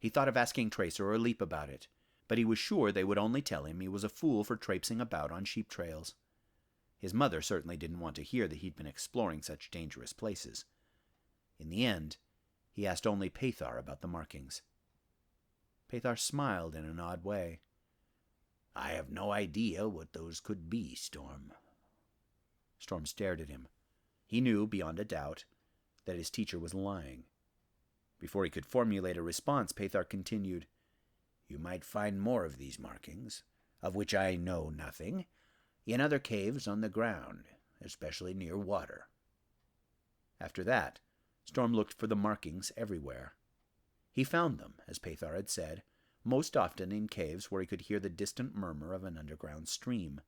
He thought of asking Tracer or Leap about it, but he was sure they would only tell him he was a fool for traipsing about on sheep trails. His mother certainly didn't want to hear that he'd been exploring such dangerous places. In the end, he asked only Pathar about the markings. Pathar smiled in an odd way. I have no idea what those could be, Storm. Storm stared at him. He knew, beyond a doubt, that his teacher was lying. Before he could formulate a response, Pathar continued, You might find more of these markings, of which I know nothing, in other caves on the ground, especially near water. After that, Storm looked for the markings everywhere. He found them, as Pathar had said, most often in caves where he could hear the distant murmur of an underground stream.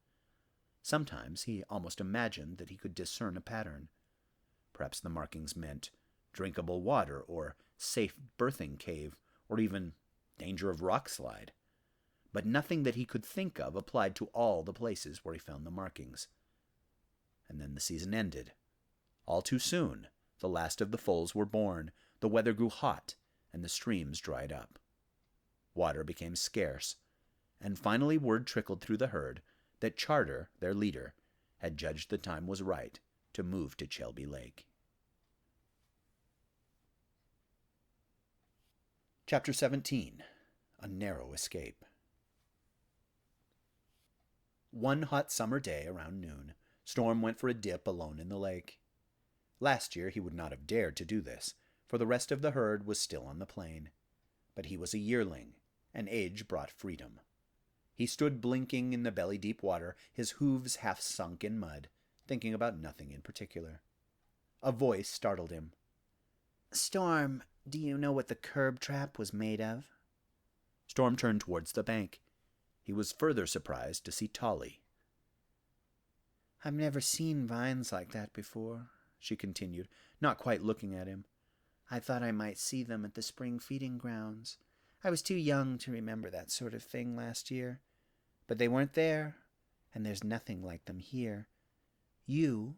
Sometimes he almost imagined that he could discern a pattern. Perhaps the markings meant drinkable water, or safe berthing cave, or even danger of rock slide. But nothing that he could think of applied to all the places where he found the markings. And then the season ended. All too soon, the last of the foals were born, the weather grew hot, and the streams dried up. Water became scarce, and finally word trickled through the herd that Charter, their leader, had judged the time was right to move to Chelby Lake. Chapter 17. A Narrow Escape. One hot summer day around noon, Storm went for a dip alone in the lake. Last year he would not have dared to do this, for the rest of the herd was still on the plain. But he was a yearling, and age brought freedom. He stood blinking in the belly-deep water, his hooves half sunk in mud, thinking about nothing in particular. A voice startled him. Storm, do you know what the curb trap was made of? Storm turned towards the bank. He was further surprised to see Tolly. I've never seen vines like that before, she continued, not quite looking at him. I thought I might see them at the spring feeding grounds. I was too young to remember that sort of thing last year. But they weren't there, and there's nothing like them here. You,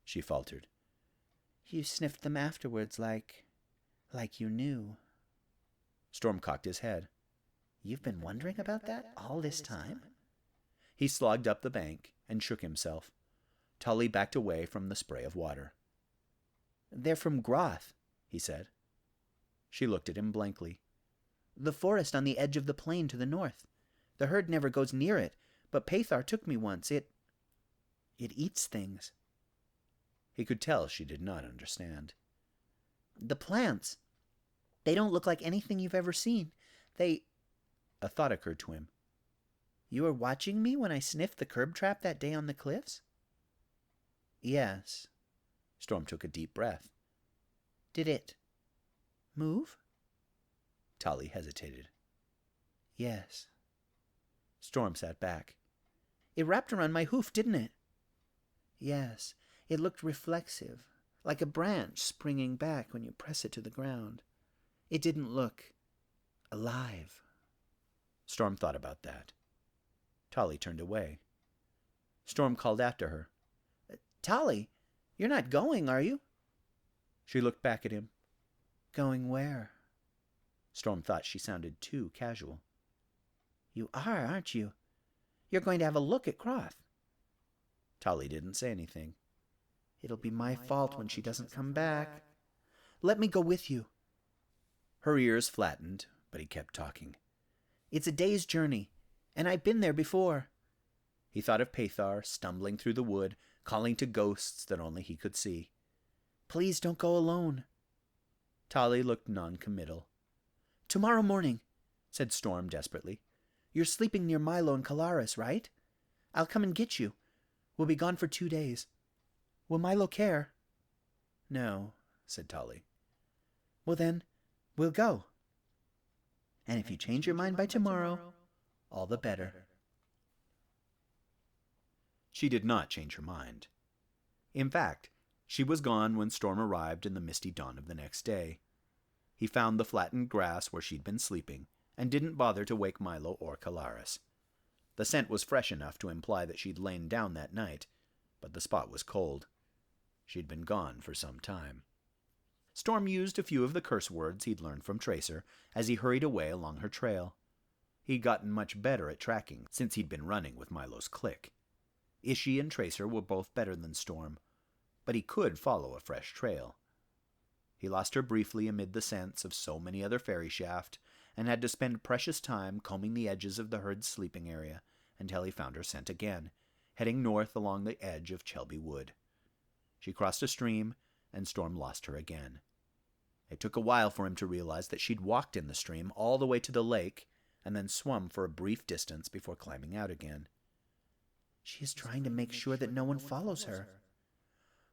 she faltered, you sniffed them afterwards like you knew. Storm cocked his head. You've been wondering about that all this time? He slogged up the bank and shook himself. Tully backed away from the spray of water. They're from Groth, he said. She looked at him blankly. The forest on the edge of the plain to the north. The herd never goes near it, but Pathar took me once. It eats things. He could tell she did not understand. The plants. They don't look like anything you've ever seen. They... A thought occurred to him. You were watching me when I sniffed the curb trap that day on the cliffs? Yes. Storm took a deep breath. Did it move? Tolly hesitated. Yes. Storm sat back. It wrapped around my hoof, didn't it? Yes. It looked reflexive, like a branch springing back when you press it to the ground. It didn't look alive. Storm thought about that. Tolly turned away. Storm called after her. Tolly, you're not going, are you? She looked back at him. Going where? Storm thought she sounded too casual. You are, aren't you? You're going to have a look at Croth. Tolly didn't say anything. It'll be my fault when she doesn't come back. Let me go with you. Her ears flattened, but he kept talking. It's a day's journey, and I've been there before. He thought of Pathar stumbling through the wood, calling to ghosts that only he could see. Please don't go alone. Tolly looked non-committal. Tomorrow morning, said Storm desperately. You're sleeping near Milo and Calaris, right? I'll come and get you. We'll be gone for 2 days. Will Milo care? No, said Tolly. Well then, we'll go. And if you change your mind by tomorrow, all the better. She did not change her mind. In fact, she was gone when Storm arrived in the misty dawn of the next day. He found the flattened grass where she'd been sleeping, and didn't bother to wake Milo or Calaris. The scent was fresh enough to imply that she'd lain down that night, but the spot was cold. She'd been gone for some time. Storm used a few of the curse words he'd learned from Tracer as he hurried away along her trail. He'd gotten much better at tracking since he'd been running with Milo's clique. Ishii and Tracer were both better than Storm, but he could follow a fresh trail. He lost her briefly amid the scents of so many other fairy shaft, and had to spend precious time combing the edges of the herd's sleeping area until he found her scent again, heading north along the edge of Chelby Wood. She crossed a stream, and Storm lost her again. It took a while for him to realize that she'd walked in the stream all the way to the lake, and then swum for a brief distance before climbing out again. She is trying to make sure that no one follows her.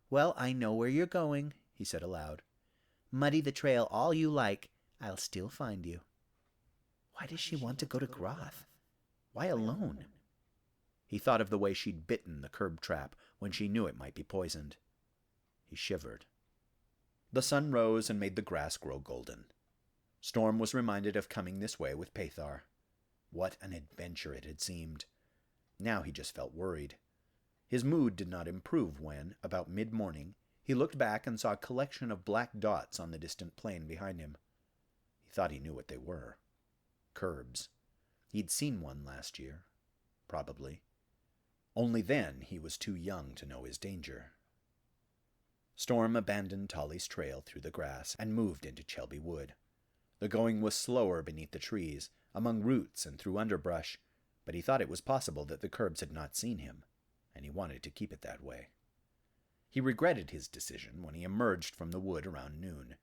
Well, I know where you're going, he said aloud. Muddy the trail all you like, I'll still find you. Why does she want to go to Groth? Why alone? He thought of the way she'd bitten the curb trap when she knew it might be poisoned. He shivered. The sun rose and made the grass grow golden. Storm was reminded of coming this way with Pathar. What an adventure it had seemed. Now he just felt worried. His mood did not improve when, about mid-morning, he looked back and saw a collection of black dots on the distant plain behind him. He thought he knew what they were. Curbs. He'd seen one last year. Probably. Only then he was too young to know his danger. Storm abandoned Tolly's trail through the grass and moved into Chelby Wood. The going was slower beneath the trees, among roots and through underbrush, but he thought it was possible that the Curbs had not seen him, and he wanted to keep it that way. He regretted his decision when he emerged from the wood around noon.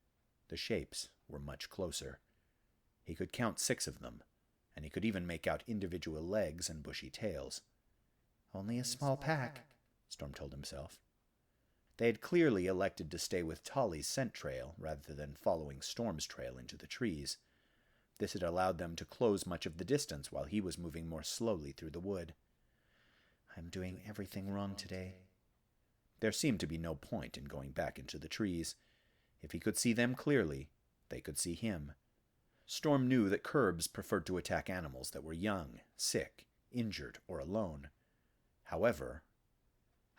The shapes were much closer. He could count 6 of them, and he could even make out individual legs and bushy tails. Only a small pack, Storm told himself. They had clearly elected to stay with Tolly's scent trail rather than following Storm's trail into the trees. This had allowed them to close much of the distance while he was moving more slowly through the wood. I'm doing everything wrong today. There seemed to be no point in going back into the trees. If he could see them clearly, they could see him. Storm knew that Curbs preferred to attack animals that were young, sick, injured, or alone. However,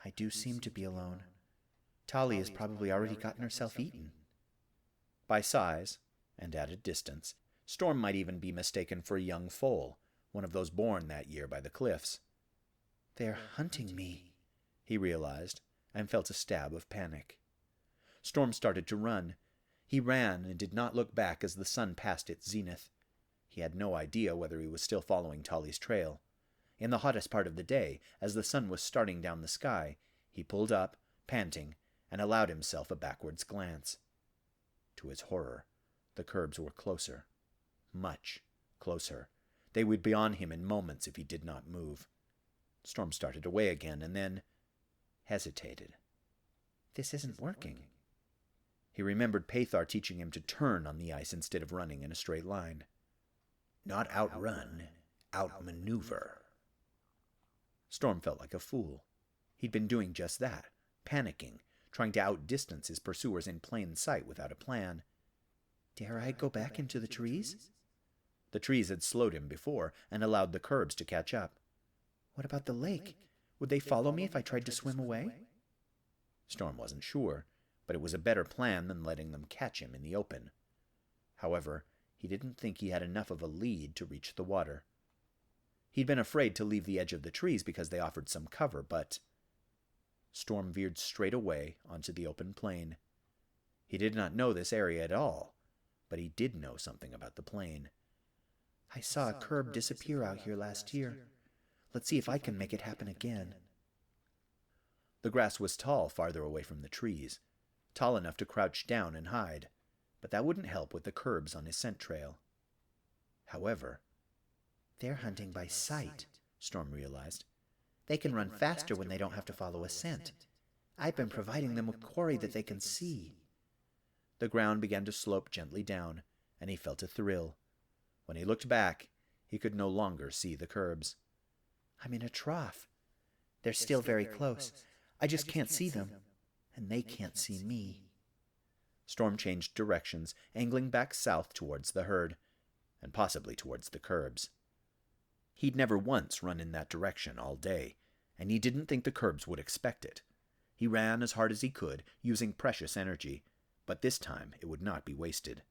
I do seem to be alone. Tolly has probably already gotten herself eaten. By size, and at a distance, Storm might even be mistaken for a young foal, one of those born that year by the cliffs. They're hunting me, he realized, and felt a stab of panic. Storm started to run. He ran and did not look back as the sun passed its zenith. He had no idea whether he was still following Tolly's trail. In the hottest part of the day, as the sun was starting down the sky, he pulled up, panting, and allowed himself a backwards glance. To his horror, the curbs were closer. Much closer. They would be on him in moments if he did not move. Storm started away again, and then hesitated. This isn't working. He remembered Pathar teaching him to turn on the ice instead of running in a straight line. Not outrun, outmaneuver. Storm felt like a fool. He'd been doing just that, panicking, trying to outdistance his pursuers in plain sight without a plan. Dare I go back into the trees? The trees had slowed him before and allowed the curbs to catch up. What about the lake? Would they follow me if I tried to swim away? Storm wasn't sure, but it was a better plan than letting them catch him in the open. However, he didn't think he had enough of a lead to reach the water. He'd been afraid to leave the edge of the trees because they offered some cover, but Storm veered straight away onto the open plain. He did not know this area at all, but he did know something about the plain. I saw a curb disappear out here last year. Let's see if I can make it happen again. The grass was tall farther away from the trees, tall enough to crouch down and hide, but that wouldn't help with the curbs on his scent trail. However, they're hunting by sight, Storm realized. They can run faster when they don't have to follow a scent. I've been providing them a quarry that they can see. The ground began to slope gently down, and he felt a thrill. When he looked back, he could no longer see the curbs. I'm in a trough. They're still very close. I just can't see them, and they can't see me. Storm changed directions, angling back south towards the herd, and possibly towards the curbs. He'd never once run in that direction all day, and he didn't think the curbs would expect it. He ran as hard as he could, using precious energy, but this time it would not be wasted.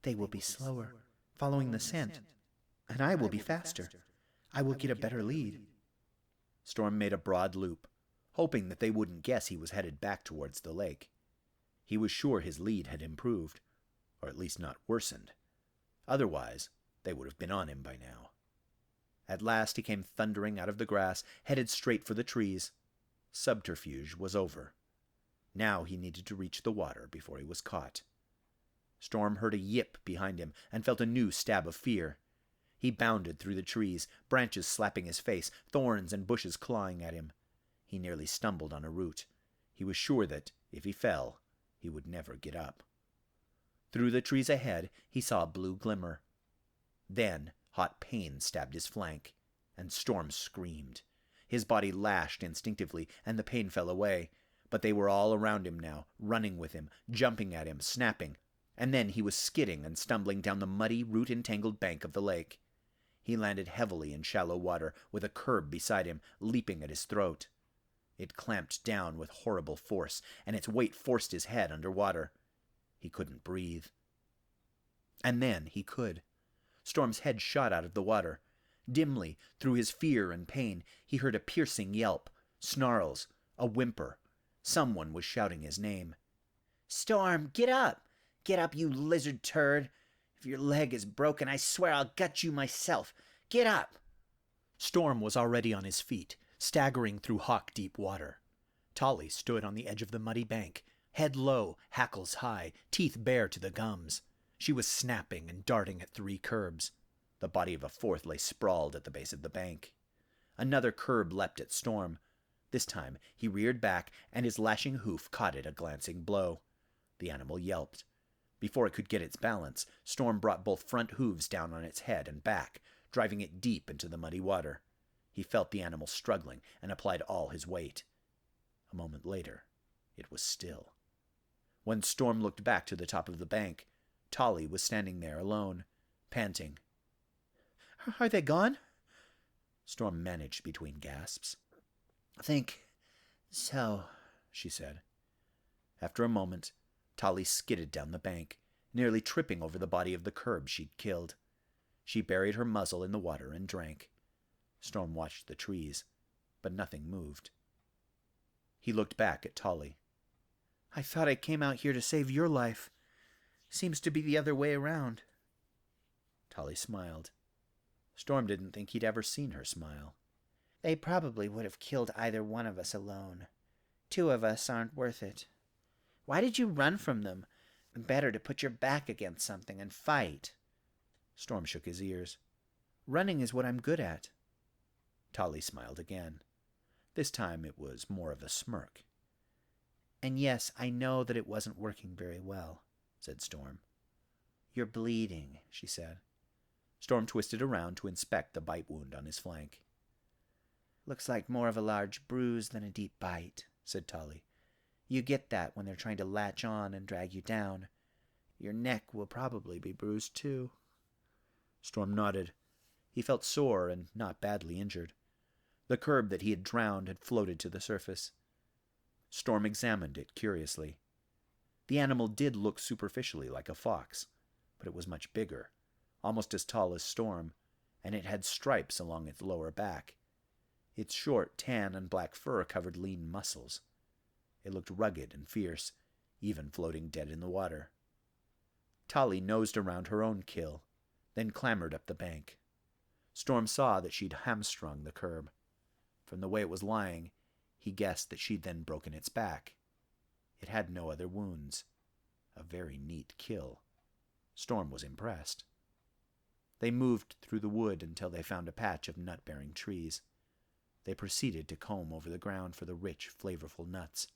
They will be slower, following the scent, and I will be faster. I will get a better lead. Storm made a broad loop, hoping that they wouldn't guess he was headed back towards the lake. He was sure his lead had improved, or at least not worsened. Otherwise, they would have been on him by now. At last he came thundering out of the grass, headed straight for the trees. Subterfuge was over. Now he needed to reach the water before he was caught. Storm heard a yip behind him and felt a new stab of fear. He bounded through the trees, branches slapping his face, thorns and bushes clawing at him. He nearly stumbled on a root. He was sure that, if he fell, he would never get up. Through the trees ahead, he saw a blue glimmer. Then hot pain stabbed his flank, and Storm screamed. His body lashed instinctively, and the pain fell away. But they were all around him now, running with him, jumping at him, snapping. And then he was skidding and stumbling down the muddy, root-entangled bank of the lake. He landed heavily in shallow water, with a curb beside him, leaping at his throat. It clamped down with horrible force, and its weight forced his head under water. He couldn't breathe. And then he could. Storm's head shot out of the water. Dimly, through his fear and pain, he heard a piercing yelp, snarls, a whimper. Someone was shouting his name. Storm, get up! Get up, you lizard turd! If your leg is broken, I swear I'll gut you myself. Get up! Storm was already on his feet, staggering through hock-deep water. Tolly stood on the edge of the muddy bank, head low, hackles high, teeth bare to the gums. She was snapping and darting at 3 curbs. The body of a 4th lay sprawled at the base of the bank. Another curb leapt at Storm. This time he reared back, and his lashing hoof caught it a glancing blow. The animal yelped. Before it could get its balance, Storm brought both front hooves down on its head and back, driving it deep into the muddy water. He felt the animal struggling and applied all his weight. A moment later, it was still. When Storm looked back to the top of the bank, Tolly was standing there alone, panting. Are they gone? Storm managed between gasps. Think so, she said. After a moment, Tolly skidded down the bank, nearly tripping over the body of the curb she'd killed. She buried her muzzle in the water and drank. Storm watched the trees, but nothing moved. He looked back at Tolly. I thought I came out here to save your life. Seems to be the other way around. Tolly smiled. Storm didn't think he'd ever seen her smile. They probably would have killed either one of us alone. 2 of us aren't worth it. Why did you run from them? Better to put your back against something and fight. Storm shook his ears. Running is what I'm good at. Tolly smiled again. This time it was more of a smirk. And yes, I know that it wasn't working very well, said Storm. You're bleeding, she said. Storm twisted around to inspect the bite wound on his flank. Looks like more of a large bruise than a deep bite, said Tolly. You get that when they're trying to latch on and drag you down. Your neck will probably be bruised too. Storm nodded. He felt sore and not badly injured. The curb that he had drowned had floated to the surface. Storm examined it curiously. The animal did look superficially like a fox, but it was much bigger, almost as tall as Storm, and it had stripes along its lower back. Its short tan and black fur covered lean muscles. It looked rugged and fierce, even floating dead in the water. Tolly nosed around her own kill, then clambered up the bank. Storm saw that she'd hamstrung the curb. From the way it was lying, he guessed that she'd then broken its back. It had no other wounds. A very neat kill. Storm was impressed. They moved through the wood until they found a patch of nut-bearing trees. They proceeded to comb over the ground for the rich, flavorful nuts.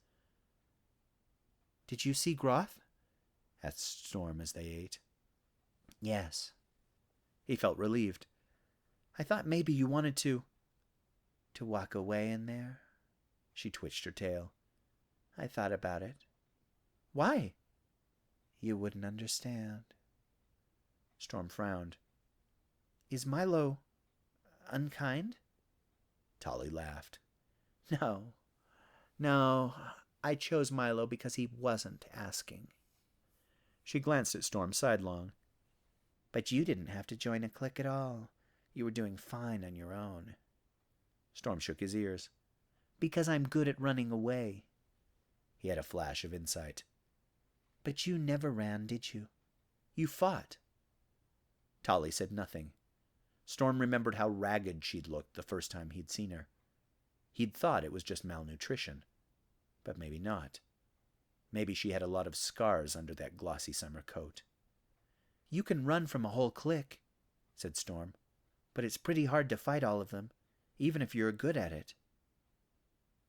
Did you see Groth? Asked Storm as they ate. Yes. He felt relieved. I thought maybe you wanted to walk away in there. She twitched her tail. I thought about it. Why? You wouldn't understand. Storm frowned. Is Milo unkind? Tolly laughed. No, I chose Milo because he wasn't asking. She glanced at Storm sidelong. But you didn't have to join a clique at all. You were doing fine on your own. Storm shook his ears. Because I'm good at running away. He had a flash of insight. But you never ran, did you? You fought. Tolly said nothing. Storm remembered how ragged she'd looked the first time he'd seen her. He'd thought it was just malnutrition. But maybe not. Maybe she had a lot of scars under that glossy summer coat. You can run from a whole clique, said Storm. But it's pretty hard to fight all of them, even if you're good at it.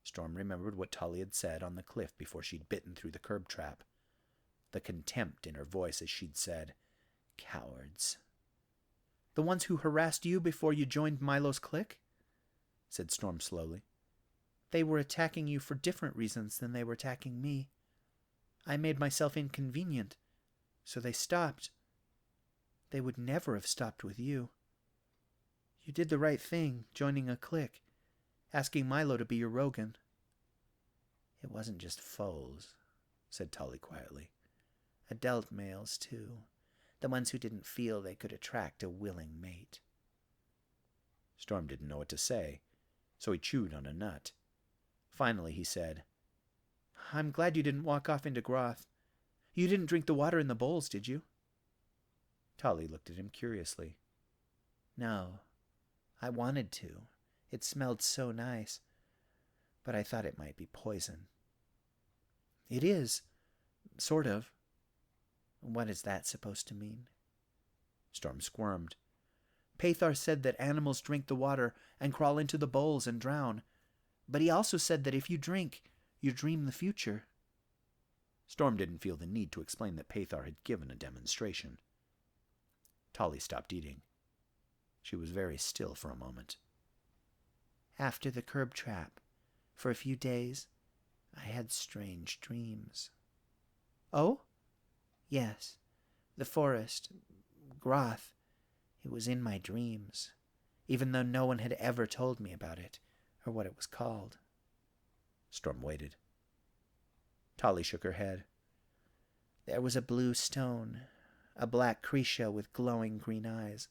Storm remembered what Tolly had said on the cliff before she'd bitten through the curb trap. The contempt in her voice as she'd said, "Cowards." The ones who harassed you before you joined Milo's clique? Said Storm slowly. They were attacking you for different reasons than they were attacking me. I made myself inconvenient, so they stopped. They would never have stopped with you. You did the right thing, joining a clique, asking Milo to be your Rogan. It wasn't just foes, said Tolly quietly. Adult males, too. The ones who didn't feel they could attract a willing mate. Storm didn't know what to say, so he chewed on a nut. Finally he said, I'm glad you didn't walk off into Groth. You didn't drink the water in the bowls, did you? Tolly looked at him curiously. No, I wanted to. It smelled so nice, but I thought it might be poison. It is, sort of. What is that supposed to mean? Storm squirmed. Pathar said that animals drink the water and crawl into the bowls and drown. But he also said that if you drink, you dream the future. Storm didn't feel the need to explain that Pathar had given a demonstration. Tolly stopped eating. She was very still for a moment. After the curb trap, for a few days, I had strange dreams. Oh? Yes, the forest, Groth. It was in my dreams, even though no one had ever told me about it, or what it was called. Storm waited. Tolly shook her head. There was a blue stone, a black Krisha with glowing green eyes,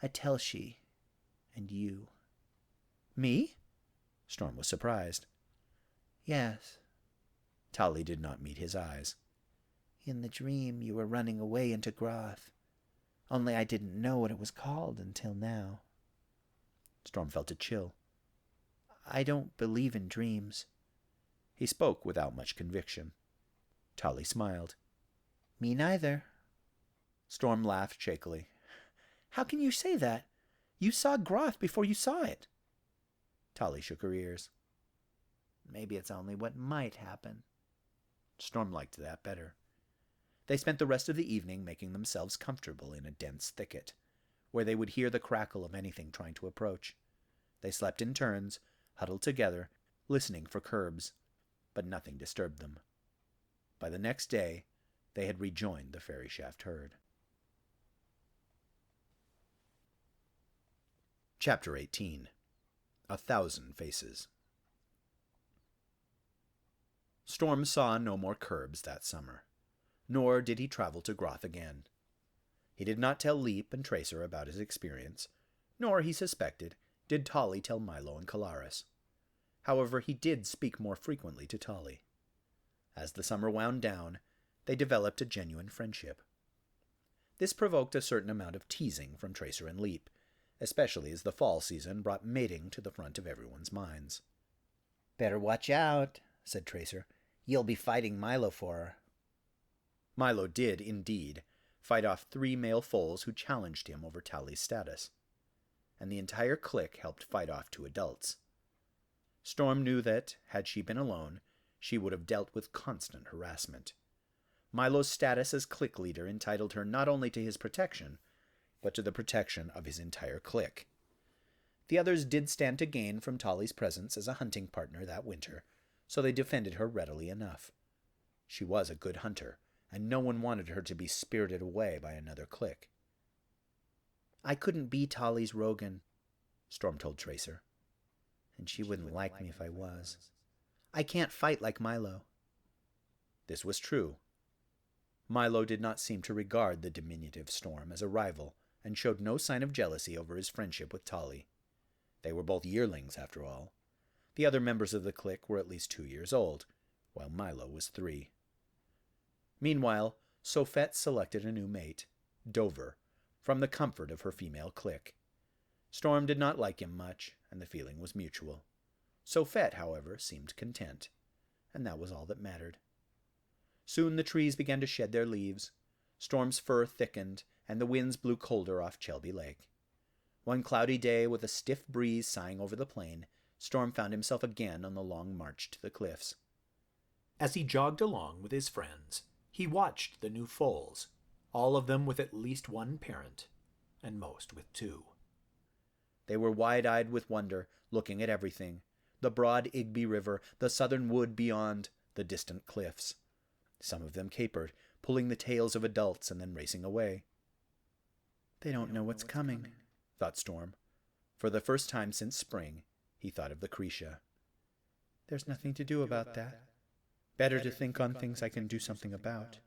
a Telshi, and you. Me? Storm was surprised. Yes. Tolly did not meet his eyes. In the dream, you were running away into Groth. Only I didn't know what it was called until now. Storm felt a chill. I don't believe in dreams. He spoke without much conviction. Tolly smiled. Me neither. Storm laughed shakily. How can you say that? You saw Groth before you saw it. Tolly shook her ears. Maybe it's only what might happen. Storm liked that better. They spent the rest of the evening making themselves comfortable in a dense thicket, where they would hear the crackle of anything trying to approach. They slept in turns, huddled together, listening for curbs, but nothing disturbed them. By the next day, they had rejoined the ferry shaft herd. Chapter 18. 1,000 Faces. Storm saw no more curbs that summer, nor did he travel to Groth again. He did not tell Leap and Tracer about his experience, nor, he suspected, did Tolly tell Milo and Calaris. However, he did speak more frequently to Tolly. As the summer wound down, they developed a genuine friendship. This provoked a certain amount of teasing from Tracer and Leap, especially as the fall season brought mating to the front of everyone's minds. Better watch out, said Tracer. You'll be fighting Milo for her. Milo did, indeed, fight off 3 male foals who challenged him over Tolly's status, and the entire clique helped fight off 2 adults. Storm knew that, had she been alone, she would have dealt with constant harassment. Milo's status as clique leader entitled her not only to his protection, but to the protection of his entire clique. The others did stand to gain from Tolly's presence as a hunting partner that winter, so they defended her readily enough. She was a good hunter, and no one wanted her to be spirited away by another clique. I couldn't be Tolly's Rogan, Storm told Tracer. And she wouldn't like me if I was. I can't fight like Milo. This was true. Milo did not seem to regard the diminutive Storm as a rival, and showed no sign of jealousy over his friendship with Tolly. They were both yearlings, after all. The other members of the clique were at least 2 years old, while Milo was 3. Meanwhile, Sofette selected a new mate, Dover, from the comfort of her female clique. Storm did not like him much, and the feeling was mutual. Sofette, however, seemed content, and that was all that mattered. Soon the trees began to shed their leaves. Storm's fur thickened, and the winds blew colder off Chelby Lake. One cloudy day, with a stiff breeze sighing over the plain, Storm found himself again on the long march to the cliffs. As he jogged along with his friends, he watched the new foals, all of them with at least 1 parent, and most with 2. They were wide-eyed with wonder, looking at everything, the broad Igby River, the southern wood beyond, the distant cliffs. Some of them capered, pulling the tails of adults and then racing away. They don't know what's coming, thought Storm. For the first time since spring, he thought of the Cretia. There's nothing to do about that. Better to think on things I can do something about.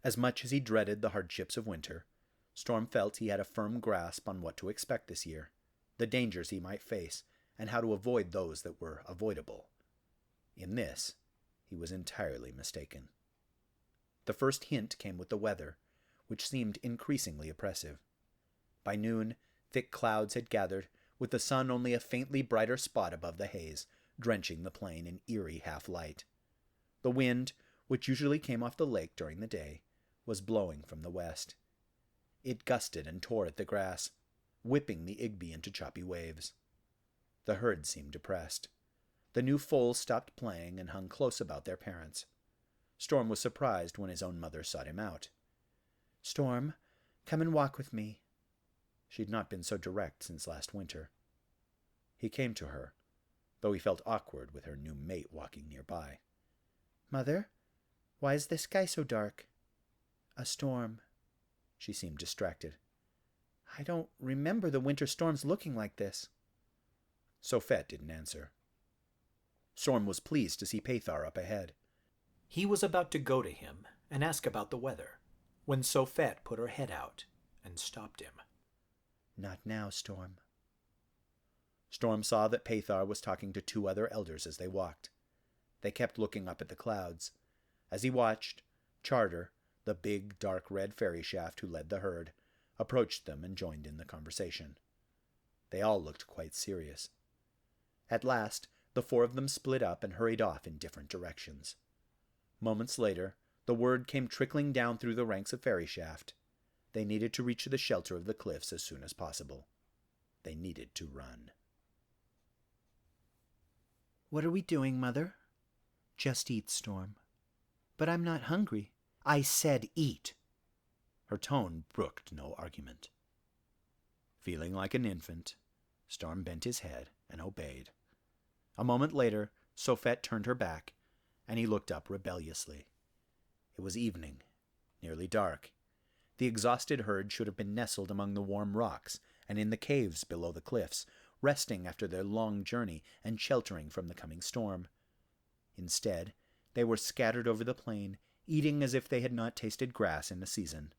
As much as he dreaded the hardships of winter, Storm felt he had a firm grasp on what to expect this year, the dangers he might face, and how to avoid those that were avoidable. In this, he was entirely mistaken. The first hint came with the weather, which seemed increasingly oppressive. By noon, thick clouds had gathered, with the sun only a faintly brighter spot above the haze, drenching the plain in eerie half-light. The wind, which usually came off the lake during the day, was blowing from the west. It gusted and tore at the grass, whipping the Igby into choppy waves. The herd seemed depressed. The new foals stopped playing and hung close about their parents. Storm was surprised when his own mother sought him out. Storm, come and walk with me. She'd not been so direct since last winter. He came to her, though he felt awkward with her new mate walking nearby. Mother, why is the sky so dark? A storm. She seemed distracted. I don't remember the winter storms looking like this. Sofette didn't answer. Storm was pleased to see Pathar up ahead. He was about to go to him and ask about the weather, when Sofette put her head out and stopped him. Not now, Storm. Storm saw that Pathar was talking to 2 other elders as they walked. They kept looking up at the clouds. As he watched, Charter, the big, dark red fairy shaft who led the herd, approached them and joined in the conversation. They all looked quite serious. At last, the four of them split up and hurried off in different directions. Moments later, the word came trickling down through the ranks of fairy shaft. They needed to reach the shelter of the cliffs as soon as possible. They needed to run. "What are we doing, Mother?" "Just eat, Storm." "But I'm not hungry." "I said eat." Her tone brooked no argument. Feeling like an infant, Storm bent his head and obeyed. A moment later, Sophet turned her back, and he looked up rebelliously. It was evening, nearly dark. The exhausted herd should have been nestled among the warm rocks and in the caves below the cliffs, resting after their long journey and sheltering from the coming storm. Instead, they were scattered over the plain, eating as if they had not tasted grass in a season.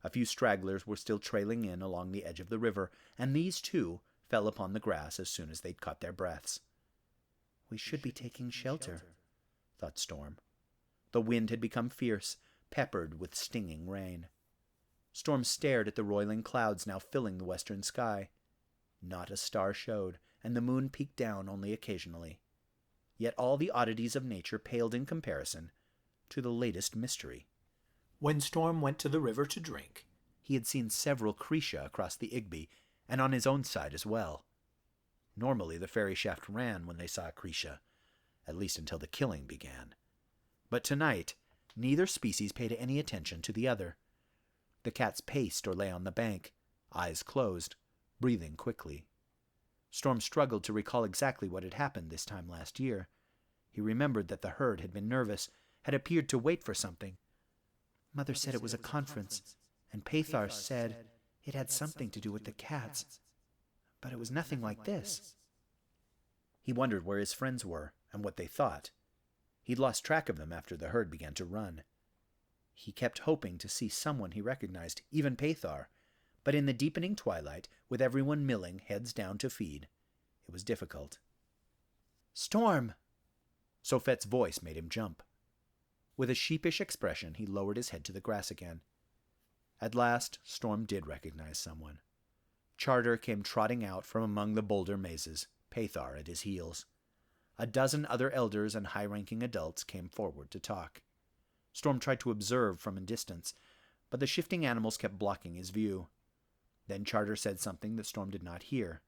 A few stragglers were still trailing in along the edge of the river, and these, too, fell upon the grass as soon as they'd caught their breaths. "We should be taking shelter," thought Storm. The wind had become fierce, peppered with stinging rain. Storm stared at the roiling clouds now filling the western sky. Not a star showed, and the moon peeked down only occasionally. Yet all the oddities of nature paled in comparison to the latest mystery. When Storm went to the river to drink, he had seen several Cretia across the Igby, and on his own side as well. Normally the fairy shaft ran when they saw a Cretia, at least until the killing began. But tonight, neither species paid any attention to the other. The cats paced or lay on the bank, eyes closed, breathing quickly. Storm struggled to recall exactly what had happened this time last year. He remembered that the herd had been nervous, had appeared to wait for something. "Mother said it was a conference, and Pathar said it had something to do with the cats. But it was nothing like this." He wondered where his friends were and what they thought. He'd lost track of them after the herd began to run. He kept hoping to see someone he recognized, even Pathar, but in the deepening twilight, with everyone milling, heads down to feed, it was difficult. "Storm!" Sophet's voice made him jump. With a sheepish expression, he lowered his head to the grass again. At last, Storm did recognize someone. Charter came trotting out from among the boulder mazes, Pathar at his heels. A dozen other elders and high-ranking adults came forward to talk. Storm tried to observe from a distance, but the shifting animals kept blocking his view. Then Charter said something that Storm did not hear.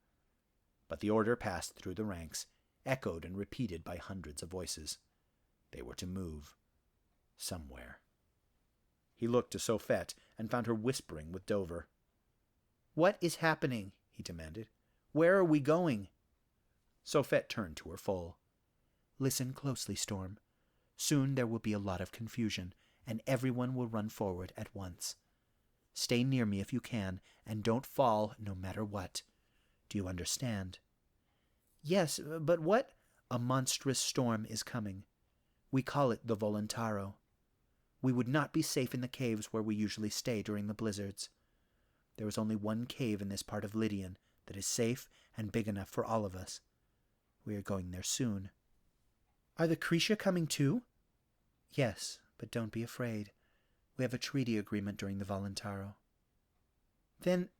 But the order passed through the ranks, echoed and repeated by hundreds of voices. They were to move. Somewhere. He looked to Sophet and found her whispering with Dover. "What is happening?" he demanded. "Where are we going?" Sophet turned to her foal. "Listen closely, Storm. Soon there will be a lot of confusion, and everyone will run forward at once. Stay near me if you can, and don't fall no matter what. Do you understand?" "Yes, but what—" "A monstrous storm is coming. We call it the Voluntaro. We would not be safe in the caves where we usually stay during the blizzards. There is only one cave in this part of Lydian that is safe and big enough for all of us. We are going there soon." "Are the Cretia coming too?" "Yes, but don't be afraid. We have a treaty agreement during the Voluntaro." "Then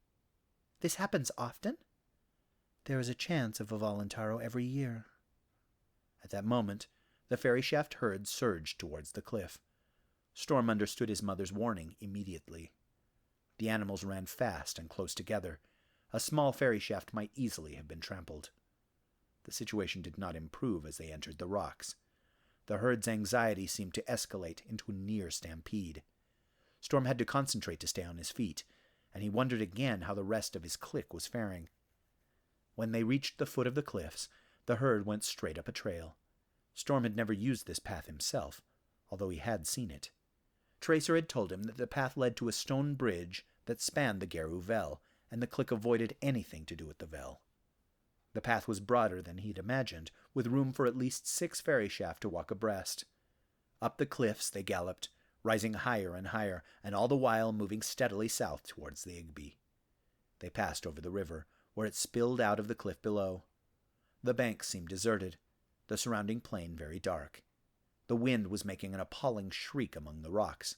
this happens often?" "There is a chance of a Voluntaro every year." At that moment, the fairy shaft herd surged towards the cliff. Storm understood his mother's warning immediately. The animals ran fast and close together. A small fairy shaft might easily have been trampled. The situation did not improve as they entered the rocks. The herd's anxiety seemed to escalate into a near stampede. Storm had to concentrate to stay on his feet, and he wondered again how the rest of his clique was faring. When they reached the foot of the cliffs, the herd went straight up a trail. Storm had never used this path himself, although he had seen it. Tracer had told him that the path led to a stone bridge that spanned the Geru Vel, and the clique avoided anything to do with the Vel. The path was broader than he'd imagined, with room for at least 6 fairy shaft to walk abreast. Up the cliffs they galloped, rising higher and higher, and all the while moving steadily south towards the Igby. They passed over the river, where it spilled out of the cliff below. The banks seemed deserted, the surrounding plain very dark. The wind was making an appalling shriek among the rocks.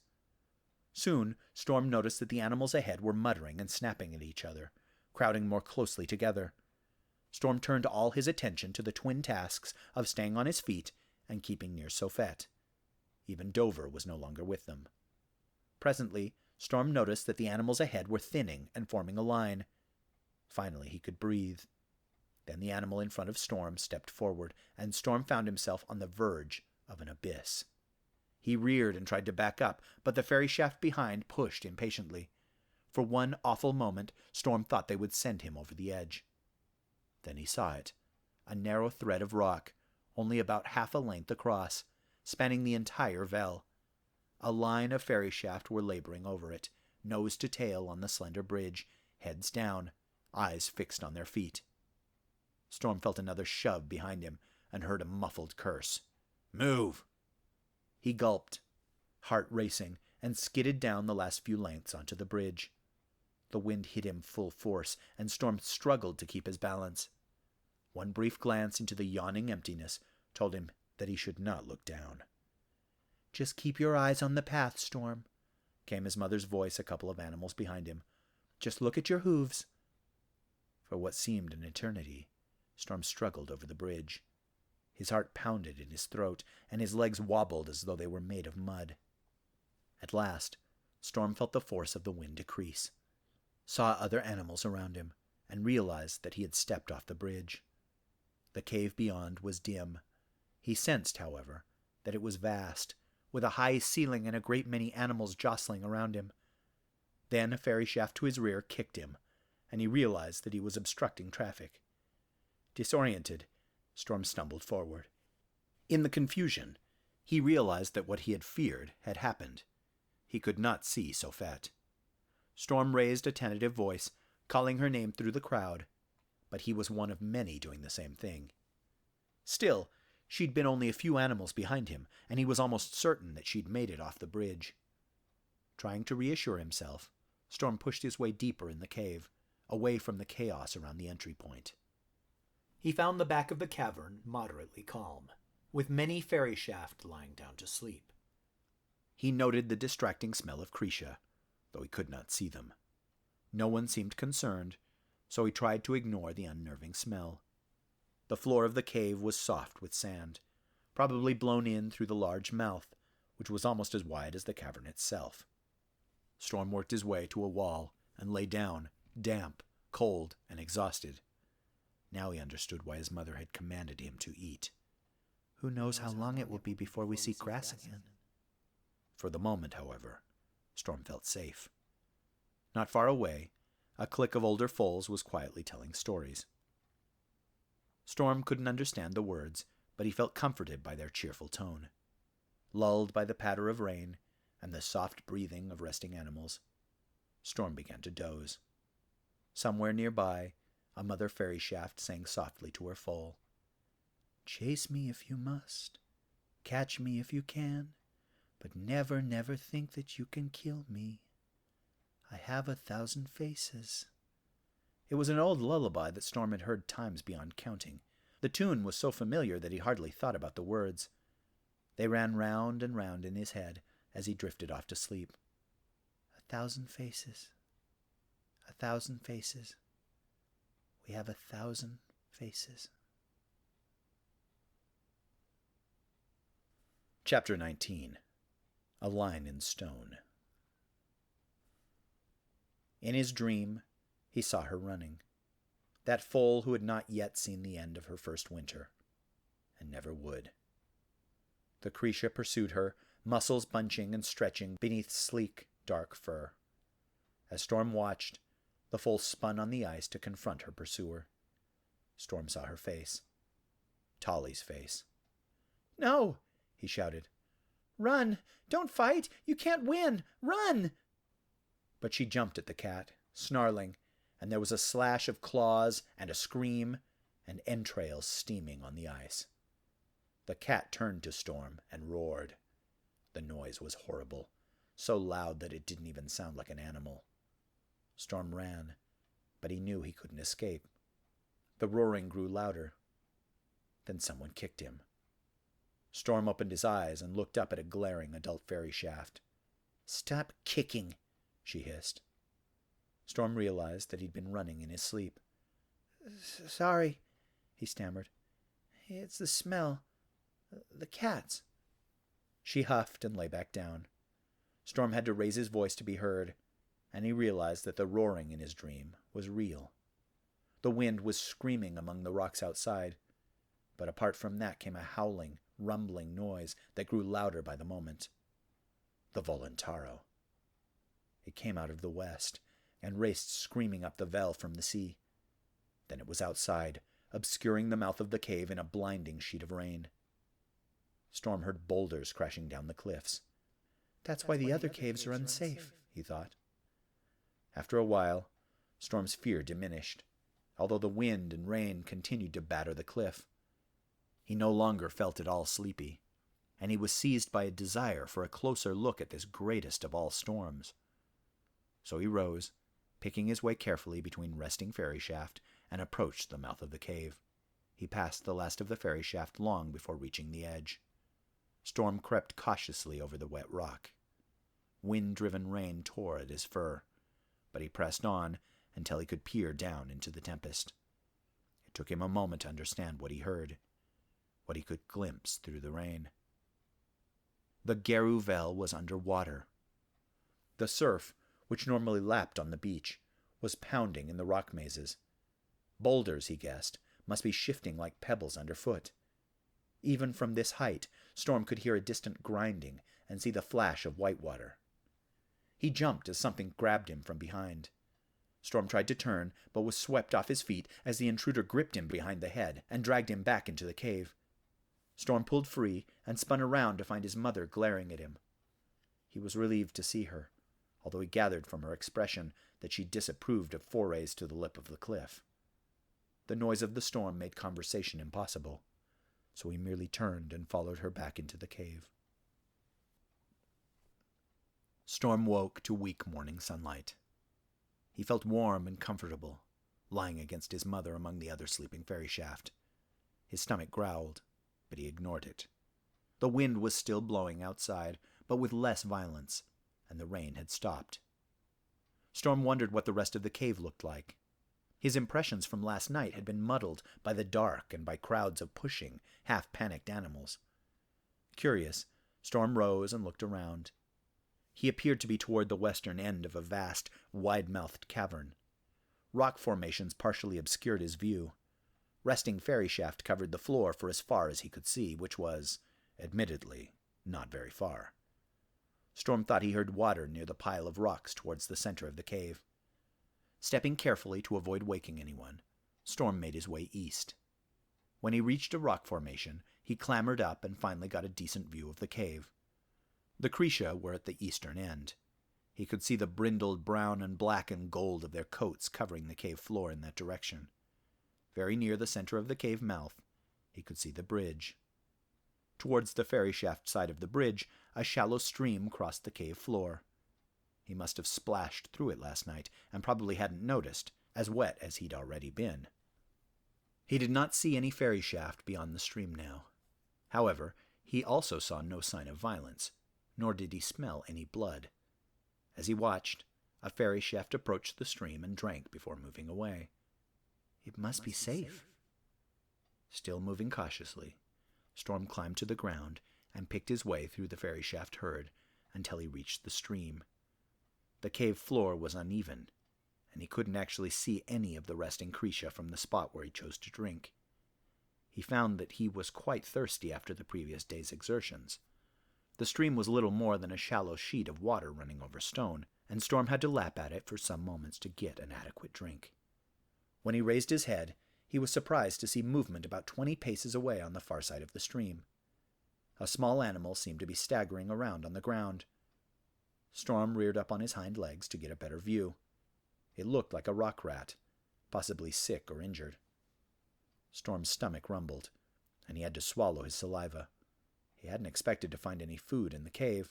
Soon, Storm noticed that the animals ahead were muttering and snapping at each other, crowding more closely together. Storm turned all his attention to the twin tasks of staying on his feet and keeping near Sofette. Even Dover was no longer with them. Presently, Storm noticed that the animals ahead were thinning and forming a line. Finally, he could breathe. Then the animal in front of Storm stepped forward, and Storm found himself on the verge of an abyss. He reared and tried to back up, but the ferry shaft behind pushed impatiently. For one awful moment, Storm thought they would send him over the edge. Then he saw it, a narrow thread of rock, only about half a length across, spanning the entire Vel. A line of ferry shaft were laboring over it, nose to tail on the slender bridge, heads down, eyes fixed on their feet. Storm felt another shove behind him and heard a muffled curse. "Move!" He gulped, heart racing, and skidded down the last few lengths onto the bridge. The wind hit him full force, and Storm struggled to keep his balance. One brief glance into the yawning emptiness told him that he should not look down. "Just keep your eyes on the path, Storm," came his mother's voice a couple of animals behind him. "Just look at your hooves." For what seemed an eternity, Storm struggled over the bridge. His heart pounded in his throat, and his legs wobbled as though they were made of mud. At last, Storm felt the force of the wind decrease, saw other animals around him, and realized that he had stepped off the bridge. The cave beyond was dim. He sensed, however, that it was vast, with a high ceiling and a great many animals jostling around him. Then a ferry shaft to his rear kicked him, and he realized that he was obstructing traffic. Disoriented, Storm stumbled forward. In the confusion, he realized that what he had feared had happened. He could not see Sofette. Storm raised a tentative voice, calling her name through the crowd, but he was one of many doing the same thing. Still, she'd been only a few animals behind him, and he was almost certain that she'd made it off the bridge. Trying to reassure himself, Storm pushed his way deeper in the cave, away from the chaos around the entry point. He found the back of the cavern moderately calm, with many ferry shaft lying down to sleep. He noted the distracting smell of Cretia, though he could not see them. No one seemed concerned, so he tried to ignore the unnerving smell. The floor of the cave was soft with sand, probably blown in through the large mouth, which was almost as wide as the cavern itself. Storm worked his way to a wall and lay down, damp, cold, and exhausted. Now he understood why his mother had commanded him to eat. Who knows how long it will be before we see grass again? For the moment, however, Storm felt safe. Not far away, a clique of older foals was quietly telling stories. Storm couldn't understand the words, but he felt comforted by their cheerful tone. Lulled by the patter of rain and the soft breathing of resting animals, Storm began to doze. Somewhere nearby, a mother fairy shaft sang softly to her foal. "Chase me if you must, catch me if you can, but never, never think that you can kill me. I have 1,000 faces." It was an old lullaby that Storm had heard times beyond counting. The tune was so familiar that he hardly thought about the words. They ran round and round in his head as he drifted off to sleep. 1,000 faces. 1,000 faces. We have 1,000 faces. Chapter 19. A Line in Stone. In his dream, he saw her running, that foal who had not yet seen the end of her first winter, and never would. The Cretia pursued her, muscles bunching and stretching beneath sleek, dark fur. As Storm watched, the foal spun on the ice to confront her pursuer. Storm saw her face. Tolly's face. "No!" he shouted. "Run! Don't fight! You can't win! Run!" But she jumped at the cat, snarling, and there was a slash of claws and a scream, and entrails steaming on the ice. The cat turned to Storm and roared. The noise was horrible, so loud that it didn't even sound like an animal. Storm ran, but he knew he couldn't escape. The roaring grew louder. Then someone kicked him. Storm opened his eyes and looked up at a glaring adult fairy shaft. Stop kicking, she hissed. Storm realized that he'd been running in his sleep. Sorry, he stammered. It's the smell. The cats. She huffed and lay back down. Storm had to raise his voice to be heard, and he realized that the roaring in his dream was real. The wind was screaming among the rocks outside, but apart from that came a howling, rumbling noise that grew louder by the moment. The Voluntaro. It came out of the west and raced screaming up the Vel from the sea. Then it was outside, obscuring the mouth of the cave in a blinding sheet of rain. Storm heard boulders crashing down the cliffs. That's why the other caves are unsafe, he thought. After a while, Storm's fear diminished, although the wind and rain continued to batter the cliff. He no longer felt at all sleepy, and he was seized by a desire for a closer look at this greatest of all storms. So he rose, picking his way carefully between resting ferry shaft, and approached the mouth of the cave. He passed the last of the ferry shaft long before reaching the edge. Storm crept cautiously over the wet rock. Wind-driven rain tore at his fur, but he pressed on until he could peer down into the tempest. It took him a moment to understand what he heard, what he could glimpse through the rain. The Geru Vel was under water. The surf, which normally lapped on the beach, was pounding in the rock mazes. Boulders, he guessed, must be shifting like pebbles underfoot. Even from this height, Storm could hear a distant grinding and see the flash of white water. He jumped as something grabbed him from behind. Storm tried to turn, but was swept off his feet as the intruder gripped him behind the head and dragged him back into the cave. Storm pulled free and spun around to find his mother glaring at him. He was relieved to see her, although he gathered from her expression that she disapproved of forays to the lip of the cliff. The noise of the storm made conversation impossible, so he merely turned and followed her back into the cave. Storm woke to weak morning sunlight. He felt warm and comfortable, lying against his mother among the other sleeping ferry shaft. His stomach growled, but he ignored it. The wind was still blowing outside, but with less violence, and the rain had stopped. Storm wondered what the rest of the cave looked like. His impressions from last night had been muddled by the dark and by crowds of pushing, half-panicked animals. Curious, Storm rose and looked around. He appeared to be toward the western end of a vast, wide-mouthed cavern. Rock formations partially obscured his view. Resting ferry shaft covered the floor for as far as he could see, which was, admittedly, not very far. Storm thought he heard water near the pile of rocks towards the center of the cave. Stepping carefully to avoid waking anyone, Storm made his way east. When he reached a rock formation, he clambered up and finally got a decent view of the cave. The Krisha were at the eastern end. He could see the brindled brown and black and gold of their coats covering the cave floor in that direction. Very near the center of the cave mouth, he could see the bridge. Towards the ferry shaft side of the bridge, a shallow stream crossed the cave floor. He must have splashed through it last night, and probably hadn't noticed, as wet as he'd already been. He did not see any ferry shaft beyond the stream now. However, he also saw no sign of violence, nor did he smell any blood. As he watched, a ferry shaft approached the stream and drank before moving away. It must be safe. Still moving cautiously, Storm climbed to the ground and picked his way through the ferry shaft herd until he reached the stream. The cave floor was uneven, and he couldn't actually see any of the resting Krisha from the spot where he chose to drink. He found that he was quite thirsty after the previous day's exertions. The stream was little more than a shallow sheet of water running over stone, and Storm had to lap at it for some moments to get an adequate drink. When he raised his head, he was surprised to see movement about 20 paces away on the far side of the stream. A small animal seemed to be staggering around on the ground. Storm reared up on his hind legs to get a better view. It looked like a rock rat, possibly sick or injured. Storm's stomach rumbled, and he had to swallow his saliva. He hadn't expected to find any food in the cave.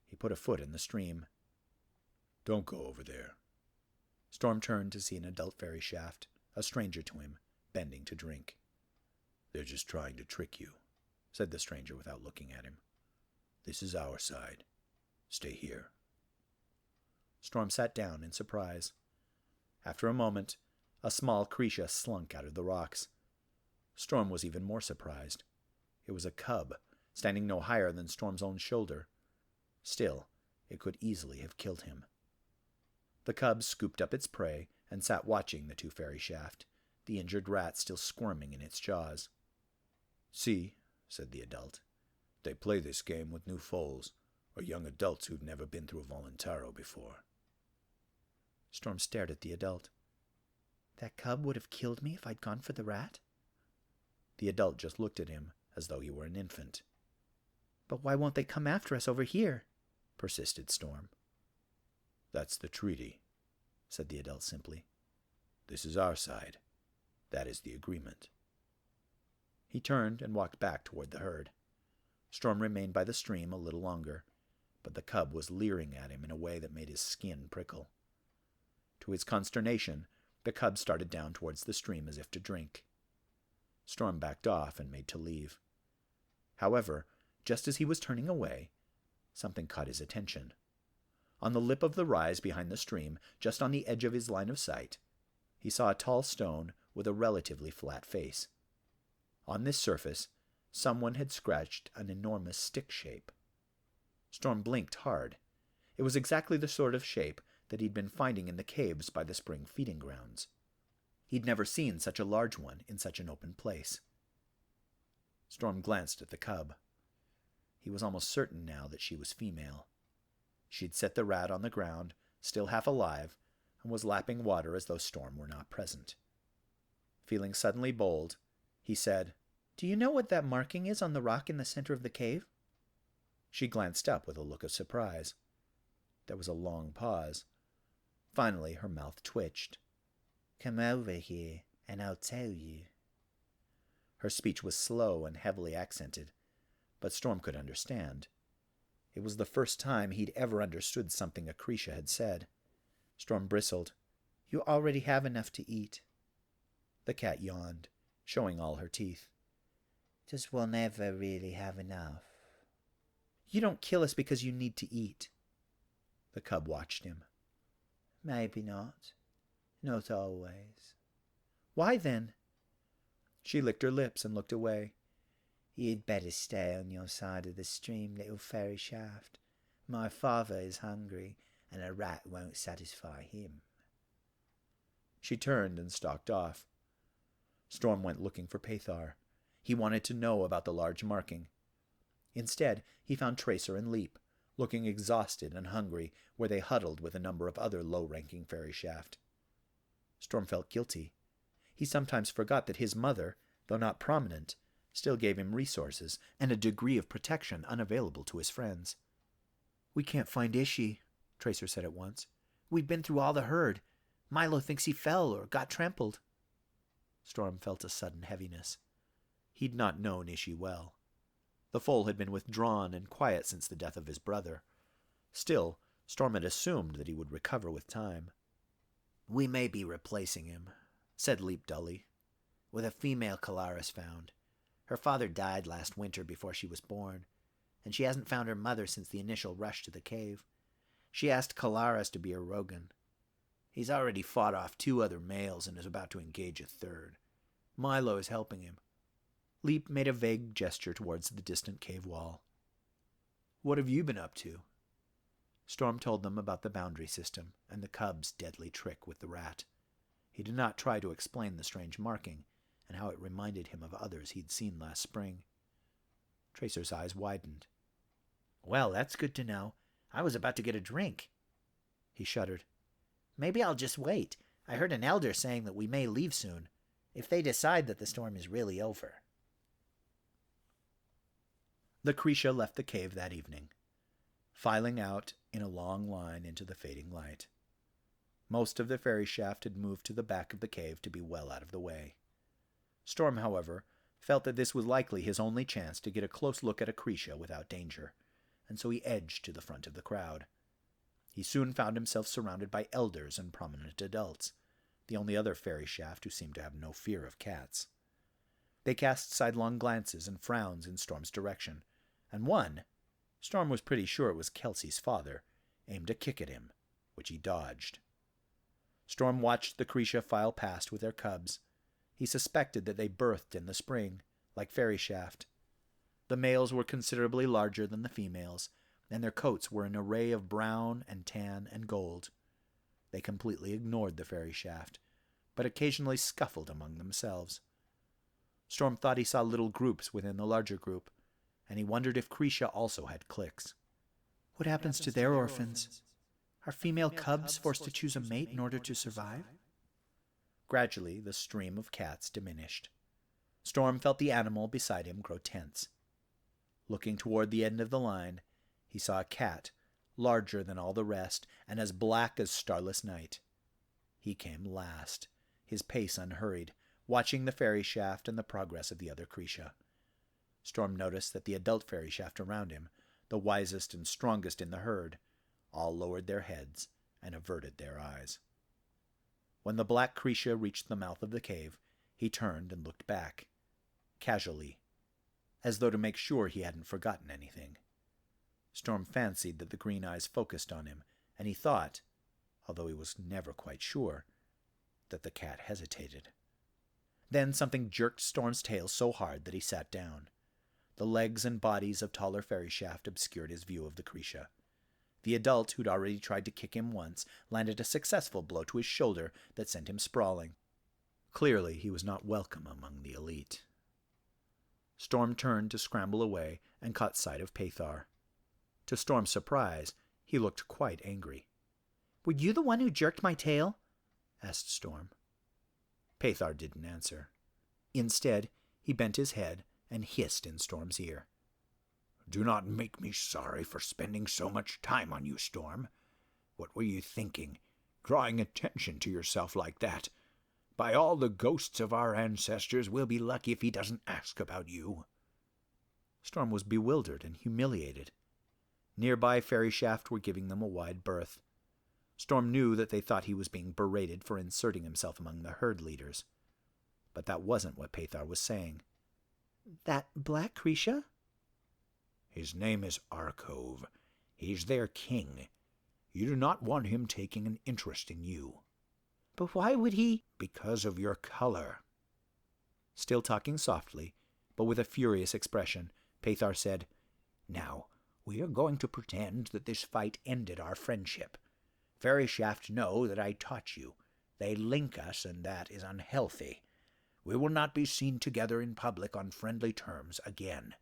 He put a foot in the stream. "Don't go over there." Storm turned to see an adult ferry shaft, a stranger to him, bending to drink. "They're just trying to trick you," said the stranger without looking at him. "This is our side. Stay here. Storm sat down in surprise. After a moment, a small Krisha slunk out of the rocks. Storm was even more surprised. It was a cub, standing no higher than Storm's own shoulder. Still, it could easily have killed him. The cub scooped up its prey and sat watching the two-fairy shaft, the injured rat still squirming in its jaws. See, said the adult, they play this game with new foals, or young adults who've never been through a voluntaro before. Storm stared at the adult. That cub would have killed me if I'd gone for the rat? The adult just looked at him as though he were an infant. But why won't they come after us over here? Persisted Storm. That's the treaty, said the adult simply. This is our side. That is the agreement. He turned and walked back toward the herd. Storm remained by the stream a little longer, but the cub was leering at him in a way that made his skin prickle. To his consternation, the cub started down towards the stream as if to drink. Storm backed off and made to leave. However, just as he was turning away, something caught his attention. On the lip of the rise behind the stream, just on the edge of his line of sight, he saw a tall stone with a relatively flat face. On this surface, someone had scratched an enormous stick shape. Storm blinked hard. It was exactly the sort of shape that he'd been finding in the caves by the spring feeding grounds. He'd never seen such a large one in such an open place. Storm glanced at the cub. He was almost certain now that she was female. She'd set the rat on the ground, still half alive, and was lapping water as though Storm were not present. Feeling suddenly bold, he said, "Do you know what that marking is on the rock in the center of the cave?" She glanced up with a look of surprise. There was a long pause. Finally, her mouth twitched. "Come over here, and I'll tell you." Her speech was slow and heavily accented, but Storm could understand. It was the first time he'd ever understood something Akrisha had said. Storm bristled. "You already have enough to eat." The cat yawned, showing all her teeth. "Just we'll never really have enough." "You don't kill us because you need to eat." The cub watched him. "Maybe not. Not always." "Why then?" She licked her lips and looked away. "You'd better stay on your side of the stream, little fairy shaft. My father is hungry, and a rat won't satisfy him." She turned and stalked off. Storm went looking for Pathar. He wanted to know about the large marking. Instead, he found Tracer and Leap, looking exhausted and hungry, where they huddled with a number of other low-ranking fairy shaft. Storm felt guilty. He sometimes forgot that his mother, though not prominent, still gave him resources and a degree of protection unavailable to his friends. "We can't find Ishi," Tracer said at once. "We've been through all the herd. Milo thinks he fell or got trampled." Storm felt a sudden heaviness. He'd not known Ishi well. The foal had been withdrawn and quiet since the death of his brother. Still, Storm had assumed that he would recover with time. "We may be replacing him," said Leap dully, "with a female Kalaris found. Her father died last winter before she was born, and she hasn't found her mother since the initial rush to the cave. She asked Kalaris to be her Rogan. He's already fought off 2 other males and is about to engage a 3rd. Milo is helping him." Leap made a vague gesture towards the distant cave wall. "What have you been up to?" Storm told them about the boundary system and the cub's deadly trick with the rat. He did not try to explain the strange marking and how it reminded him of others he'd seen last spring. Tracer's eyes widened. "Well, that's good to know. I was about to get a drink." He shuddered. "Maybe I'll just wait. I heard an elder saying that we may leave soon, if they decide that the storm is really over." The Krisha left the cave that evening, filing out in a long line into the fading light. Most of the fairy shaft had moved to the back of the cave to be well out of the way. Storm, however, felt that this was likely his only chance to get a close look at a Krisha without danger, and so he edged to the front of the crowd. He soon found himself surrounded by elders and prominent adults, the only other fairy shaft who seemed to have no fear of cats. They cast sidelong glances and frowns in Storm's direction, and one, Storm was pretty sure it was Kelsey's father, aimed a kick at him, which he dodged. Storm watched the Krisha file past with their cubs. He suspected that they birthed in the spring, like Fairy Shaft. The males were considerably larger than the females, and their coats were an array of brown and tan and gold. They completely ignored the Fairy Shaft, but occasionally scuffled among themselves. Storm thought he saw little groups within the larger group, and he wondered if Krisha also had cliques. What happens to their orphans? Are female cubs forced to choose a mate in order to survive? Gradually, the stream of cats diminished. Storm felt the animal beside him grow tense. Looking toward the end of the line, he saw a cat, larger than all the rest, and as black as starless night. He came last, his pace unhurried, watching the Fairy Shaft and the progress of the other Krisha. Storm noticed that the adult Fairy Shaft around him, the wisest and strongest in the herd, all lowered their heads and averted their eyes. When the black Krisha reached the mouth of the cave, he turned and looked back, casually, as though to make sure he hadn't forgotten anything. Storm fancied that the green eyes focused on him, and he thought, although he was never quite sure, that the cat hesitated. Then something jerked Storm's tail so hard that he sat down. The legs and bodies of taller Fairy Shaft obscured his view of the Krisha. The adult, who'd already tried to kick him once, landed a successful blow to his shoulder that sent him sprawling. Clearly, he was not welcome among the elite. Storm turned to scramble away and caught sight of Pathar. To Storm's surprise, he looked quite angry. "Were you the one who jerked my tail?" asked Storm. Pathar didn't answer. Instead, he bent his head and hissed in Storm's ear. "Do not make me sorry for spending so much time on you, Storm. What were you thinking, drawing attention to yourself like that? By all the ghosts of our ancestors, we'll be lucky if he doesn't ask about you." Storm was bewildered and humiliated. Nearby Fairy Shaft were giving them a wide berth. Storm knew that they thought he was being berated for inserting himself among the herd leaders. But that wasn't what Pathar was saying. "That black Krisha?" "His name is Arkove. He's their king. You do not want him taking an interest in you." "But why would he—" "Because of your color." Still talking softly, but with a furious expression, Pathar said, "Now, we are going to pretend that this fight ended our friendship. Fairy Shaft know that I taught you. They link us, and that is unhealthy. We will not be seen together in public on friendly terms again.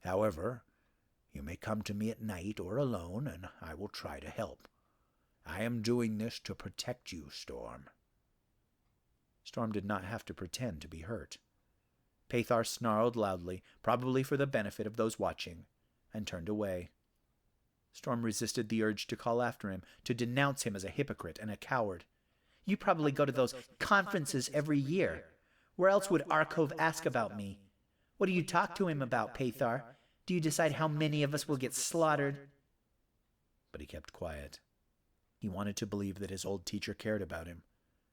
However, you may come to me at night or alone, and I will try to help. I am doing this to protect you, Storm." Storm did not have to pretend to be hurt. Pathar snarled loudly, probably for the benefit of those watching, and turned away. Storm resisted the urge to call after him, to denounce him as a hypocrite and a coward. "You probably go to those conferences every year. Where else would Arkove ask about me? What do you talk to him about, Pathar? Do you decide how many of us will get slaughtered?" But he kept quiet. He wanted to believe that his old teacher cared about him,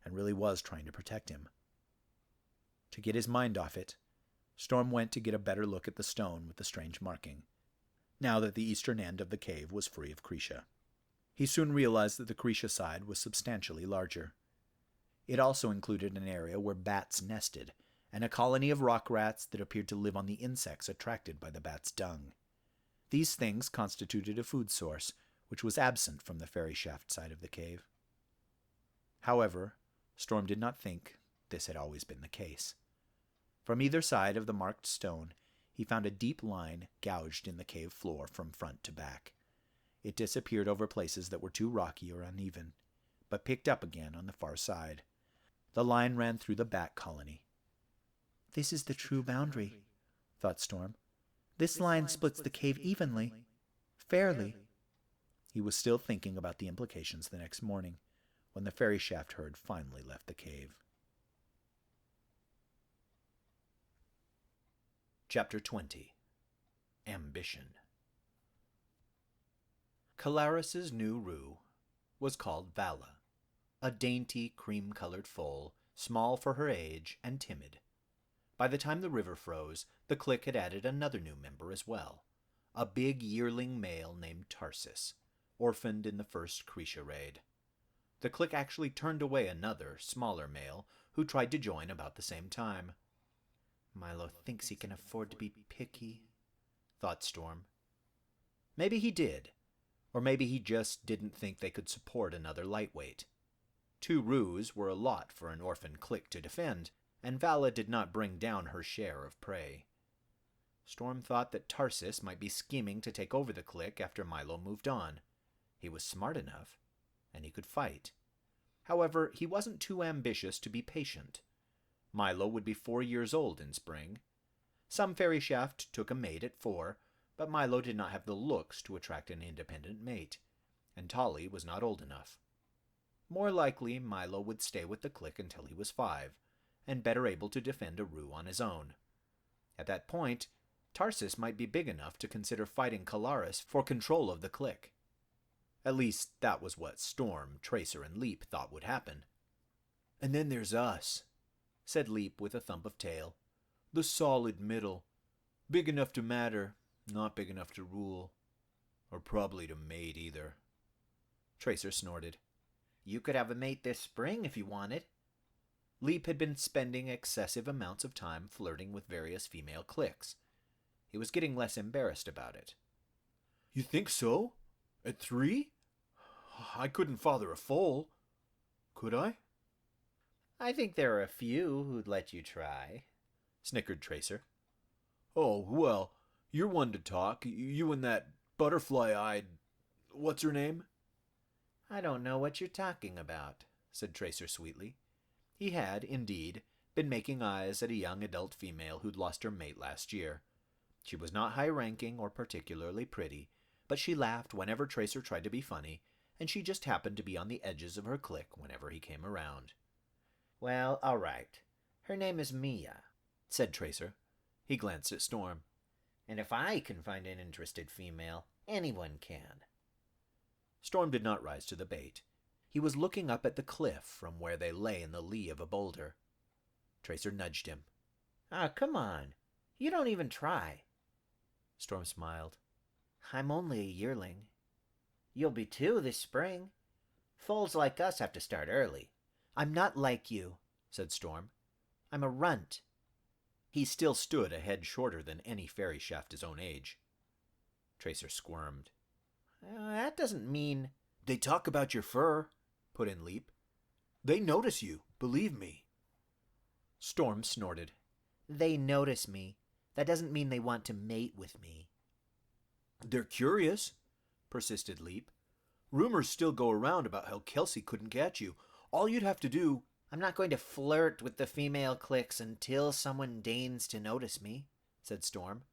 and really was trying to protect him. To get his mind off it, Storm went to get a better look at the stone with the strange marking, now that the eastern end of the cave was free of Krisha. He soon realized that the Krisha side was substantially larger. It also included an area where bats nested, and a colony of rock rats that appeared to live on the insects attracted by the bats' dung. These things constituted a food source, which was absent from the Fairy Shaft side of the cave. However, Storm did not think this had always been the case. From either side of the marked stone, he found a deep line gouged in the cave floor from front to back. It disappeared over places that were too rocky or uneven, but picked up again on the far side. The line ran through the bat colony. "This is the true boundary," thought Storm. "This line splits the cave evenly, fairly." He was still thinking about the implications the next morning, when the Fairy Shaft herd finally left the cave. Chapter 20. Ambition. Calaris's new roux was called Vala, a dainty, cream-colored foal, small for her age and timid. By the time the river froze, the clique had added another new member as well, a big yearling male named Tarsus, orphaned in the first Cretia raid. The clique actually turned away another, smaller male who tried to join about the same time. Milo thinks he can afford to be picky, thought Storm. Maybe he did, or maybe he just didn't think they could support another lightweight. 2 roos were a lot for an orphan clique to defend, and Vala did not bring down her share of prey. Storm thought that Tarsus might be scheming to take over the clique after Milo moved on. He was smart enough, and he could fight. However, he wasn't too ambitious to be patient. Milo would be 4 years old in spring. Some fairy shaft took a mate at 4, but Milo did not have the looks to attract an independent mate, and Tolly was not old enough. More likely, Milo would stay with the clique until he was 5, and better able to defend a roo on his own. At that point, Tarsus might be big enough to consider fighting Kalaris for control of the clique. At least, that was what Storm, Tracer, and Leap thought would happen. "And then there's us," said Leap with a thump of tail. "The solid middle. Big enough to matter, not big enough to rule. Or probably to mate either." Tracer snorted. "You could have a mate this spring if you wanted." Leap had been spending excessive amounts of time flirting with various female cliques. He was getting less embarrassed about it. "You think so? At 3? I couldn't father a foal. Could I?" "I think there are a few who'd let you try," snickered Tracer. "Oh, well, you're one to talk. You and that butterfly-eyed... what's her name?" "I don't know what you're talking about," said Tracer sweetly. He had, indeed, been making eyes at a young adult female who'd lost her mate last year. She was not high-ranking or particularly pretty, but she laughed whenever Tracer tried to be funny, and she just happened to be on the edges of her clique whenever he came around. "Well, all right. Her name is Mia," said Tracer. He glanced at Storm. "And if I can find an interested female, anyone can." Storm did not rise to the bait. He was looking up at the cliff from where they lay in the lee of a boulder. Tracer nudged him. "Ah, come on. You don't even try." Storm smiled. "I'm only a yearling. You'll be 2 this spring. Foals like us have to start early." "I'm not like you," said Storm. "I'm a runt." He still stood a head shorter than any fairy shaft his own age. Tracer squirmed. "That doesn't mean—" "They talk about your fur," put in Leap. "They notice you, believe me." Storm snorted. "They notice me. That doesn't mean they want to mate with me." "They're curious," persisted Leap. "Rumors still go around about how Kelsey couldn't catch you. All you'd have to do—" "I'm not going to flirt with the female cliques until someone deigns to notice me," said Storm.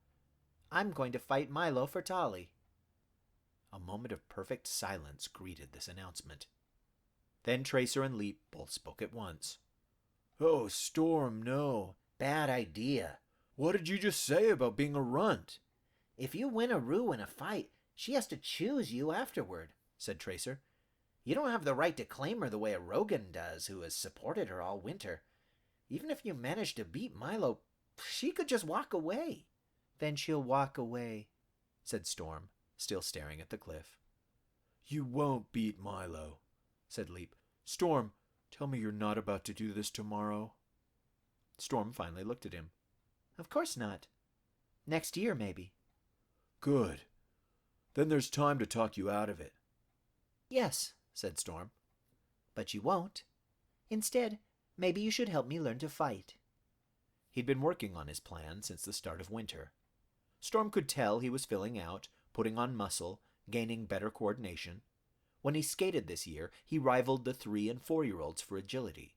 "I'm going to fight Milo for Tolly." A moment of perfect silence greeted this announcement. Then Tracer and Leap both spoke at once. "Oh, Storm, no. "Bad idea. What did you just say about being a runt?" "If you win a roo in a fight, she has to choose you afterward," said Tracer. "You don't have the right to claim her the way a Rogan does, who has supported her all winter. Even if you manage to beat Milo, she could just walk away." "Then she'll walk away," said Storm, still staring at the cliff. "You won't beat Milo," said Leap. "Storm, tell me you're not about to do this tomorrow." Storm finally looked at him. "Of course not. Next year, maybe." "Good. Then there's time to talk you out of it." "Yes," said Storm. "But you won't. Instead, maybe you should help me learn to fight." He'd been working on his plan since the start of winter. Storm could tell he was filling out, putting on muscle, gaining better coordination. When he skated this year, he rivaled the 3- and 4-year-olds for agility.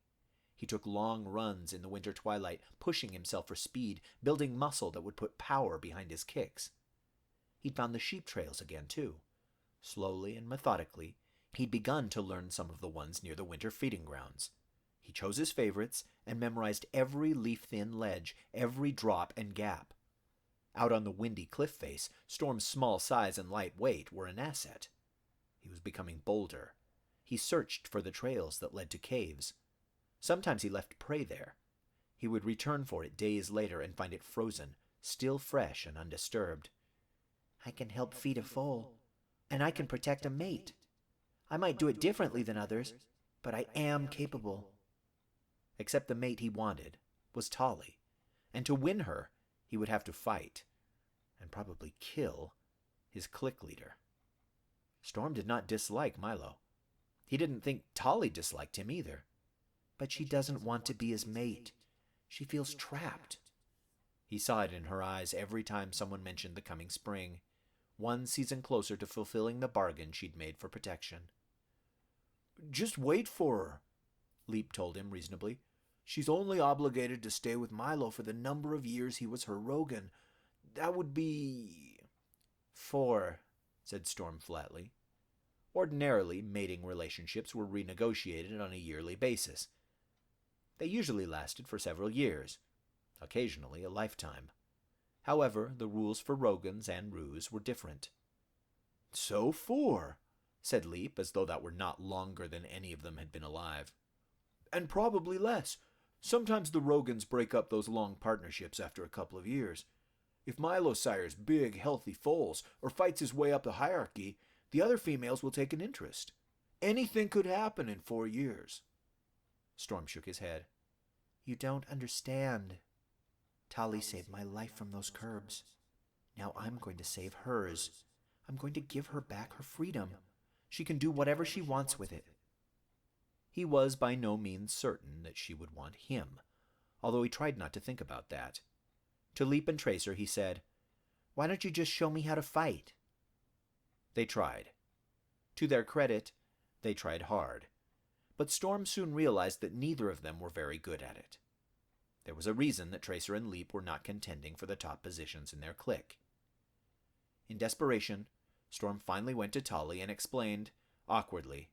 He took long runs in the winter twilight, pushing himself for speed, building muscle that would put power behind his kicks. He'd found the sheep trails again, too. Slowly and methodically, he'd begun to learn some of the ones near the winter feeding grounds. He chose his favorites and memorized every leaf-thin ledge, every drop and gap. Out on the windy cliff face, Storm's small size and light weight were an asset. He was becoming bolder. He searched for the trails that led to caves. Sometimes he left prey there. He would return for it days later and find it frozen, still fresh and undisturbed. I can help feed a foal, and I can protect a mate. I might do it differently than others, but I am capable. Except the mate he wanted was Tolly, and to win her, he would have to fight, and probably kill, his clique leader. Storm did not dislike Milo. He didn't think Tolly disliked him either. But she doesn't want to be his mate. She feels trapped. He saw it in her eyes every time someone mentioned the coming spring, one season closer to fulfilling the bargain she'd made for protection. Just wait for her, Leap told him reasonably. She's only obligated to stay with Milo for the number of years he was her Rogan. That would be 4, said Storm flatly. Ordinarily, mating relationships were renegotiated on a yearly basis. They usually lasted for several years, occasionally a lifetime. However, the rules for Rogans and Roos were different. So 4, said Leap, as though that were not longer than any of them had been alive. And probably less. Sometimes the Rogans break up those long partnerships after a couple of years. If Milo sires big, healthy foals or fights his way up the hierarchy, the other females will take an interest. Anything could happen in 4 years. Storm shook his head. You don't understand. Tolly saved my life from those curbs. Now I'm going to save hers. I'm going to give her back her freedom. She can do whatever she wants with it. He was by no means certain that she would want him, although he tried not to think about that. To Leap and Tracer he said, Why don't you just show me how to fight? They tried. To their credit, they tried hard. But Storm soon realized that neither of them were very good at it. There was a reason that Tracer and Leap were not contending for the top positions in their clique. In desperation, Storm finally went to Tolly and explained, awkwardly,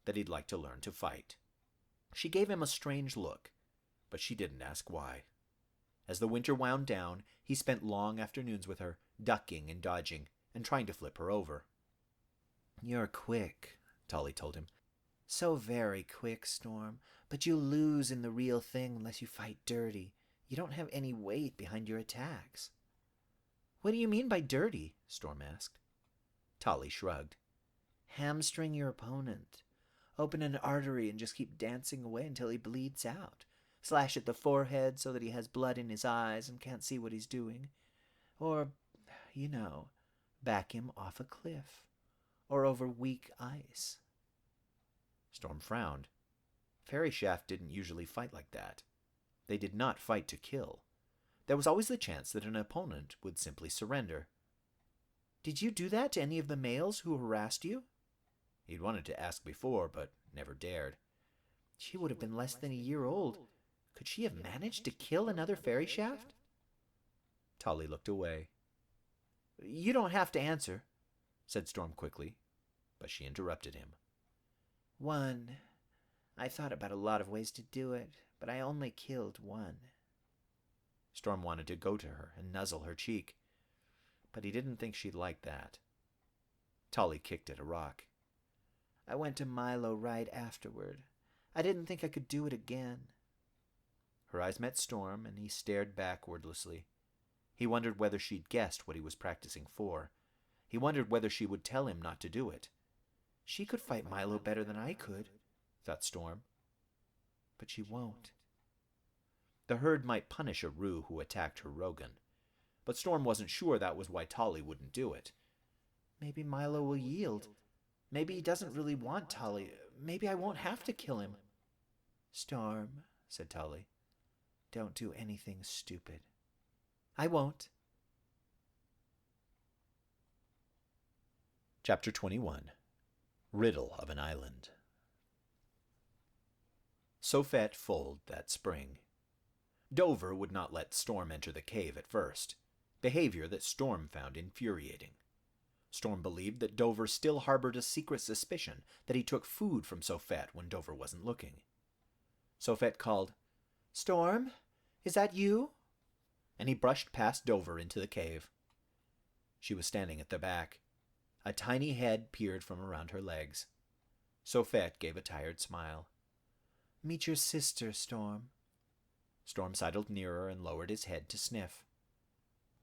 that he'd like to learn to fight. She gave him a strange look, but she didn't ask why. As the winter wound down, he spent long afternoons with her, ducking and dodging, and trying to flip her over. You're quick, Tolly told him. So very quick, Storm, but you lose in the real thing unless you fight dirty. You don't have any weight behind your attacks. What do you mean by dirty? Storm asked. Tolly shrugged. Hamstring your opponent. Open an artery and just keep dancing away until he bleeds out. Slash at the forehead so that he has blood in his eyes and can't see what he's doing. Or, back him off a cliff. Or over weak ice. Storm frowned. Fairy Shaft didn't usually fight like that. They did not fight to kill. There was always the chance that an opponent would simply surrender. Did you do that to any of the males who harassed you? He'd wanted to ask before, but never dared. She would have been less than a year old. Could she have managed to kill another Fairy Shaft? Tolly looked away. You don't have to answer, said Storm quickly, but she interrupted him. 1. I thought about a lot of ways to do it, but I only killed 1. Storm wanted to go to her and nuzzle her cheek, but he didn't think she'd like that. Tolly kicked at a rock. I went to Milo right afterward. I didn't think I could do it again. Her eyes met Storm, and he stared back wordlessly. He wondered whether she'd guessed what he was practicing for. He wondered whether she would tell him not to do it. She could fight Milo better than I could, thought Storm. But she won't. The herd might punish a Roo who attacked her Rogan, but Storm wasn't sure that was why Tolly wouldn't do it. Maybe Milo will yield. Maybe he doesn't really want Tolly. Maybe I won't have to kill him. Storm, said Tolly, don't do anything stupid. I won't. Chapter 21. Riddle of an Island. Sophet foaled that spring. Dover would not let Storm enter the cave at first, behavior that Storm found infuriating. Storm believed that Dover still harbored a secret suspicion that he took food from Sophet when Dover wasn't looking. Sophet called, Storm, is that you? And he brushed past Dover into the cave. She was standing at the back. A tiny head peered from around her legs. Sophet gave a tired smile. Meet your sister, Storm. Storm sidled nearer and lowered his head to sniff.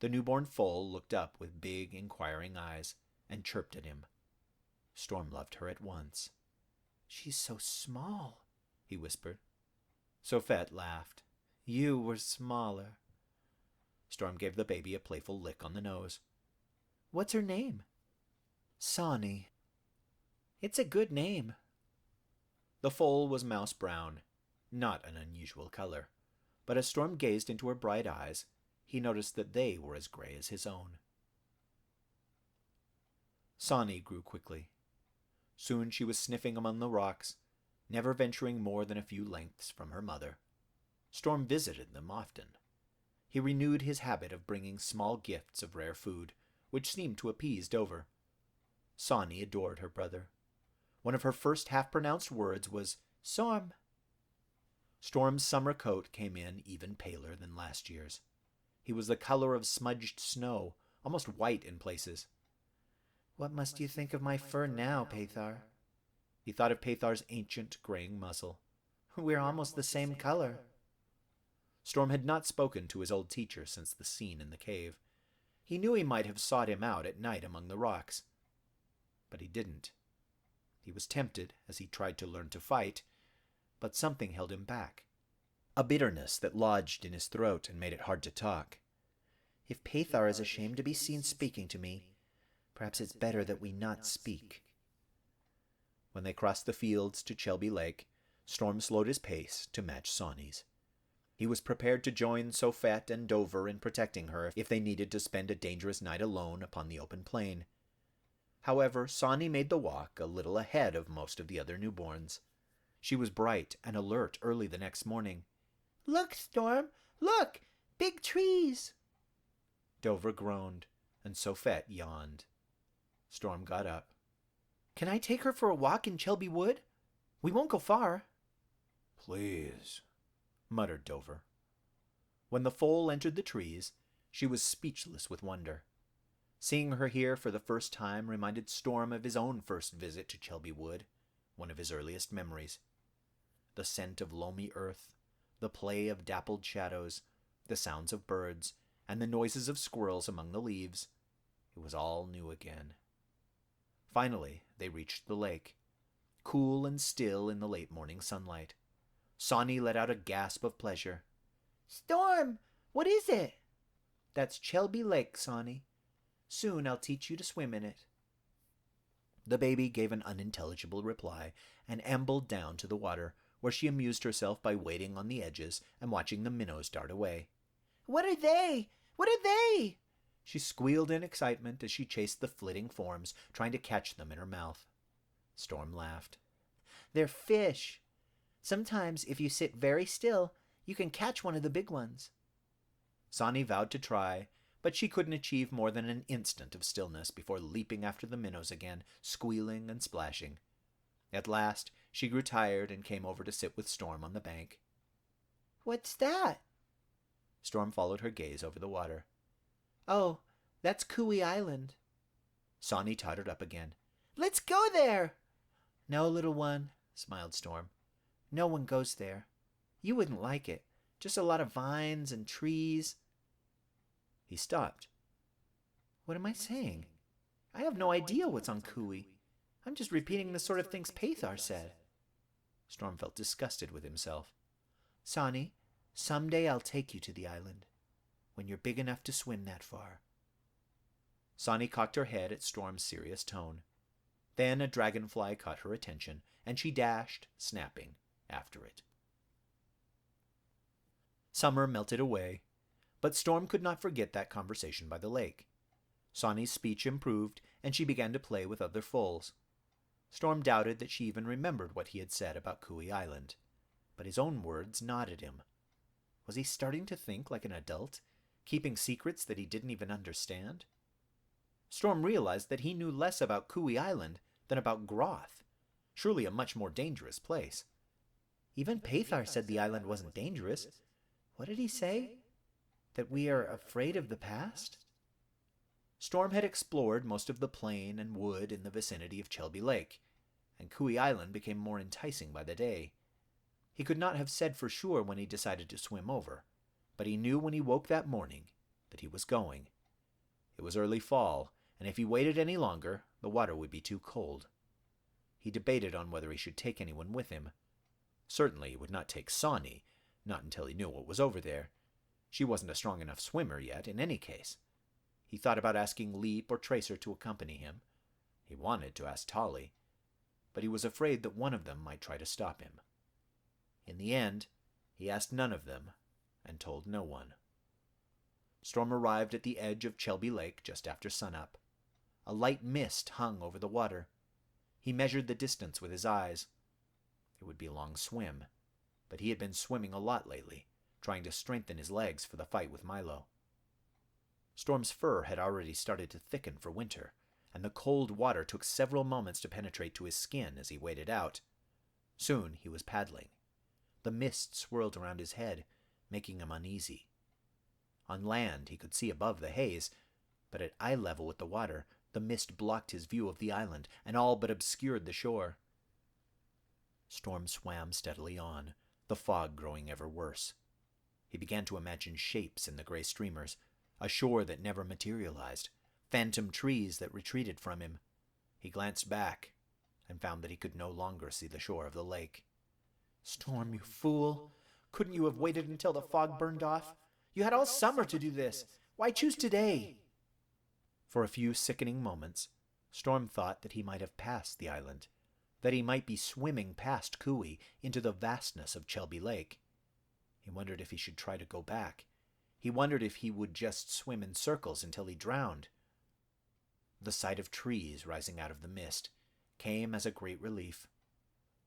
The newborn foal looked up with big, inquiring eyes and chirped at him. Storm loved her at once. "She's so small," he whispered. Sofette laughed. "You were smaller." Storm gave the baby a playful lick on the nose. "What's her name?" "Sawney." "It's a good name." The foal was mouse brown, not an unusual color, but as Storm gazed into her bright eyes, he noticed that they were as gray as his own. Sawney grew quickly. Soon she was sniffing among the rocks, never venturing more than a few lengths from her mother. Storm visited them often. He renewed his habit of bringing small gifts of rare food, which seemed to appease Dover. Sawney adored her brother. One of her first half-pronounced words was, "Storm." Storm's summer coat came in even paler than last year's. He was the color of smudged snow, almost white in places. "What must you think of my fur now, Pathar?" He thought of Pathar's ancient graying muzzle. "We're almost the same color." Storm had not spoken to his old teacher since the scene in the cave. He knew he might have sought him out at night among the rocks, but he didn't. He was tempted as he tried to learn to fight, but something held him back. A bitterness that lodged in his throat and made it hard to talk. "If Pathar is ashamed to be seen speaking to me, perhaps it's better that we not speak." When they crossed the fields to Chelby Lake, Storm slowed his pace to match Sawney's. He was prepared to join Sofette and Dover in protecting her if they needed to spend a dangerous night alone upon the open plain. However, Sawney made the walk a little ahead of most of the other newborns. She was bright and alert early the next morning. "Look, Storm! Look! Big trees!" Dover groaned, and Sofette yawned. Storm got up. "Can I take her for a walk in Chelby Wood? We won't go far." "Please," muttered Dover. When the foal entered the trees, she was speechless with wonder. Seeing her here for the first time reminded Storm of his own first visit to Chelby Wood, one of his earliest memories. The scent of loamy earth, the play of dappled shadows, the sounds of birds, and the noises of squirrels among the leaves. It was all new again. Finally, they reached the lake, cool and still in the late morning sunlight. Sawney let out a gasp of pleasure. "Storm! What is it?" "That's Chelby Lake, Sawney. Soon I'll teach you to swim in it." The baby gave an unintelligible reply and ambled down to the water, where she amused herself by waiting on the edges and watching the minnows dart away. "What are they? What are they?" She squealed in excitement as she chased the flitting forms, trying to catch them in her mouth. Storm laughed. "They're fish. Sometimes, if you sit very still, you can catch one of the big ones." Sawney vowed to try, but she couldn't achieve more than an instant of stillness before leaping after the minnows again, squealing and splashing. At last, she grew tired and came over to sit with Storm on the bank. "What's that?" Storm followed her gaze over the water. "Oh, that's Cooey Island." Sawney tottered up again. "Let's go there." "No, little one," smiled Storm. "No one goes there. You wouldn't like it. Just a lot of vines and trees." He stopped. "What am I saying? I have no idea what's on Cooey. I'm just repeating the sort of things Pathar said." Storm felt disgusted with himself. "Sawney, someday I'll take you to the island, when you're big enough to swim that far." Sawney cocked her head at Storm's serious tone. Then a dragonfly caught her attention, and she dashed, snapping, after it. Summer melted away, but Storm could not forget that conversation by the lake. Sawney's speech improved, and she began to play with other foals. Storm doubted that she even remembered what he had said about Cooey Island, but his own words gnawed at him. Was he starting to think like an adult, keeping secrets that he didn't even understand? Storm realized that he knew less about Cooey Island than about Groth, surely a much more dangerous place. Even Pathar said the island wasn't dangerous. What did he say? That we are afraid of the past? Storm had explored most of the plain and wood in the vicinity of Chelby Lake, and Cooey Island became more enticing by the day. He could not have said for sure when he decided to swim over, but he knew when he woke that morning that he was going. It was early fall, and if he waited any longer, the water would be too cold. He debated on whether he should take anyone with him. Certainly he would not take Sawney, not until he knew what was over there. She wasn't a strong enough swimmer yet, in any case. He thought about asking Leap or Tracer to accompany him. He wanted to ask Tolly, but he was afraid that one of them might try to stop him. In the end, he asked none of them and told no one. Storm arrived at the edge of Chelby Lake just after sunup. A light mist hung over the water. He measured the distance with his eyes. It would be a long swim, but he had been swimming a lot lately, trying to strengthen his legs for the fight with Milo. Storm's fur had already started to thicken for winter, and the cold water took several moments to penetrate to his skin as he waded out. Soon he was paddling. The mist swirled around his head, making him uneasy. On land he could see above the haze, but at eye level with the water, the mist blocked his view of the island and all but obscured the shore. Storm swam steadily on, the fog growing ever worse. He began to imagine shapes in the gray streamers, a shore that never materialized, phantom trees that retreated from him. He glanced back and found that he could no longer see the shore of the lake. Storm, you fool! Couldn't you have waited until the fog burned off? You had all summer to do this. Why choose today? For a few sickening moments, Storm thought that he might have passed the island, that he might be swimming past Cooey into the vastness of Chelby Lake. He wondered if he should try to go back. He wondered if he would just swim in circles until he drowned. The sight of trees rising out of the mist came as a great relief.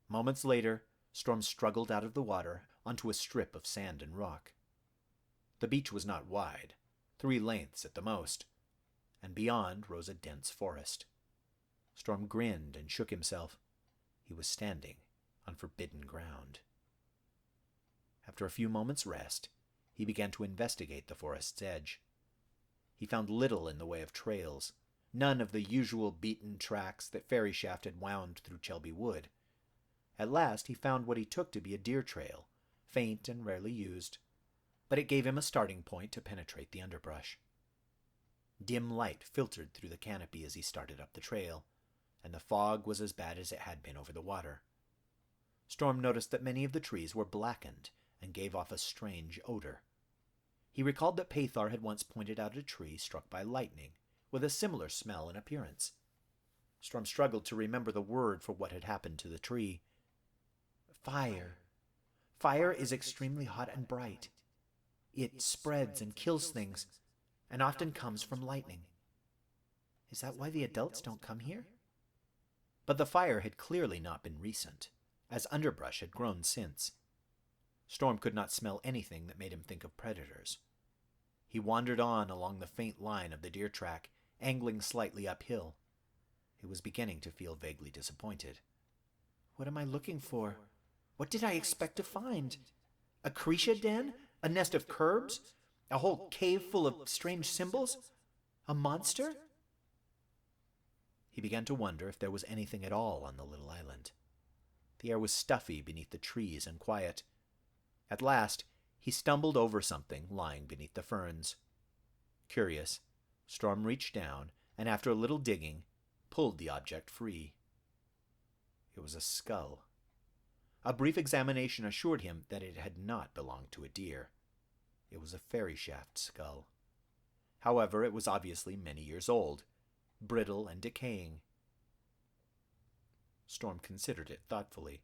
Moments later, Storm struggled out of the water onto a strip of sand and rock. The beach was not wide, 3 lengths at the most, and beyond rose a dense forest. Storm grinned and shook himself. He was standing on forbidden ground. After a few moments' rest, he began to investigate the forest's edge. He found little in the way of trails, none of the usual beaten tracks that Fairy Shaft had wound through Chelby Wood. At last he found what he took to be a deer trail, faint and rarely used, but it gave him a starting point to penetrate the underbrush. Dim light filtered through the canopy as he started up the trail, and the fog was as bad as it had been over the water. Storm noticed that many of the trees were blackened and gave off a strange odor. He recalled that Pathar had once pointed out a tree struck by lightning, with a similar smell and appearance. Storm struggled to remember the word for what had happened to the tree. Fire. Fire is extremely hot and bright. It spreads and kills things, and often comes from lightning. Is that why the adults don't come here? But the fire had clearly not been recent, as underbrush had grown since. Storm could not smell anything that made him think of predators. He wandered on along the faint line of the deer track, angling slightly uphill. He was beginning to feel vaguely disappointed. What am I looking for? What did I expect to find? A Krisha den? A nest of curbs? A whole cave full of strange symbols? A monster? He began to wonder if there was anything at all on the little island. The air was stuffy beneath the trees and quiet. At last, he stumbled over something lying beneath the ferns. Curious, Storm reached down and, after a little digging, pulled the object free. It was a skull. A brief examination assured him that it had not belonged to a deer. It was a Fairy Shaft skull. However, it was obviously many years old, brittle and decaying. Storm considered it thoughtfully.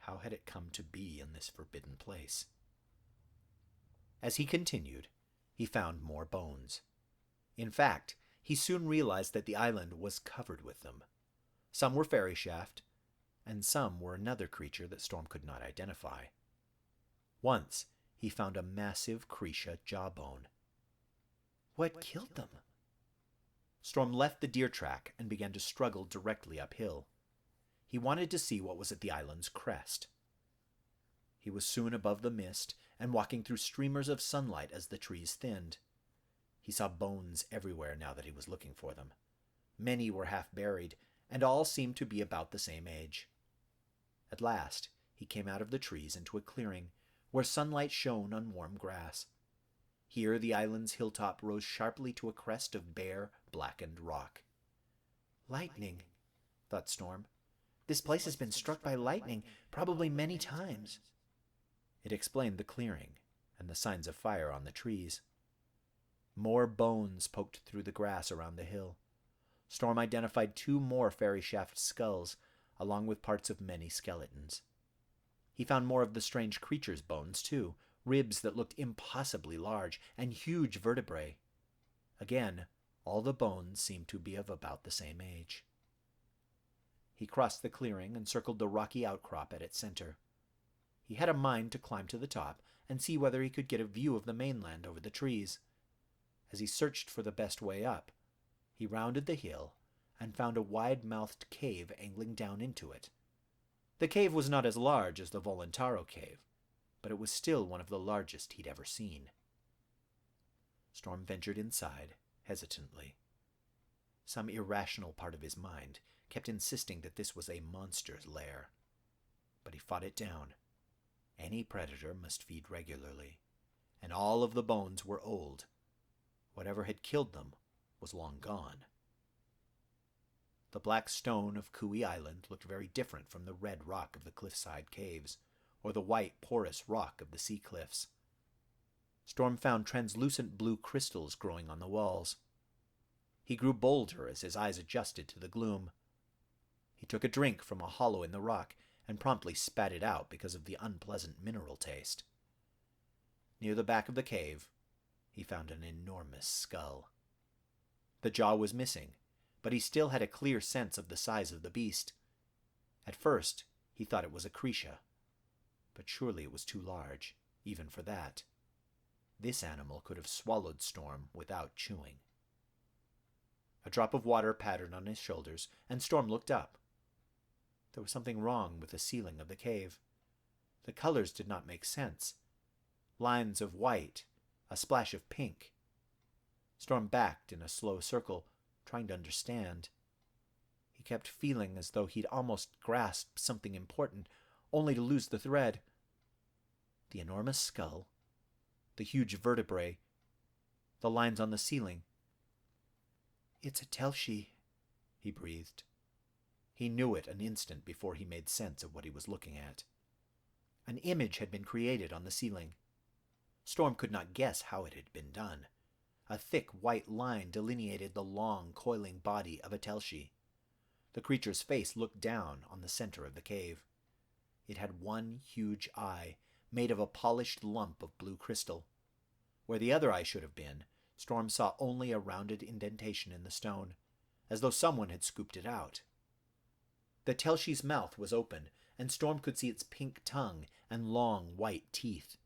How had it come to be in this forbidden place? As he continued, he found more bones. In fact, he soon realized that the island was covered with them. Some were Fairy Shaft, and some were another creature that Storm could not identify. Once, he found a massive Krisha jawbone. What killed them? Storm left the deer track and began to struggle directly uphill. He wanted to see what was at the island's crest. He was soon above the mist and walking through streamers of sunlight as the trees thinned. He saw bones everywhere now that he was looking for them. Many were half buried, and all seemed to be about the same age. At last, he came out of the trees into a clearing where sunlight shone on warm grass. Here the island's hilltop rose sharply to a crest of bare, blackened rock. Lightning, thought Storm. This place has been struck by lightning, probably many times. It explained the clearing and the signs of fire on the trees. More bones poked through the grass around the hill. Storm identified 2 more fairy shaft skulls, along with parts of many skeletons. He found more of the strange creature's bones, too, ribs that looked impossibly large, and huge vertebrae. Again, all the bones seemed to be of about the same age. He crossed the clearing and circled the rocky outcrop at its center. He had a mind to climb to the top and see whether he could get a view of the mainland over the trees. As he searched for the best way up, he rounded the hill and found a wide-mouthed cave angling down into it. The cave was not as large as the Volantaro cave, but it was still one of the largest he'd ever seen. Storm ventured inside, hesitantly. Some irrational part of his mind kept insisting that this was a monster's lair. But he fought it down. Any predator must feed regularly, and all of the bones were old. Whatever had killed them was long gone. The black stone of Kui Island looked very different from the red rock of the cliffside caves, or the white, porous rock of the sea cliffs. Storm found translucent blue crystals growing on the walls. He grew bolder as his eyes adjusted to the gloom. He took a drink from a hollow in the rock and promptly spat it out because of the unpleasant mineral taste. Near the back of the cave, he found an enormous skull. The jaw was missing, but he still had a clear sense of the size of the beast. At first, he thought it was a Krisha, but surely it was too large, even for that. This animal could have swallowed Storm without chewing. A drop of water pattered on his shoulders, and Storm looked up. There was something wrong with the ceiling of the cave. The colors did not make sense. Lines of white, a splash of pink. Storm backed in a slow circle, trying to understand. He kept feeling as though he'd almost grasped something important, only to lose the thread. The enormous skull, the huge vertebrae, the lines on the ceiling. It's a Telshi, he breathed. He knew it an instant before he made sense of what he was looking at. An image had been created on the ceiling. Storm could not guess how it had been done. A thick white line delineated the long, coiling body of a Telshi. The creature's face looked down on the center of the cave. It had one huge eye, made of a polished lump of blue crystal. Where the other eye should have been, Storm saw only a rounded indentation in the stone, as though someone had scooped it out. The Telshi's mouth was open, and Storm could see its pink tongue and long white teeth.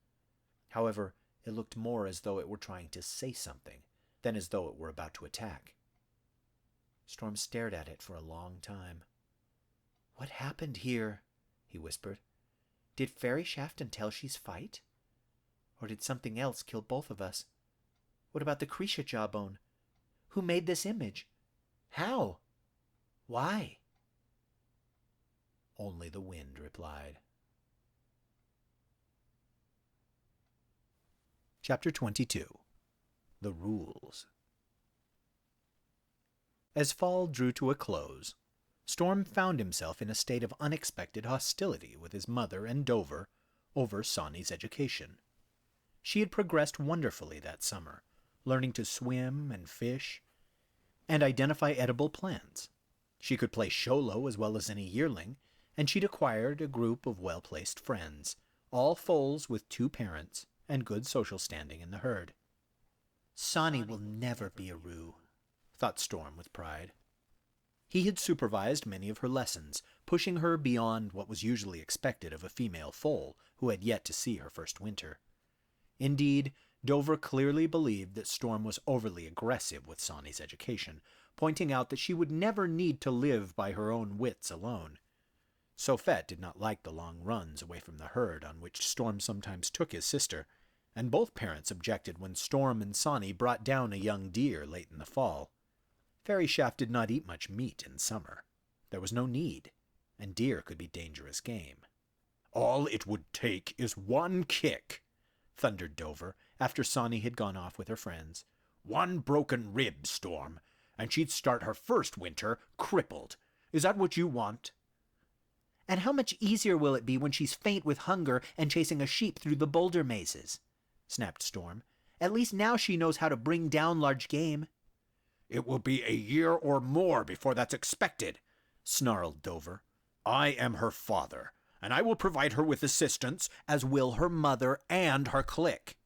However, it looked more as though it were trying to say something than as though it were about to attack. Storm stared at it for a long time. "What happened here?" he whispered. "Did Fairy Shaft and Telshis fight? Or did something else kill both of us? What about the Krisha jawbone? Who made this image? How? Why?" Only the wind replied. Chapter 22. The Rules. As fall drew to a close, Storm found himself in a state of unexpected hostility with his mother and Dover over Sawney's education. She had progressed wonderfully that summer, learning to swim and fish and identify edible plants. She could play sholo as well as any yearling, and she'd acquired a group of well-placed friends, all foals with 2 parents and good social standing in the herd. "Sawney will never be a Roo," thought Storm with pride. He had supervised many of her lessons, pushing her beyond what was usually expected of a female foal who had yet to see her first winter. Indeed, Dover clearly believed that Storm was overly aggressive with Sawney's education, pointing out that she would never need to live by her own wits alone. Sofette did not like the long runs away from the herd on which Storm sometimes took his sister, and both parents objected when Storm and Sawney brought down a young deer late in the fall. Fairy Shaft did not eat much meat in summer. There was no need, and deer could be dangerous game. "All it would take is one kick," thundered Dover, after Sonny had gone off with her friends. "One broken rib, Storm, and she'd start her first winter crippled. Is that what you want?" And how much easier will it be when she's faint with hunger and chasing a sheep through the boulder mazes? Snapped Storm. At least now she knows how to bring down large game. "It will be a year or more before that's expected," snarled Dover. "I am her father, and I will provide her with assistance, as will her mother and her clique."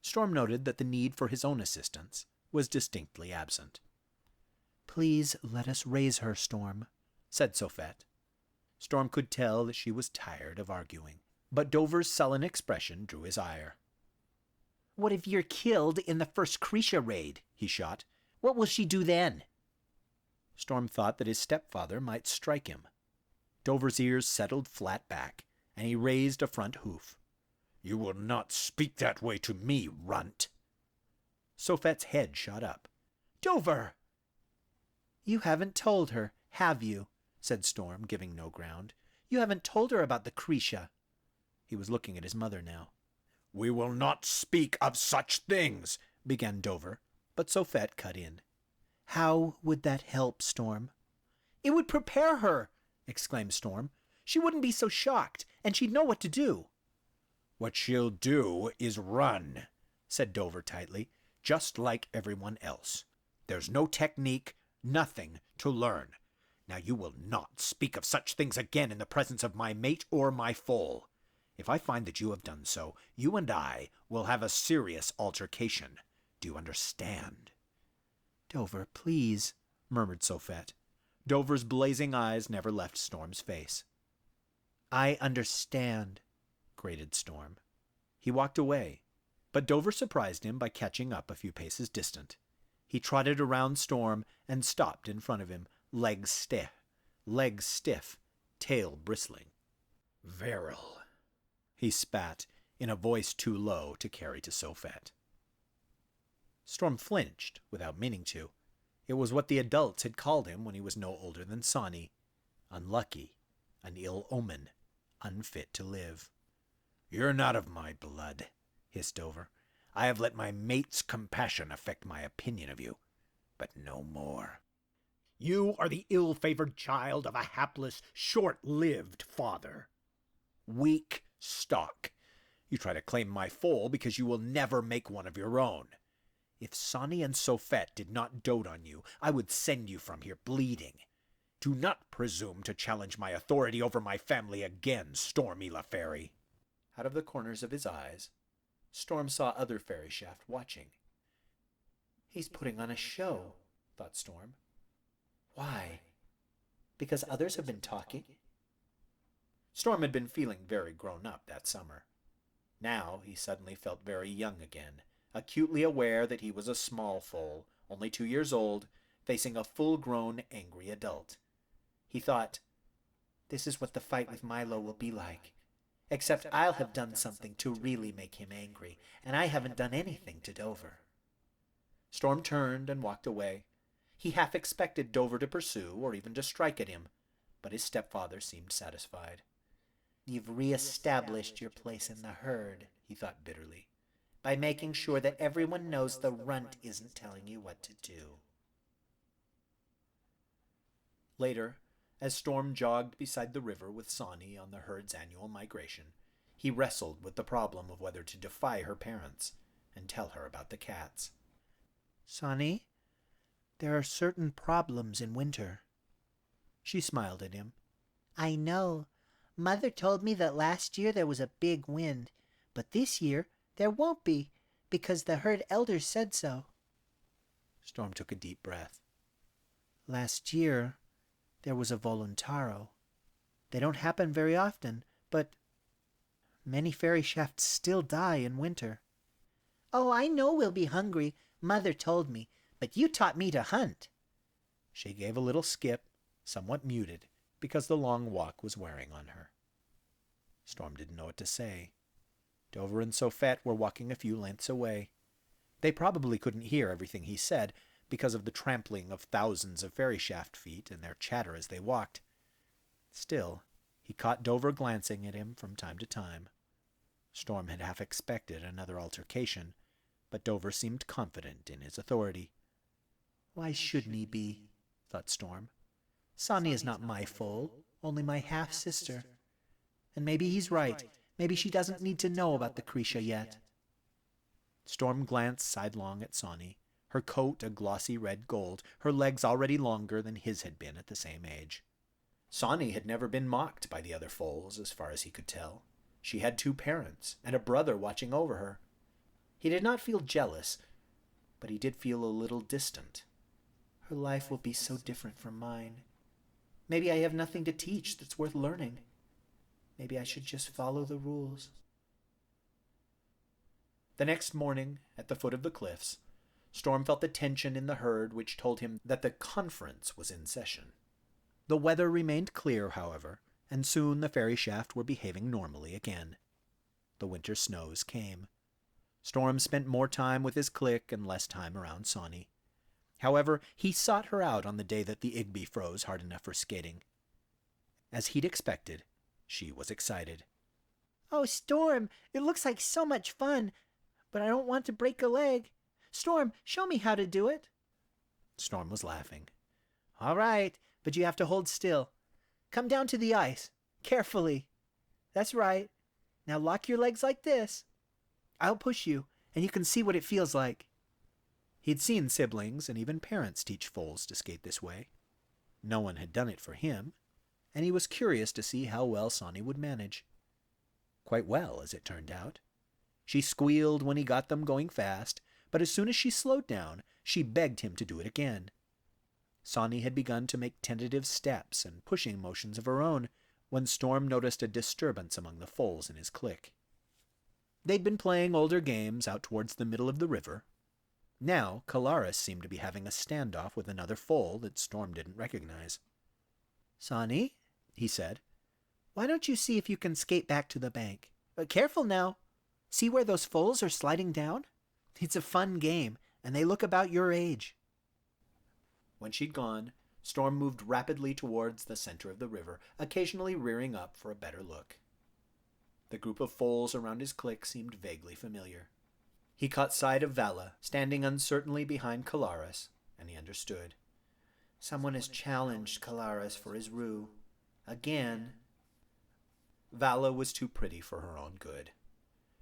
Storm noted that the need for his own assistance was distinctly absent. "Please let us raise her, Storm," said Sophet. Storm could tell that she was tired of arguing, but Dover's sullen expression drew his ire. "What if you're killed in the first Krisha raid?" he shot. "What will she do then?" Storm thought that his stepfather might strike him. Dover's ears settled flat back, and he raised a front hoof. "You will not speak that way to me, runt." Sophet's head shot up. "Dover!" "You haven't told her, have you?" said Storm, giving no ground. "You haven't told her about the Krisha." He was looking at his mother now. "We will not speak of such things," began Dover, but Sophet cut in. "How would that help, Storm?" "It would prepare her!" exclaimed Storm. "She wouldn't be so shocked, and she'd know what to do." "What she'll do is run," said Dover tightly, "just like everyone else. There's no technique, nothing to learn. Now you will not speak of such things again in the presence of my mate or my foal. If I find that you have done so, you and I will have a serious altercation. Do you understand?" "Dover, please," murmured Sophet. Dover's blazing eyes never left Storm's face. "I understand," grated Storm. He walked away, but Dover surprised him by catching up a few paces distant. He trotted around Storm and stopped in front of him, legs stiff, tail bristling. "Veril," he spat in a voice too low to carry to Sophet. Storm flinched without meaning to. It was what the adults had called him when he was no older than Sonny. Unlucky, an ill omen, unfit to live. "You're not of my blood," hissed Dover. "I have let my mate's compassion affect my opinion of you, but no more. You are the ill-favored child of a hapless, short-lived father. Weak stock. You try to claim my foal because you will never make one of your own. If Sonny and Sophet did not dote on you, I would send you from here bleeding. Do not presume to challenge my authority over my family again, Stormy LaFairy." Out of the corners of his eyes, Storm saw other fairy shaft watching. "He's putting on a show," thought Storm. "Why? Because others have been talking?" Storm had been feeling very grown up that summer. Now he suddenly felt very young again, acutely aware that he was a small foal, only 2 years old, facing a full-grown, angry adult. He thought, "This is what the fight with Milo will be like. Except I'll have done something to really make him angry, and I haven't done anything to Dover." Storm turned and walked away. He half expected Dover to pursue or even to strike at him, but his stepfather seemed satisfied. "You've re-established your place in the herd," he thought bitterly, "by making sure that everyone knows the runt isn't telling you what to do." Later, as Storm jogged beside the river with Sonny on the herd's annual migration, he wrestled with the problem of whether to defy her parents and tell her about the cats. "Sonny, there are certain problems in winter." She smiled at him. "I know. Mother told me that last year there was a big wind, but this year there won't be, because the herd elders said so." Storm took a deep breath. "Last year there was a voluntaro. They don't happen very often, but many fairy shafts still die in winter." "Oh, I know we'll be hungry. Mother told me, but you taught me to hunt." She gave a little skip, somewhat muted, because the long walk was wearing on her. Storm didn't know what to say. Dover and Sophet were walking a few lengths away. They probably couldn't hear everything he said because of the trampling of thousands of fairy shaft feet and their chatter as they walked. Still, he caught Dover glancing at him from time to time. Storm had half expected another altercation, but Dover seemed confident in his authority. Why shouldn't he be? Thought Storm. Sonny is not my foal, only my half-sister. And maybe he's right. Maybe she doesn't need to know about the Krisha yet. Storm glanced sidelong at Sonny, her coat a glossy red gold, her legs already longer than his had been at the same age. Sonny had never been mocked by the other foals, as far as he could tell. She had 2 parents, and a brother watching over her. He did not feel jealous, but he did feel a little distant. Her life will be so different from mine. Maybe I have nothing to teach that's worth learning. Maybe I should just follow the rules. The next morning, at the foot of the cliffs, Storm felt the tension in the herd which told him that the conference was in session. The weather remained clear, however, and soon the ferry shaft were behaving normally again. The winter snows came. Storm spent more time with his clique and less time around Sonny. However, he sought her out on the day that the Igby froze hard enough for skating. As he'd expected, she was excited. "Oh, Storm, it looks like so much fun, but I don't want to break a leg. Storm, show me how to do it." Storm was laughing. "All right, but you have to hold still. Come down to the ice, carefully. That's right. Now lock your legs like this. I'll push you, and you can see what it feels like." He'd seen siblings and even parents teach foals to skate this way. No one had done it for him, and he was curious to see how well Sonny would manage. Quite well, as it turned out. She squealed when he got them going fast, but as soon as she slowed down, she begged him to do it again. Sonny had begun to make tentative steps and pushing motions of her own when Storm noticed a disturbance among the foals in his clique. They'd been playing older games out towards the middle of the river. Now, Kalaris seemed to be having a standoff with another foal that Storm didn't recognize. "Sonny," he said, "why don't you see if you can skate back to the bank? Careful now. See where those foals are sliding down? It's a fun game, and they look about your age." When she'd gone, Storm moved rapidly towards the center of the river, occasionally rearing up for a better look. The group of foals around his clique seemed vaguely familiar. He caught sight of Vala, standing uncertainly behind Kalaris, and he understood. Someone has challenged Kalaris for his rue. Again. Vala was too pretty for her own good.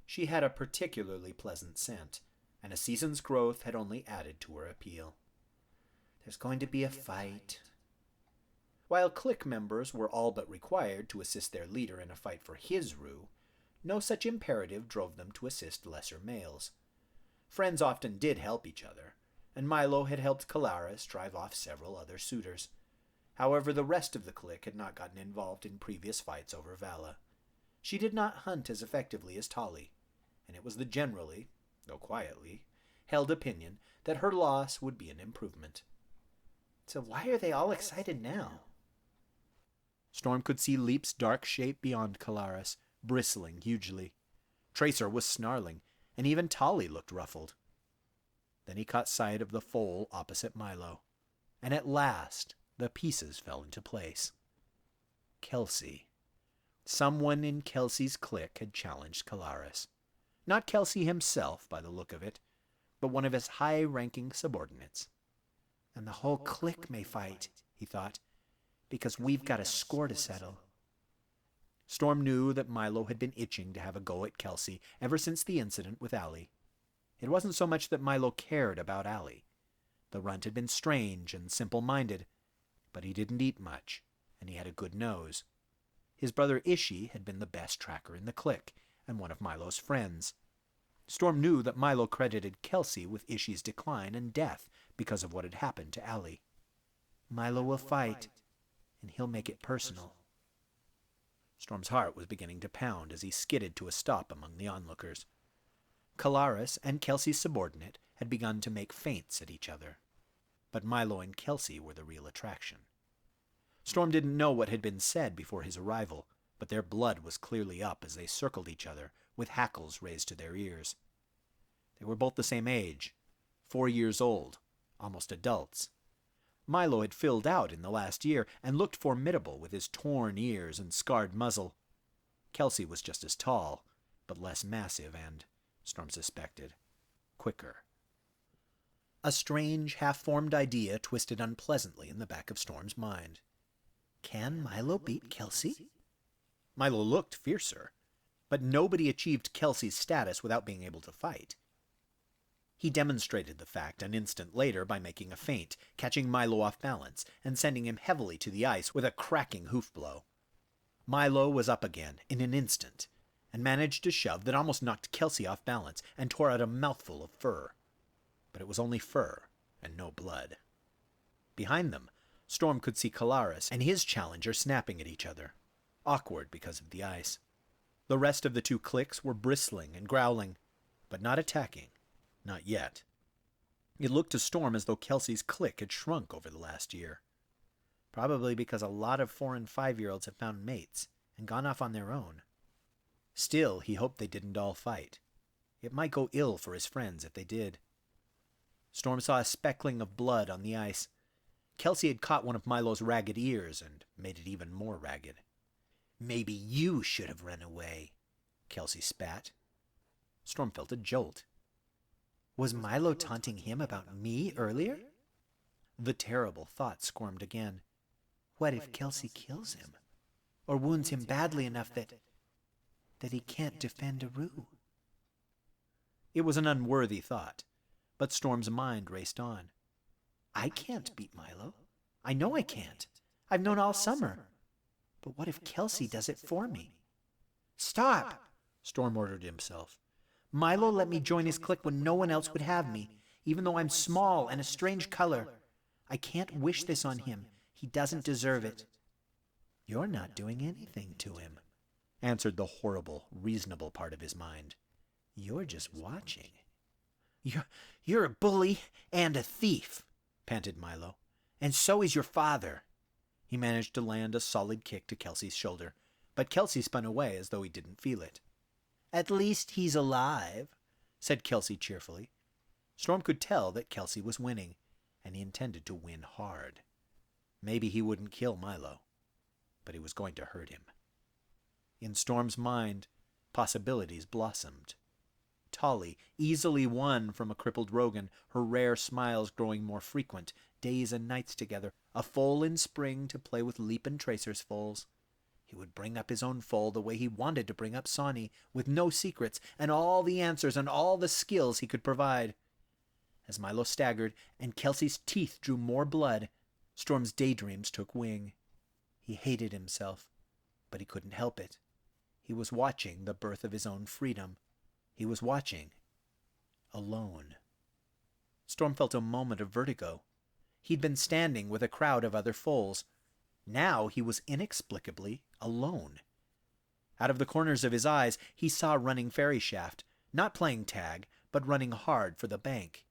She had a particularly pleasant scent, and a season's growth had only added to her appeal. There's going to be a fight. While clique members were all but required to assist their leader in a fight for his rue, no such imperative drove them to assist lesser males. Friends often did help each other, and Milo had helped Kalaris drive off several other suitors. However, the rest of the clique had not gotten involved in previous fights over Vala. She did not hunt as effectively as Tali, and it was the generally, though quietly, held opinion that her loss would be an improvement. So why are they all excited now? Storm could see Leap's dark shape beyond Kalaris, bristling hugely. Tracer was snarling, and even Tali looked ruffled. Then he caught sight of the foal opposite Milo, and at last the pieces fell into place. Kelsey. Someone in Kelsey's clique had challenged Kalaris. Not Kelsey himself, by the look of it, but one of his high-ranking subordinates. And the whole clique may fight, he thought, because we've got a score to settle. Storm knew that Milo had been itching to have a go at Kelsey ever since the incident with Allie. It wasn't so much that Milo cared about Allie. The runt had been strange and simple-minded, but he didn't eat much, and he had a good nose. His brother Ishi had been the best tracker in the clique, and one of Milo's friends. Storm knew that Milo credited Kelsey with Ishi's decline and death because of what had happened to Allie. Milo will fight, and he'll make it personal. Storm's heart was beginning to pound as he skidded to a stop among the onlookers. Kalaris and Kelsey's subordinate had begun to make feints at each other, but Milo and Kelsey were the real attraction. Storm didn't know what had been said before his arrival, but their blood was clearly up as they circled each other, with hackles raised to their ears. They were both the same age, 4 years old, almost adults. Milo had filled out in the last year and looked formidable with his torn ears and scarred muzzle. Kelsey was just as tall, but less massive and, Storm suspected, quicker. A strange, half-formed idea twisted unpleasantly in the back of Storm's mind. Can Milo beat Kelsey? Milo looked fiercer, but nobody achieved Kelsey's status without being able to fight. He demonstrated the fact an instant later by making a feint, catching Milo off balance, and sending him heavily to the ice with a cracking hoof blow. Milo was up again in an instant, and managed a shove that almost knocked Kelsey off balance and tore out a mouthful of fur. But it was only fur, and no blood. Behind them, Storm could see Kalaris and his challenger snapping at each other, awkward because of the ice. The rest of the two cliques were bristling and growling, but not attacking. Not yet. It looked to Storm as though Kelsey's clique had shrunk over the last year. Probably because a lot of 4- and 5-year-olds have found mates and gone off on their own. Still, he hoped they didn't all fight. It might go ill for his friends if they did. Storm saw a speckling of blood on the ice. Kelsey had caught one of Milo's ragged ears and made it even more ragged. Maybe you should have run away, Kelsey spat. Storm felt a jolt. Was Milo taunting him about me earlier? The terrible thought squirmed again. What if Kelsey kills him? Or wounds him badly enough that he can't defend Aru? It was an unworthy thought, but Storm's mind raced on. I can't beat Milo. I know I can't. I've known all summer. But what if Kelsey does it for me? Stop! Storm ordered himself. Milo let me join his clique when no one else would have me, even though I'm small and a strange color. I can't wish this on him. He doesn't deserve it. You're not doing anything to him, answered the horrible, reasonable part of his mind. You're just watching. You're a bully and a thief, panted Milo. And so is your father. He managed to land a solid kick to Kelsey's shoulder, but Kelsey spun away as though he didn't feel it. At least he's alive, said Kelsey cheerfully. Storm could tell that Kelsey was winning, and he intended to win hard. Maybe he wouldn't kill Milo, but he was going to hurt him. In Storm's mind, possibilities blossomed. Tolly easily won from a crippled Rogan, her rare smiles growing more frequent, days and nights together, a foal in spring to play with Leap and Tracer's foals. He would bring up his own foal the way he wanted to bring up Sawney, with no secrets, and all the answers and all the skills he could provide. As Milo staggered, and Kelsey's teeth drew more blood, Storm's daydreams took wing. He hated himself, but he couldn't help it. He was watching the birth of his own freedom. He was watching, alone. Storm felt a moment of vertigo. He'd been standing with a crowd of other foals. Now he was inexplicably alone. Out of the corners of his eyes, he saw running Fairy Shaft, not playing tag, but running hard for the bank.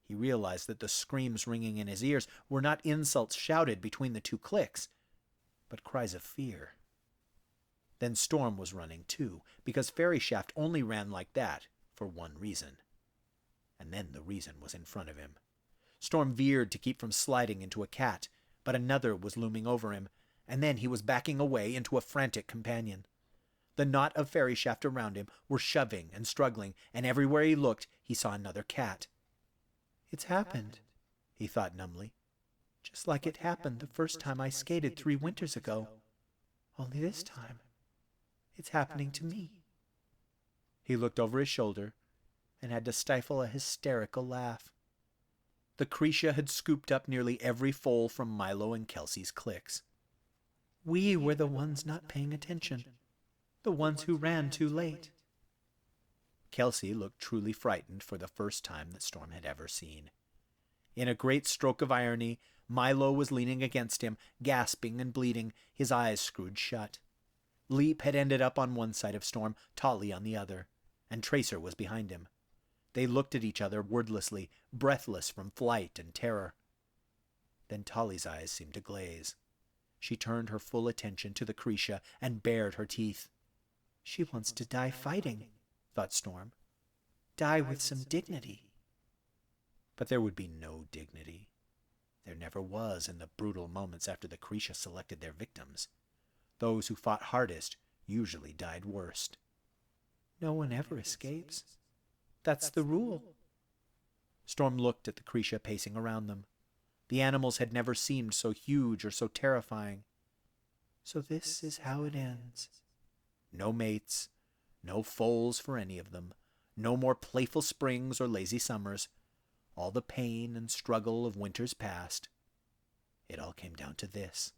He realized that the screams ringing in his ears were not insults shouted between the two cliques, but cries of fear. Then Storm was running too, because Fairy Shaft only ran like that for one reason. And then the reason was in front of him. Storm veered to keep from sliding into a cat, but another was looming over him, and then he was backing away into a frantic companion. The knot of Fairy Shaft around him were shoving and struggling, and everywhere he looked he saw another cat. It's happened, he thought numbly. Just like it happened the first time I skated 3 winters ago. Only this time, it's happening to me. He looked over his shoulder and had to stifle a hysterical laugh. The Cretia had scooped up nearly every foal from Milo and Kelsey's cliques. We were the ones not paying attention, the ones who ran too late. Kelsey looked truly frightened for the first time that Storm had ever seen. In a great stroke of irony, Milo was leaning against him, gasping and bleeding, his eyes screwed shut. Leap had ended up on one side of Storm, Tolly on the other, and Tracer was behind him. They looked at each other wordlessly, breathless from flight and terror. Then Tolly's eyes seemed to glaze. She turned her full attention to the Cretia and bared her teeth. She wants to die fighting, thought Storm. Die with some dignity. But there would be no dignity. There never was in the brutal moments after the Cretia selected their victims. Those who fought hardest usually died worst. No one ever escapes. That's the rule, Storm looked at the Krisha pacing around them. The animals had never seemed so huge or so terrifying. So this is how it ends. No mates, no foals for any of them, no more playful springs or lazy summers, all the pain and struggle of winters past. It all came down to this,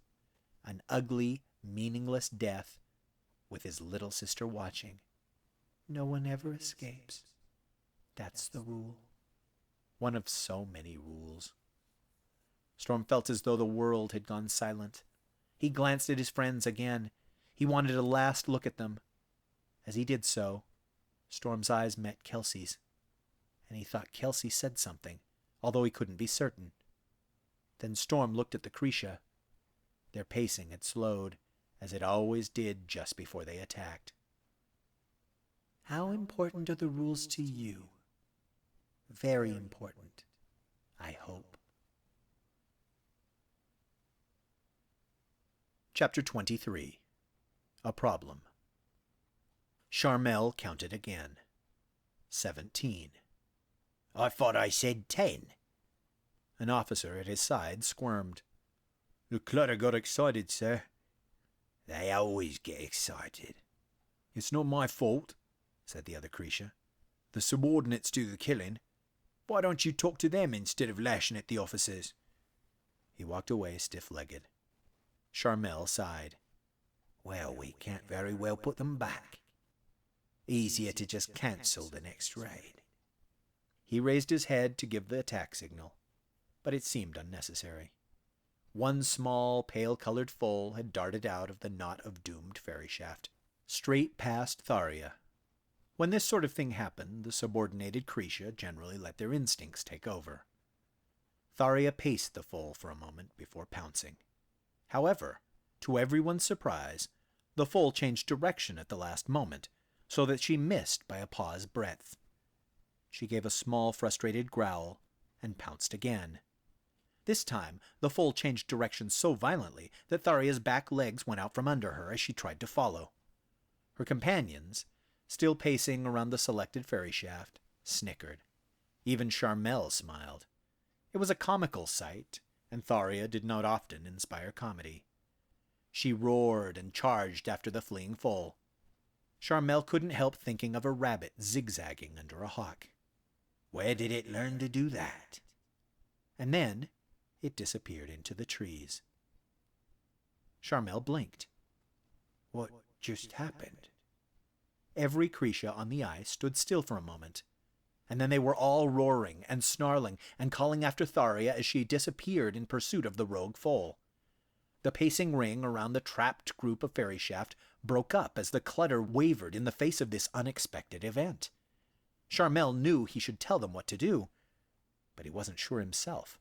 an ugly, meaningless death with his little sister watching. No one ever escapes. That's the rule. One of so many rules. Storm felt as though the world had gone silent. He glanced at his friends again. He wanted a last look at them. As he did so, Storm's eyes met Kelsey's, and he thought Kelsey said something, although he couldn't be certain. Then Storm looked at the Krisha. Their pacing had slowed, as it always did just before they attacked. How important are the rules to you? Very important, I hope. Chapter 23. A Problem. Charmel counted again. 17. I thought I said 10. An officer at his side squirmed. The clutter got excited, sir. They always get excited. It's not my fault, said the other Krisha. The subordinates do the killing. Why don't you talk to them instead of lashing at the officers? He walked away stiff-legged. Charmel sighed. Well, we can't very well put them back. Easier to just cancel the next raid. He raised his head to give the attack signal, but it seemed unnecessary. One small, pale-colored foal had darted out of the knot of doomed ferry shaft, straight past Tharia. When this sort of thing happened, the subordinated Krisha generally let their instincts take over. Tharia paced the foal for a moment before pouncing. However, to everyone's surprise, the foal changed direction at the last moment, so that she missed by a paw's breadth. She gave a small, frustrated growl and pounced again. This time, the foal changed direction so violently that Tharia's back legs went out from under her as she tried to follow. Her companions, still pacing around the selected ferry shaft, snickered. Even Charmel smiled. It was a comical sight, and Tharia did not often inspire comedy. She roared and charged after the fleeing foal. Charmel couldn't help thinking of a rabbit zigzagging under a hawk. Where did it learn to do that? And then it disappeared into the trees. Charmel blinked. What just happened? Every Krisha on the ice stood still for a moment, and then they were all roaring and snarling and calling after Tharia as she disappeared in pursuit of the rogue foal. The pacing ring around the trapped group of ferry shaft broke up as the clutter wavered in the face of this unexpected event. Charmel knew he should tell them what to do, but he wasn't sure himself.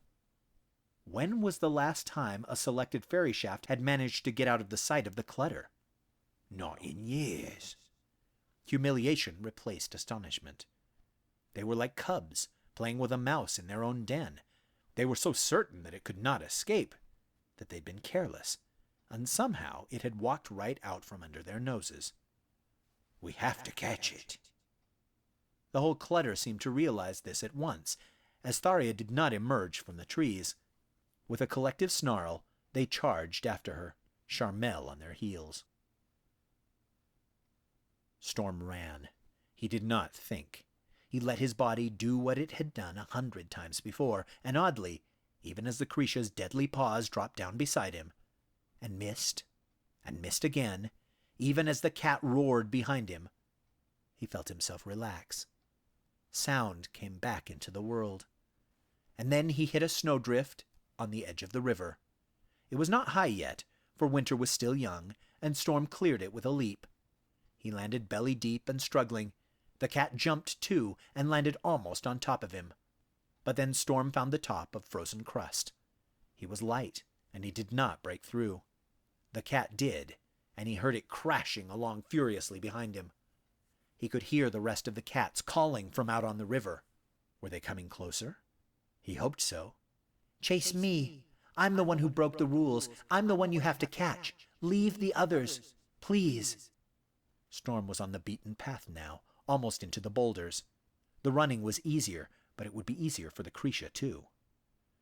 When was the last time a selected ferry shaft had managed to get out of the sight of the clutter? Not in years. Humiliation replaced astonishment. They were like cubs playing with a mouse in their own den. They were so certain that it could not escape that they'd been careless, and somehow it had walked right out from under their noses. We have to catch it. The whole clutter seemed to realize this at once, as Tharia did not emerge from the trees. With a collective snarl, they charged after her, Charmel on their heels. Storm ran. He did not think. He let his body do what it had done 100 times before, and oddly, even as the Krisha's deadly paws dropped down beside him, and missed again, even as the cat roared behind him, he felt himself relax. Sound came back into the world. And then he hit a snowdrift on the edge of the river. It was not high yet, for winter was still young, and Storm cleared it with a leap. He landed belly deep and struggling. The cat jumped too and landed almost on top of him. But then Storm found the top of frozen crust. He was light, and he did not break through. The cat did, and he heard it crashing along furiously behind him. He could hear the rest of the cats calling from out on the river. Were they coming closer? He hoped so. Chase me. I'm the one who broke the rules. I'm the one you have to catch. Leave the others, please. Storm was on the beaten path now, almost into the boulders. The running was easier, but it would be easier for the Cretia, too.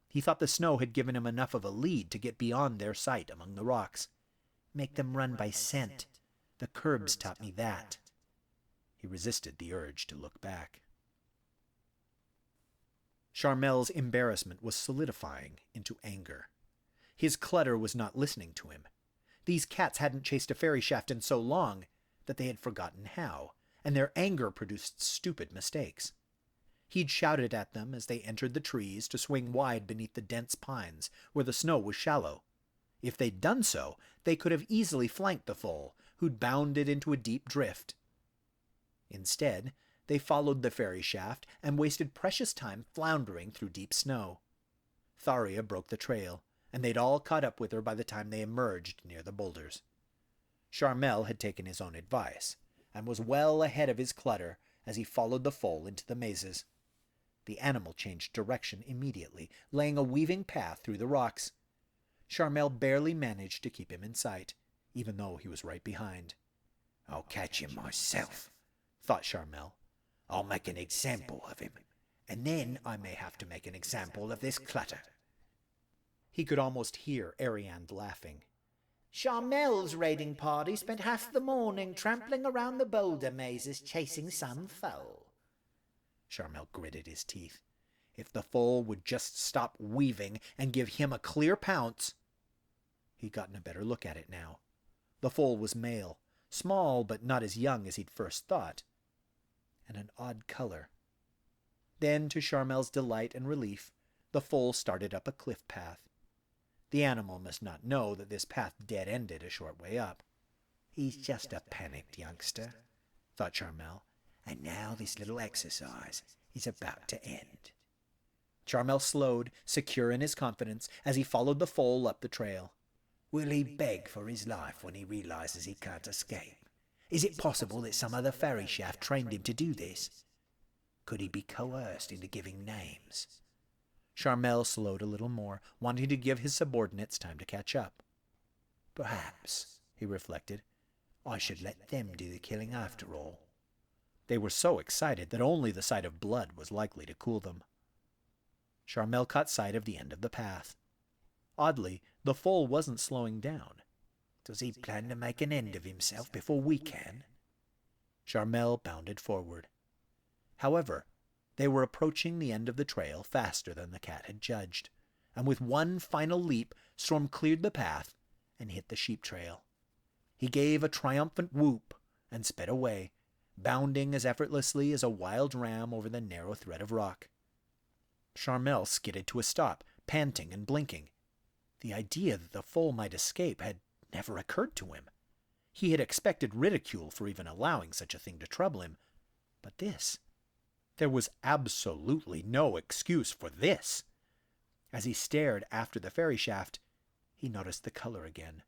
He thought the snow had given him enough of a lead to get beyond their sight among the rocks. Make them run by scent. The curbs taught me that. He resisted the urge to look back. Charmel's embarrassment was solidifying into anger. His clutter was not listening to him. These cats hadn't chased a fairy shaft in so long that they had forgotten how, and their anger produced stupid mistakes. He'd shouted at them as they entered the trees to swing wide beneath the dense pines where the snow was shallow. If they'd done so, they could have easily flanked the foal, who'd bounded into a deep drift. Instead, they followed the fairy shaft and wasted precious time floundering through deep snow. Tharia broke the trail, and they'd all caught up with her by the time they emerged near the boulders. Charmel had taken his own advice, and was well ahead of his clutter as he followed the foal into the mazes. The animal changed direction immediately, laying a weaving path through the rocks. Charmel barely managed to keep him in sight, even though he was right behind. "I'll catch him myself," thought Charmel. "I'll make an example of him, and then I may have to make an example of this clutter." He could almost hear Ariane laughing. "Charmel's raiding party spent half the morning trampling around the boulder mazes chasing some foal." Charmel gritted his teeth. If the foal would just stop weaving and give him a clear pounce. He'd gotten a better look at it now. The foal was male, small but not as young as he'd first thought, and an odd color. Then, to Charmel's delight and relief, the foal started up a cliff path. The animal must not know that this path dead-ended a short way up. "He's just a panicked youngster," thought Charmel, "and now this little exercise is about to end." Charmel slowed, secure in his confidence, as he followed the foal up the trail. Will he beg for his life when he realizes he can't escape? Is it possible that some other fairy shaft trained him to do this? Could he be coerced into giving names? Charmel slowed a little more, wanting to give his subordinates time to catch up. "Perhaps," he reflected, "I should let them do the killing after all." They were so excited that only the sight of blood was likely to cool them. Charmel caught sight of the end of the path. Oddly, the foal wasn't slowing down. "Does he plan to make an end of himself before we can?" Charmel bounded forward. However, they were approaching the end of the trail faster than the cat had judged, and with one final leap, Storm cleared the path and hit the sheep trail. He gave a triumphant whoop and sped away, bounding as effortlessly as a wild ram over the narrow thread of rock. Charmel skidded to a stop, panting and blinking. The idea that the foal might escape had never occurred to him. He had expected ridicule for even allowing such a thing to trouble him, but this... There was absolutely no excuse for this. As he stared after the fairy shaft, he noticed the color again.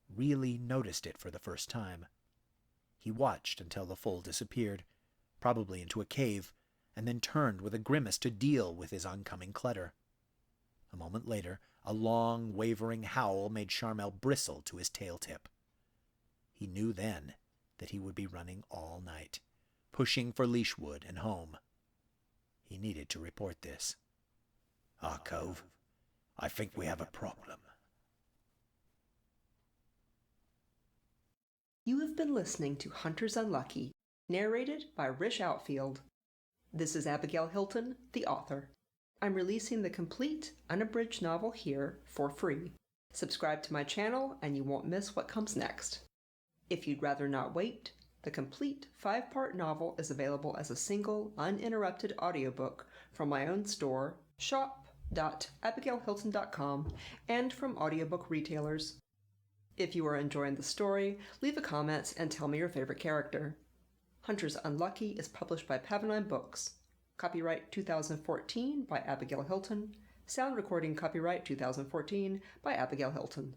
Really noticed it for the first time. He watched until the foal disappeared, probably into a cave, and then turned with a grimace to deal with his oncoming clutter. A moment later, a long, wavering howl made Charmel bristle to his tail tip. He knew then that he would be running all night, pushing for Leashwood and home. He needed to report this. "Cove, I think we have a problem." You have been listening to Hunters Unlucky, narrated by Rish Outfield. This is Abigail Hilton, the author. I'm releasing the complete, unabridged novel here for free. Subscribe to my channel and you won't miss what comes next. If you'd rather not wait, the complete 5-part novel is available as a single, uninterrupted audiobook from my own store, shop.abigailhilton.com, and from audiobook retailers. If you are enjoying the story, leave a comment and tell me your favorite character. Hunters Unlucky is published by Pavonine Books. Copyright 2014 by Abigail Hilton. Sound recording copyright 2014 by Abigail Hilton.